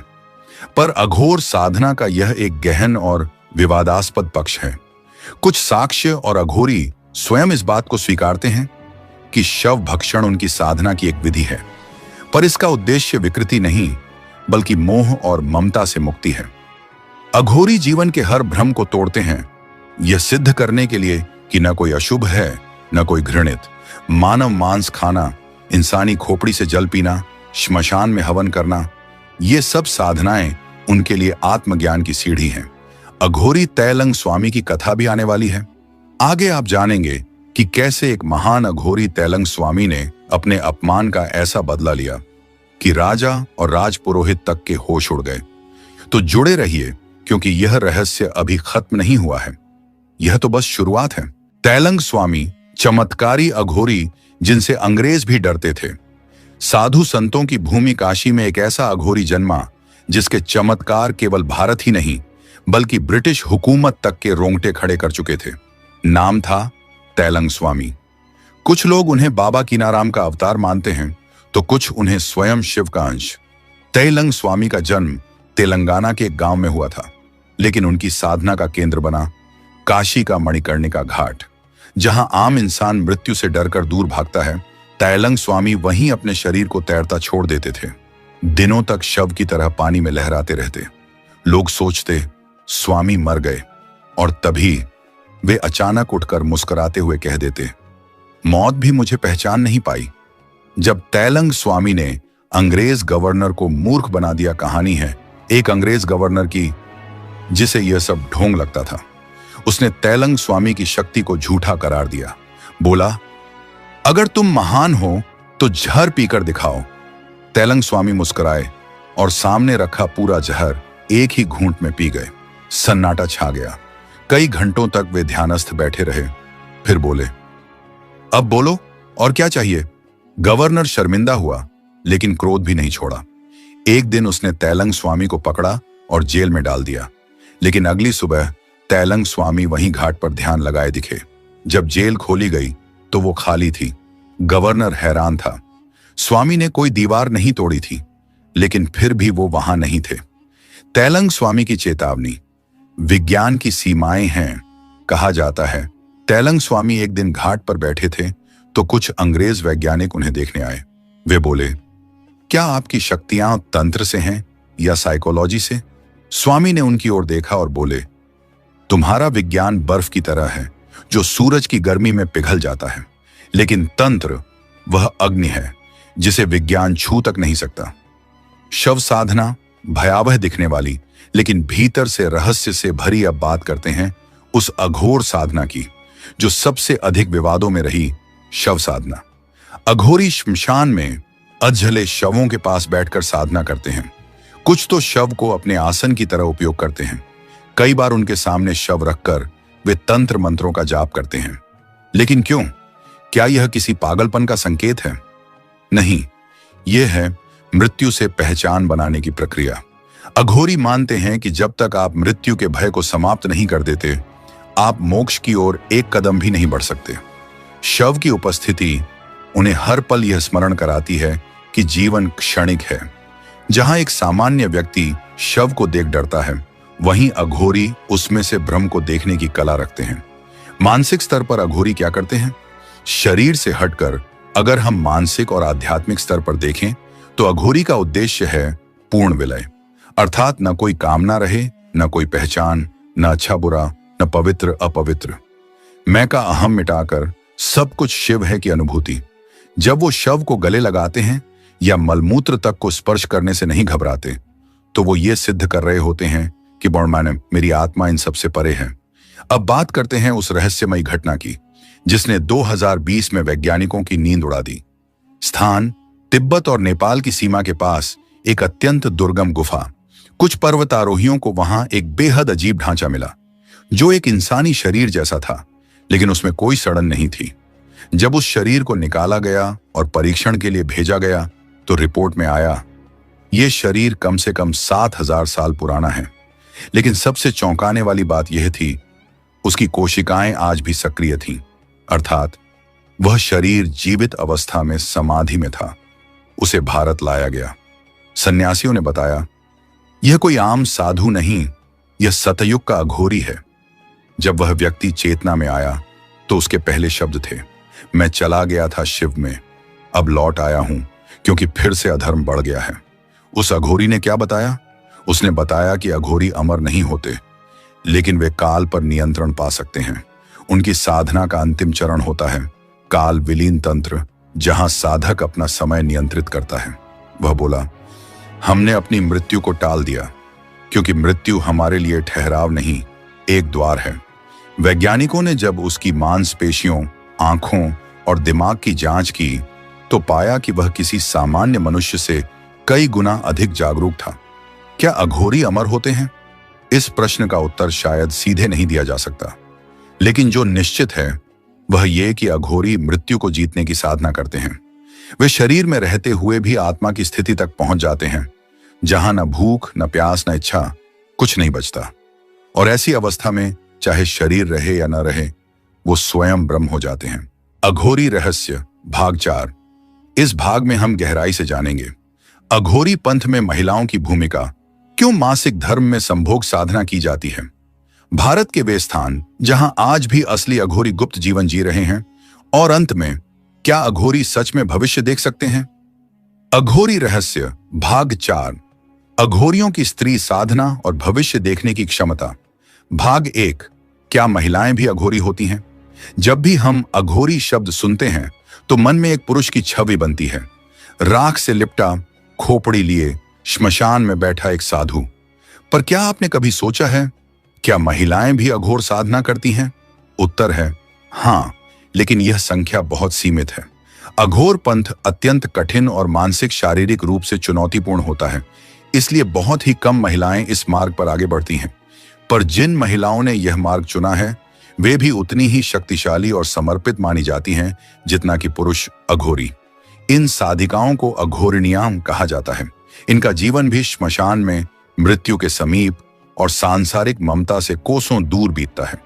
पर अघोर साधना का यह एक गहन और विवादास्पद पक्ष है। कुछ साक्ष्य और अघोरी स्वयं इस बात को स्वीकारते हैं कि शव भक्षण उनकी साधना की एक विधि है, पर इसका उद्देश्य विकृति नहीं, बल्कि मोह और ममता से मुक्ति है। अघोरी जीवन के हर भ्रम को तोड़ते हैं, यह सिद्ध करने के लिए कि न कोई अशुभ है, न कोई घृणित। मानव मांस खाना, इंसानी खोपड़ी से जल पीना, श्मशान में हवन करना, ये सब साधनाएं उनके लिए आत्मज्ञान की सीढ़ी हैं। अघोरी तैलंग स्वामी की कथा भी आने वाली है। आगे आप जानेंगे कि कैसे एक महान अघोरी तैलंग स्वामी ने अपने अपमान का ऐसा बदला लिया कि राजा और राजपुरोहित तक के होश उड़ गए। तो जुड़े रहिए, क्योंकि यह रहस्य अभी खत्म नहीं हुआ है। यह तो बस शुरुआत है। तैलंग स्वामी चमत्कारी अघोरी जिनसे अंग्रेज भी डरते थे। साधु संतों की भूमि काशी में एक ऐसा अघोरी जन्मा जिसके चमत्कार केवल भारत ही नहीं बल्कि ब्रिटिश हुकूमत तक के रोंगटे खड़े कर चुके थे। नाम था तैलंग स्वामी। कुछ लोग उन्हें बाबा कीनाराम का अवतार मानते हैं तो कुछ उन्हें स्वयं शिव का अंश। तैलंग स्वामी का जन्म तेलंगाना के एक गांव में हुआ था, लेकिन उनकी साधना का केंद्र बना काशी का मणिकर्णिका घाट। जहां आम इंसान मृत्यु से डरकर दूर भागता है, तैलंग स्वामी वहीं अपने शरीर को तैरता छोड़ देते थे। दिनों तक शव की तरह पानी में लहराते रहते। लोग सोचते स्वामी मर गए, और तभी वे अचानक उठकर मुस्कुराते हुए कह देते, मौत भी मुझे पहचान नहीं पाई। जब तैलंग स्वामी ने अंग्रेज गवर्नर को मूर्ख बना दिया, कहानी है एक अंग्रेज गवर्नर की जिसे यह सब ढोंग लगता था। उसने तैलंग स्वामी की शक्ति को झूठा करार दिया। बोला, अगर तुम महान हो तो जहर पीकर दिखाओ। तैलंग स्वामी मुस्कुराए और सामने रखा पूरा जहर एक ही घूंट में पी गए। सन्नाटा छा गया। कई घंटों तक वे ध्यानस्थ बैठे रहे। फिर बोले, अब बोलो, और क्या चाहिए? गवर्नर शर्मिंदा हुआ, लेकिन क्रोध भी नहीं छोड़ा। एक दिन उसने तैलंग स्वामी को पकड़ा और जेल में डाल दिया। लेकिन अगली सुबह तैलंग स्वामी वहीं घाट पर ध्यान लगाए दिखे। जब जेल खोली गई तो वो खाली थी। गवर्नर हैरान था। स्वामी ने कोई दीवार नहीं तोड़ी थी, लेकिन फिर भी वो वहां नहीं थे। तैलंग स्वामी की चेतावनी। विज्ञान की सीमाएं हैं। कहा जाता है तैलंग स्वामी एक दिन घाट पर बैठे थे तो कुछ अंग्रेज वैज्ञानिक उन्हें देखने आए। वे बोले, क्या आपकी शक्तियां तंत्र से हैं या साइकोलॉजी से? स्वामी ने उनकी ओर देखा और बोले, तुम्हारा विज्ञान बर्फ की तरह है जो सूरज की गर्मी में पिघल जाता है, लेकिन तंत्र वह अग्नि है जिसे विज्ञान छू तक नहीं सकता। शव साधना भयावह दिखने वाली लेकिन भीतर से रहस्य से भरी अब बात करते हैं उस अघोर साधना की जो सबसे अधिक विवादों में रही, शव साधना। अघोरी श्मशान में अधजले शवों के पास बैठकर साधना करते हैं। कुछ तो शव को अपने आसन की तरह उपयोग करते हैं। कई बार उनके सामने शव रखकर वे तंत्र मंत्रों का जाप करते हैं। लेकिन क्यों? क्या यह किसी पागलपन का संकेत है? नहीं, यह है मृत्यु से पहचान बनाने की प्रक्रिया। अघोरी मानते हैं कि जब तक आप मृत्यु के भय को समाप्त नहीं कर देते, आप मोक्ष की ओर एक कदम भी नहीं बढ़ सकते। शव की उपस्थिति उन्हें हर पल यह स्मरण कराती है कि जीवन क्षणिक है। जहां एक सामान्य व्यक्ति शव को देख डरता है, वहीं अघोरी उसमें से भ्रम को देखने की कला रखते हैं। मानसिक स्तर पर अघोरी क्या करते हैं? शरीर से हटकर अगर हम मानसिक और आध्यात्मिक स्तर पर देखें तो अघोरी का उद्देश्य है पूर्ण विलय, अर्थात न कोई कामना रहे, न कोई पहचान, न अच्छा बुरा, न पवित्र अपवित्र। मैं का अहम मिटाकर सब कुछ शिव है की अनुभूति। जब वो शव को गले लगाते हैं या मलमूत्र तक को स्पर्श करने से नहीं घबराते, तो वो ये सिद्ध कर रहे होते हैं कि मेरी आत्मा इन सबसे परे है। अब बात करते हैं उस रहस्यमयी घटना की जिसने 2020 में वैज्ञानिकों की नींद उड़ा दी। स्थान तिब्बत और नेपाल की सीमा के पास एक अत्यंत दुर्गम गुफा। कुछ पर्वतारोहियों को वहां एक बेहद अजीब ढांचा मिला जो एक इंसानी शरीर जैसा था, लेकिन उसमें कोई सड़न नहीं थी। जब उस शरीर को निकाला गया और परीक्षण के लिए भेजा गया तो रिपोर्ट में आया यह शरीर कम से कम 7000 साल पुराना है। लेकिन सबसे चौंकाने वाली बात यह थी, उसकी कोशिकाएं आज भी सक्रिय थीं, अर्थात वह शरीर जीवित अवस्था में समाधि में था। उसे भारत लाया गया। सन्यासियों ने बताया, यह कोई आम साधु नहीं, यह सतयुग का अघोरी है। जब वह व्यक्ति चेतना में आया तो उसके पहले शब्द थे, मैं चला गया था शिव में, अब लौट आया हूं क्योंकि फिर से अधर्म बढ़ गया है। उस अघोरी ने क्या बताया? उसने बताया कि अघोरी अमर नहीं होते, लेकिन वे काल पर नियंत्रण पा सकते हैं। उनकी साधना का अंतिम चरण होता है काल विलीन तंत्र, जहां साधक अपना समय नियंत्रित करता है। वह बोला, हमने अपनी मृत्यु को टाल दिया, क्योंकि मृत्यु हमारे लिए ठहराव नहीं, एक द्वार है। वैज्ञानिकों ने जब उसकी मांसपेशियों, आंखों और दिमाग की जांच की तो पाया कि वह किसी सामान्य मनुष्य से कई गुना अधिक जागरूक था। क्या अघोरी अमर होते हैं? इस प्रश्न का उत्तर शायद सीधे नहीं दिया जा सकता, लेकिन जो निश्चित है वह यह कि अघोरी मृत्यु को जीतने की साधना करते हैं। वे शरीर में रहते हुए भी आत्मा की स्थिति तक पहुंच जाते हैं, जहां न भूख, न प्यास, न इच्छा, कुछ नहीं बचता। और ऐसी अवस्था में चाहे शरीर रहे या न रहे, वो स्वयं ब्रह्म हो जाते हैं। अघोरी रहस्य भाग 4। इस भाग में हम गहराई से जानेंगे अघोरी पंथ में महिलाओं की भूमिका, क्यों मासिक धर्म में संभोग साधना की जाती है, भारत के वे स्थान जहां आज भी असली अघोरी गुप्त जीवन जी रहे हैं, और अंत में क्या अघोरी सच में भविष्य देख सकते हैं। अघोरी रहस्य भाग 4। अघोरियों की स्त्री साधना और भविष्य देखने की क्षमता। भाग 1। क्या महिलाएं भी अघोरी होती हैं? जब भी हम अघोरी शब्द सुनते हैं तो मन में एक पुरुष की छवि बनती है, राख से लिपटा, खोपड़ी लिए, श्मशान में बैठा एक साधु। पर क्या आपने कभी सोचा है, क्या महिलाएं भी अघोर साधना करती हैं? उत्तर है हां, लेकिन यह संख्या बहुत सीमित है। अघोर पंथ अत्यंत कठिन और मानसिक शारीरिक रूप से चुनौतीपूर्ण होता है, इसलिए बहुत ही कम महिलाएं इस मार्ग पर आगे बढ़ती हैं। पर जिन महिलाओं ने यह मार्ग चुना है वे भी उतनी ही शक्तिशाली और समर्पित मानी जाती हैं जितना कि पुरुष अघोरी। इन साधिकाओं को अघोरिणियां कहा जाता है। इनका जीवन भी श्मशान में, मृत्यु के समीप और सांसारिक ममता से कोसों दूर बीतता है।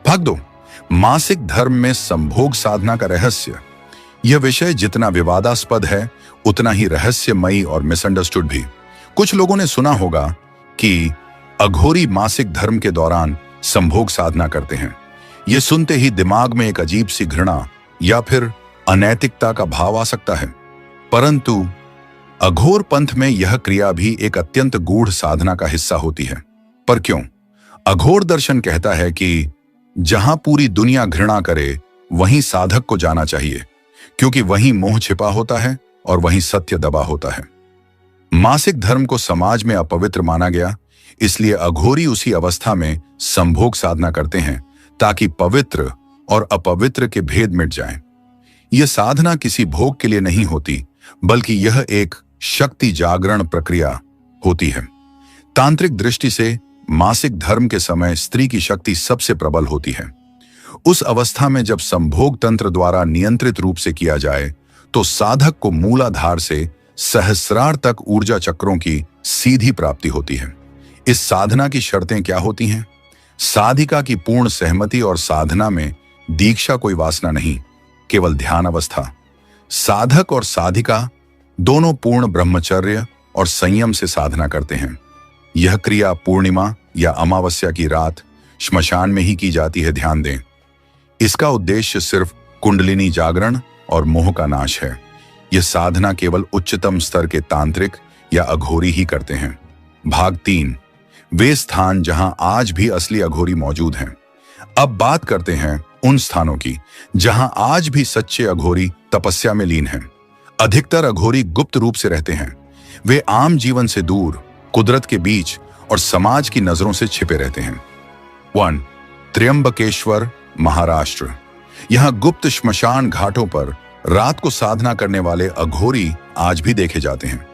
भाग 2। मासिक धर्म में संभोग साधना का रहस्य। यह विषय जितना विवादास्पद है उतना ही रहस्यमयी और मिसअंडरस्टूड भी। कुछ लोगों ने सुना होगा कि अघोरी मासिक धर्म के दौरान संभोग साधना करते हैं। यह सुनते ही दिमाग में एक अजीब सी घृणा या फिर अनैतिकता का भाव आ सकता है, परंतु अघोर पंथ में यह क्रिया भी एक अत्यंत गूढ़ साधना का हिस्सा होती है। पर क्यों? अघोर दर्शन कहता है कि जहां पूरी दुनिया घृणा करे वहीं साधक को जाना चाहिए, क्योंकि वहीं मोह छिपा होता है और वहीं सत्य दबा होता है। मासिक धर्म को समाज में अपवित्र माना गया, इसलिए अघोरी उसी अवस्था में संभोग साधना करते हैं ताकि पवित्र और अपवित्र के भेद मिट जाएं। यह साधना किसी भोग के लिए नहीं होती, बल्कि यह एक शक्ति जागरण प्रक्रिया होती है। तांत्रिक दृष्टि से मासिक धर्म के समय स्त्री की शक्ति सबसे प्रबल होती है। उस अवस्था में जब संभोग तंत्र द्वारा नियंत्रित रूप से किया जाए तो साधक को मूलाधार से सहस्रार तक ऊर्जा चक्रों की सीधी प्राप्ति होती है। इस साधना की शर्तें क्या होती हैं? साधिका की पूर्ण सहमति और साधना में दीक्षा कोई वासना नहीं, केवल ध्यान अवस्था। साधक और साधिका दोनों पूर्ण ब्रह्मचर्य और संयम से साधना करते हैं। यह क्रिया पूर्णिमा या अमावस्या की रात श्मशान में ही की जाती है, ध्यान दें। इसका उद्देश्य सिर्फ कुंडलिनी जागरण और मोह का नाश है। यह साधना केवल उच्चतम स्तर के तांत्रिक या अघोरी ही करते हैं। भाग 3। वे स्थान जहां आज भी असली अघोरी मौजूद हैं। अब बात करते हैं उन स्थानों की जहां आज भी सच्चे अघोरी तपस्या में लीन हैं। अधिकतर अघोरी गुप्त रूप से रहते हैं। वे आम जीवन से दूर, कुदरत के बीच और समाज की नजरों से छिपे रहते हैं। 1. त्र्यंबकेश्वर, महाराष्ट्र। यहां गुप्त श्मशान घाटों पर रात को साधना करने वाले अघोरी आज भी देखे जाते हैं।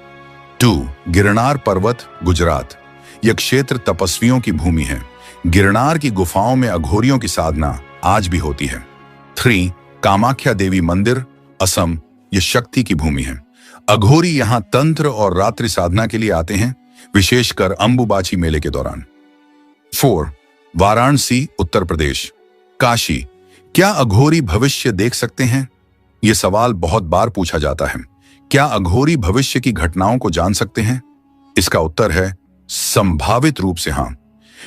2. गिरनार पर्वत, गुजरात। यह क्षेत्र तपस्वियों की भूमि है। गिरनार की गुफाओं में अघोरियों की साधना आज भी होती है। 3. कामाख्या देवी मंदिर, असम। यह शक्ति की भूमि है। अघोरी यहां तंत्र और रात्रि साधना के लिए आते हैं, विशेषकर अंबुबाची मेले के दौरान। 4. वाराणसी, उत्तर प्रदेश। काशी। क्या अघोरी भविष्य देख सकते हैं? यह सवाल बहुत बार पूछा जाता है। क्या अघोरी भविष्य की घटनाओं को जान सकते हैं? इसका उत्तर है संभावित रूप से हां,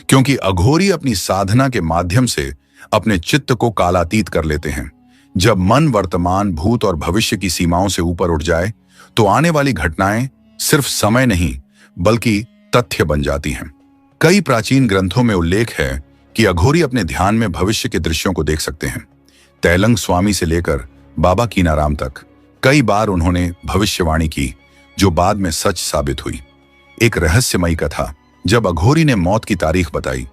क्योंकि अघोरी अपनी साधना के माध्यम से अपने चित्त को कालातीत कर लेते हैं। जब मन वर्तमान, भूत और भविष्य की सीमाओं से ऊपर उठ जाए तो आने वाली घटनाएं सिर्फ समय नहीं बल्कि तथ्य बन जाती हैं। कई प्राचीन ग्रंथों में उल्लेख है कि अघोरी अपने ध्यान में भविष्य के दृश्यों को देख सकते हैं। तैलंग स्वामी से लेकर बाबा कीनाराम तक कई बार उन्होंने भविष्यवाणी की जो बाद में सच साबित हुई। एक रहस्यमयी कथा। जब अघोरी ने मौत की तारीख बताई,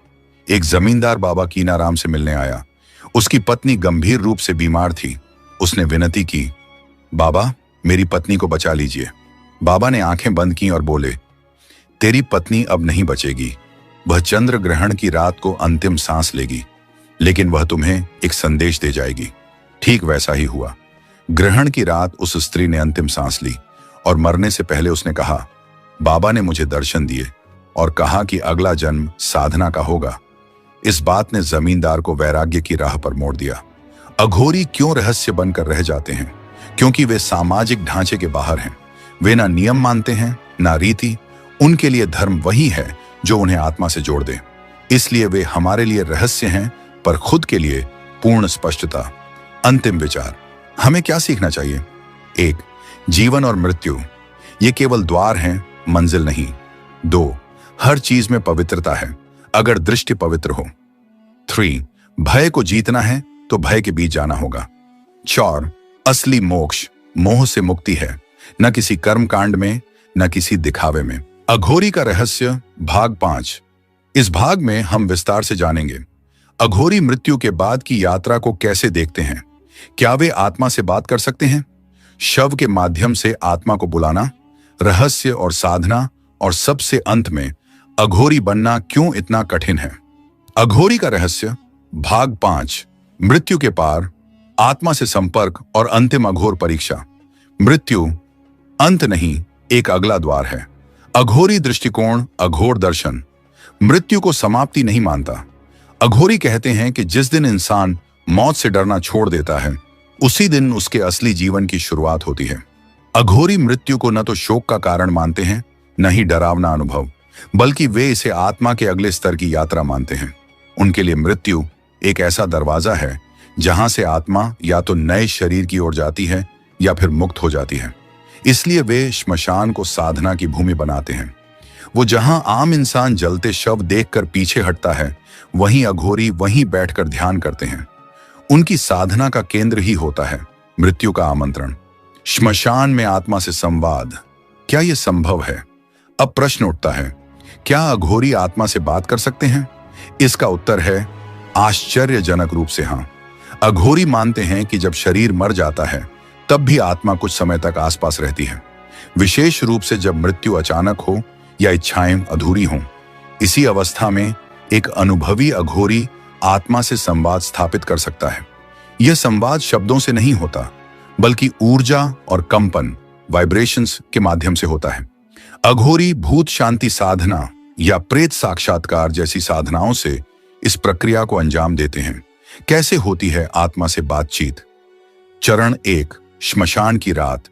एक जमींदार बाबा कीनाराम से मिलने आया। उसकी पत्नी गंभीर रूप से बीमार थी। उसने विनती की, बाबा, मेरी पत्नी को बचा लीजिए। बाबा ने आंखें बंद की और बोले, तेरी पत्नी अब नहीं बचेगी। वह चंद्र ग्रहण की रात को अंतिम सांस लेगी, लेकिन वह तुम्हें एक संदेश दे जाएगी। ठीक वैसा ही हुआ। ग्रहण की रात उस स्त्री ने अंतिम सांस ली और मरने से पहले उसने कहा, बाबा ने मुझे दर्शन दिए और कहा कि अगला जन्म साधना का होगा। इस बात ने जमींदार को वैराग्य की राह पर मोड़ दिया। अघोरी क्यों रहस्य बनकर रह जाते हैं? क्योंकि वे सामाजिक ढांचे के बाहर हैं। वे ना नियम मानते हैं, ना रीति। उनके लिए धर्म वही है जो उन्हें आत्मा से जोड़ दे। इसलिए वे हमारे लिए रहस्य हैं, पर खुद के लिए पूर्ण स्पष्टता। अंतिम विचार, हमें क्या सीखना चाहिए? 1. जीवन और मृत्यु ये केवल द्वार हैं, मंजिल नहीं। 2. हर चीज में पवित्रता है, अगर दृष्टि पवित्र हो। 3. भय को जीतना है तो भय के बीच जाना होगा। 4. असली मोक्ष मोह से मुक्ति है, न किसी कर्म कांड में, न किसी दिखावे में। अघोरी का रहस्य भाग 5। इस भाग में हम विस्तार से जानेंगे अघोरी मृत्यु के बाद की यात्रा को कैसे देखते हैं। क्या वे आत्मा से बात कर सकते हैं? शव के माध्यम से आत्मा को बुलाना, रहस्य और साधना, और सबसे अंत में अघोरी बनना क्यों इतना कठिन है। अघोरी का रहस्य भाग 5। मृत्यु के पार, आत्मा से संपर्क और अंतिम अघोर परीक्षा। मृत्यु अंत नहीं, एक अगला द्वार है। अघोरी दृष्टिकोण, अघोर दर्शन मृत्यु को समाप्ति नहीं मानता। अघोरी कहते हैं कि जिस दिन इंसान मौत से डरना छोड़ देता है, उसी दिन उसके असली जीवन की शुरुआत होती है। अघोरी मृत्यु को न तो शोक का कारण मानते हैं, न ही डरावना अनुभव, बल्कि वे इसे आत्मा के अगले स्तर की यात्रा मानते हैं। उनके लिए मृत्यु एक ऐसा दरवाजा है जहां से आत्मा या तो नए शरीर की ओर जाती है या फिर मुक्त हो जाती है। इसलिए वे श्मशान को साधना की भूमि बनाते हैं। वो जहां आम इंसान जलते शव देखकर पीछे हटता है, वहीं अघोरी वहीं बैठकर ध्यान करते हैं। उनकी साधना का केंद्र ही होता है मृत्यु का आमंत्रण। श्मशान में आत्मा से संवाद, क्या यह संभव है? अब प्रश्न उठता है, क्या अघोरी आत्मा से बात कर सकते हैं? इसका उत्तर है आश्चर्यजनक रूप से हां। अघोरी मानते हैं कि जब शरीर मर जाता है, तब भी आत्मा कुछ समय तक आसपास रहती है, विशेष रूप से जब मृत्यु अचानक हो या इच्छाएं अधूरी हों। इसी अवस्था में एक अनुभवी अघोरी आत्मा से संवाद स्थापित कर सकता है। यह संवाद शब्दों से नहीं होता, बल्कि ऊर्जा और कंपन, वाइब्रेशंस के माध्यम से होता है। अघोरी भूत शांति साधना या प्रेत साक्षात्कार जैसी साधनाओं से इस प्रक्रिया को अंजाम देते हैं। कैसे होती है आत्मा से बातचीत? चरण 1, श्मशान की रात।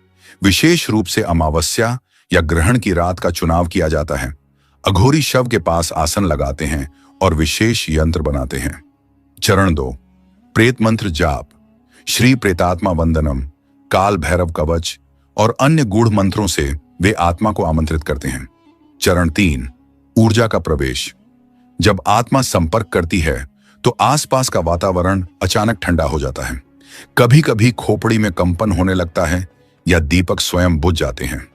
विशेष रूप से अमावस्या या ग्रहण की रात का चुनाव किया जाता है। अघोरी शव के पास आसन लगाते हैं और विशेष यंत्र बनाते हैं। चरण 2, प्रेत मंत्र जाप। श्री प्रेतात्मा वंदनम, काल भैरव कवच और अन्य गूढ़ मंत्रों से वे आत्मा को आमंत्रित करते हैं। चरण 3, ऊर्जा का प्रवेश। जब आत्मा संपर्क करती है तो आसपास का वातावरण अचानक ठंडा हो जाता है। कभी कभी खोपड़ी में कंपन होने लगता है या दीपक स्वयं बुझ जाते हैं।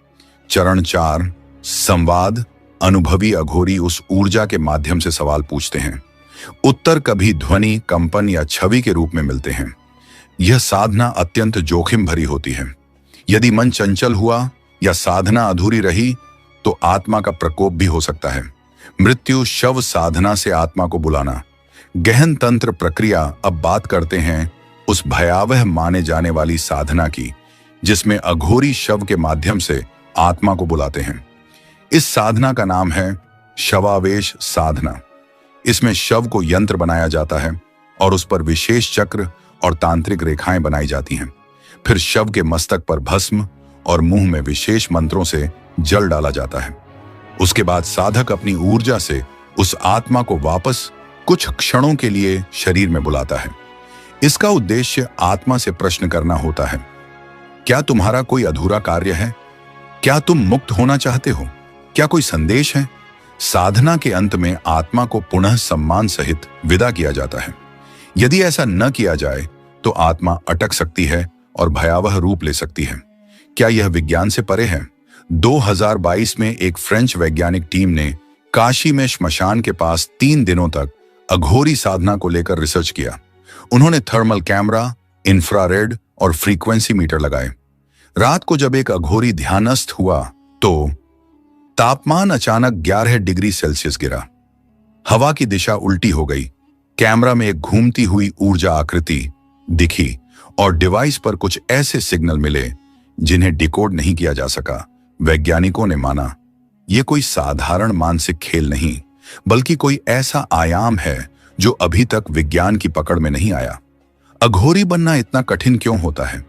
चरण 4, संवाद। अनुभवी अघोरी उस ऊर्जा के माध्यम से सवाल पूछते हैं। उत्तर कभी ध्वनि, कंपन या छवि के रूप में मिलते हैं। यह साधना अत्यंत जोखिम भरी होती है। यदि मन चंचल हुआ या साधना अधूरी रही तो आत्मा का प्रकोप भी हो सकता है। मृत्यु शव साधना से आत्मा को बुलाना। गहन तंत्र प्रक्रिया। अब बात करते हैं उस भयावह माने जाने वाली साधना की, जिसमें अघोरी शव के माध्यम से आत्मा को बुलाते हैं। इस साधना का नाम है शवावेश साधना। इसमें शव को यंत्र बनाया जाता है और उस पर विशेष चक्र और तांत्रिक रेखाएं बनाई जाती हैं। फिर शव के मस्तक पर भस्म और मुंह में विशेष मंत्रों से जल डाला जाता है। उसके बाद साधक अपनी ऊर्जा से उस आत्मा को वापस कुछ क्षणों के लिए शरीर में बुलाता है। इसका उद्देश्य आत्मा से प्रश्न करना होता है, क्या तुम्हारा कोई अधूरा कार्य है? क्या तुम मुक्त होना चाहते हो? क्या कोई संदेश है? साधना के अंत में आत्मा को पुनः सम्मान सहित विदा किया जाता है। यदि ऐसा न किया जाए तो आत्मा अटक सकती है और भयावह रूप ले सकती है। क्या यह विज्ञान से परे है? 2022 में एक फ्रेंच वैज्ञानिक टीम ने काशी में श्मशान के पास 3 दिनों तक अघोरी साधना को लेकर रिसर्च किया। उन्होंने थर्मल कैमरा, इंफ्रारेड और फ्रीक्वेंसी मीटर लगाए। रात को जब एक अघोरी ध्यानस्थ हुआ तो तापमान अचानक 11 डिग्री सेल्सियस गिरा। हवा की दिशा उल्टी हो गई। कैमरा में एक घूमती हुई ऊर्जा आकृति दिखी और डिवाइस पर कुछ ऐसे सिग्नल मिले जिन्हें डिकोड नहीं किया जा सका। वैज्ञानिकों ने माना यह कोई साधारण मानसिक खेल नहीं, बल्कि कोई ऐसा आयाम है जो अभी तक विज्ञान की पकड़ में नहीं आया। अघोरी बनना इतना कठिन क्यों होता है?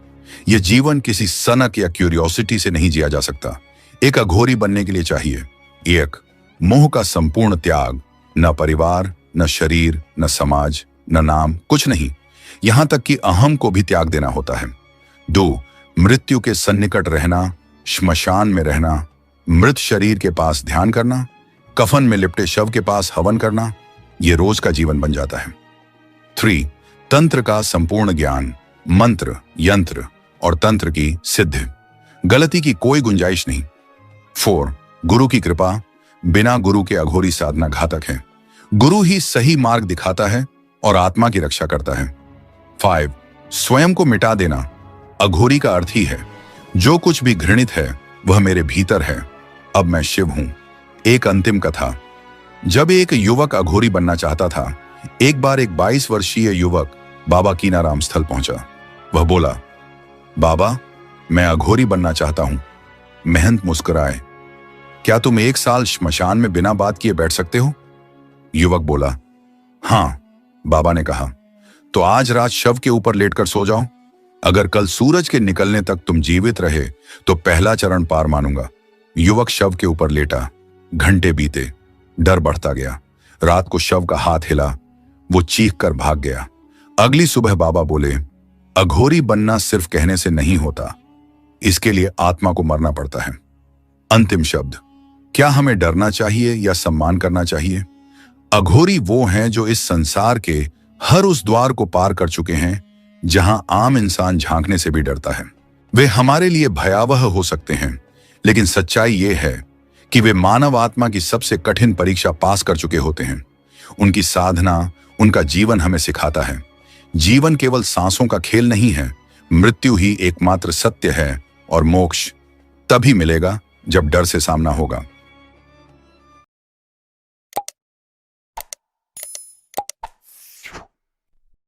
यह जीवन किसी सनक या क्यूरियोसिटी से नहीं जिया जा सकता। एक अघोरी बनने के लिए चाहिए 1. मोह का संपूर्ण त्याग। न परिवार, न शरीर, न समाज, न नाम, कुछ नहीं। यहां तक कि अहम को भी त्याग देना होता है। 2. मृत्यु के सन्निकट रहना, श्मशान में रहना, मृत शरीर के पास ध्यान करना, कफन में लिपटे शव के पास हवन करना, यह रोज का जीवन बन जाता है। 3. तंत्र का संपूर्ण ज्ञान, मंत्र, यंत्र और तंत्र की सिद्धि, गलती की कोई गुंजाइश नहीं। 4. गुरु की कृपा। बिना गुरु के अघोरी साधना घातक है। गुरु ही सही मार्ग दिखाता है और आत्मा की रक्षा करता है। 5. स्वयं को मिटा देना। अघोरी का अर्थ ही है जो कुछ भी घृणित है वह मेरे भीतर है, अब मैं शिव हूं। एक अंतिम कथा। जब एक युवक अघोरी बनना चाहता था, एक बार एक 22 वर्षीय युवक बाबा कीनाराम स्थल पहुंचा। वह बोला, बाबा, मैं अघोरी बनना चाहता हूं। महंत मुस्कुराए। क्या तुम 1 साल श्मशान में बिना बात किए बैठ सकते हो? युवक बोला, हां। बाबा ने कहा, तो आज रात शव के ऊपर लेटकर सो जाओ। अगर कल सूरज के निकलने तक तुम जीवित रहे तो पहला चरण पार मानूंगा। युवक शव के ऊपर लेटा। घंटे बीते, डर बढ़ता गया। रात को शव का हाथ हिला, वो चीख कर भाग गया। अगली सुबह बाबा बोले, अघोरी बनना सिर्फ कहने से नहीं होता, इसके लिए आत्मा को मरना पड़ता है। अंतिम शब्द। क्या हमें डरना चाहिए या सम्मान करना चाहिए? अघोरी वो हैं जो इस संसार के हर उस द्वार को पार कर चुके हैं जहां आम इंसान झांकने से भी डरता है। वे हमारे लिए भयावह हो सकते हैं, लेकिन सच्चाई ये है कि वे मानव आत्मा की सबसे कठिन परीक्षा पास कर चुके होते हैं। उनकी साधना, उनका जीवन हमें सिखाता है जीवन केवल सांसों का खेल नहीं है। मृत्यु ही एकमात्र सत्य है और मोक्ष तभी मिलेगा जब डर से सामना होगा।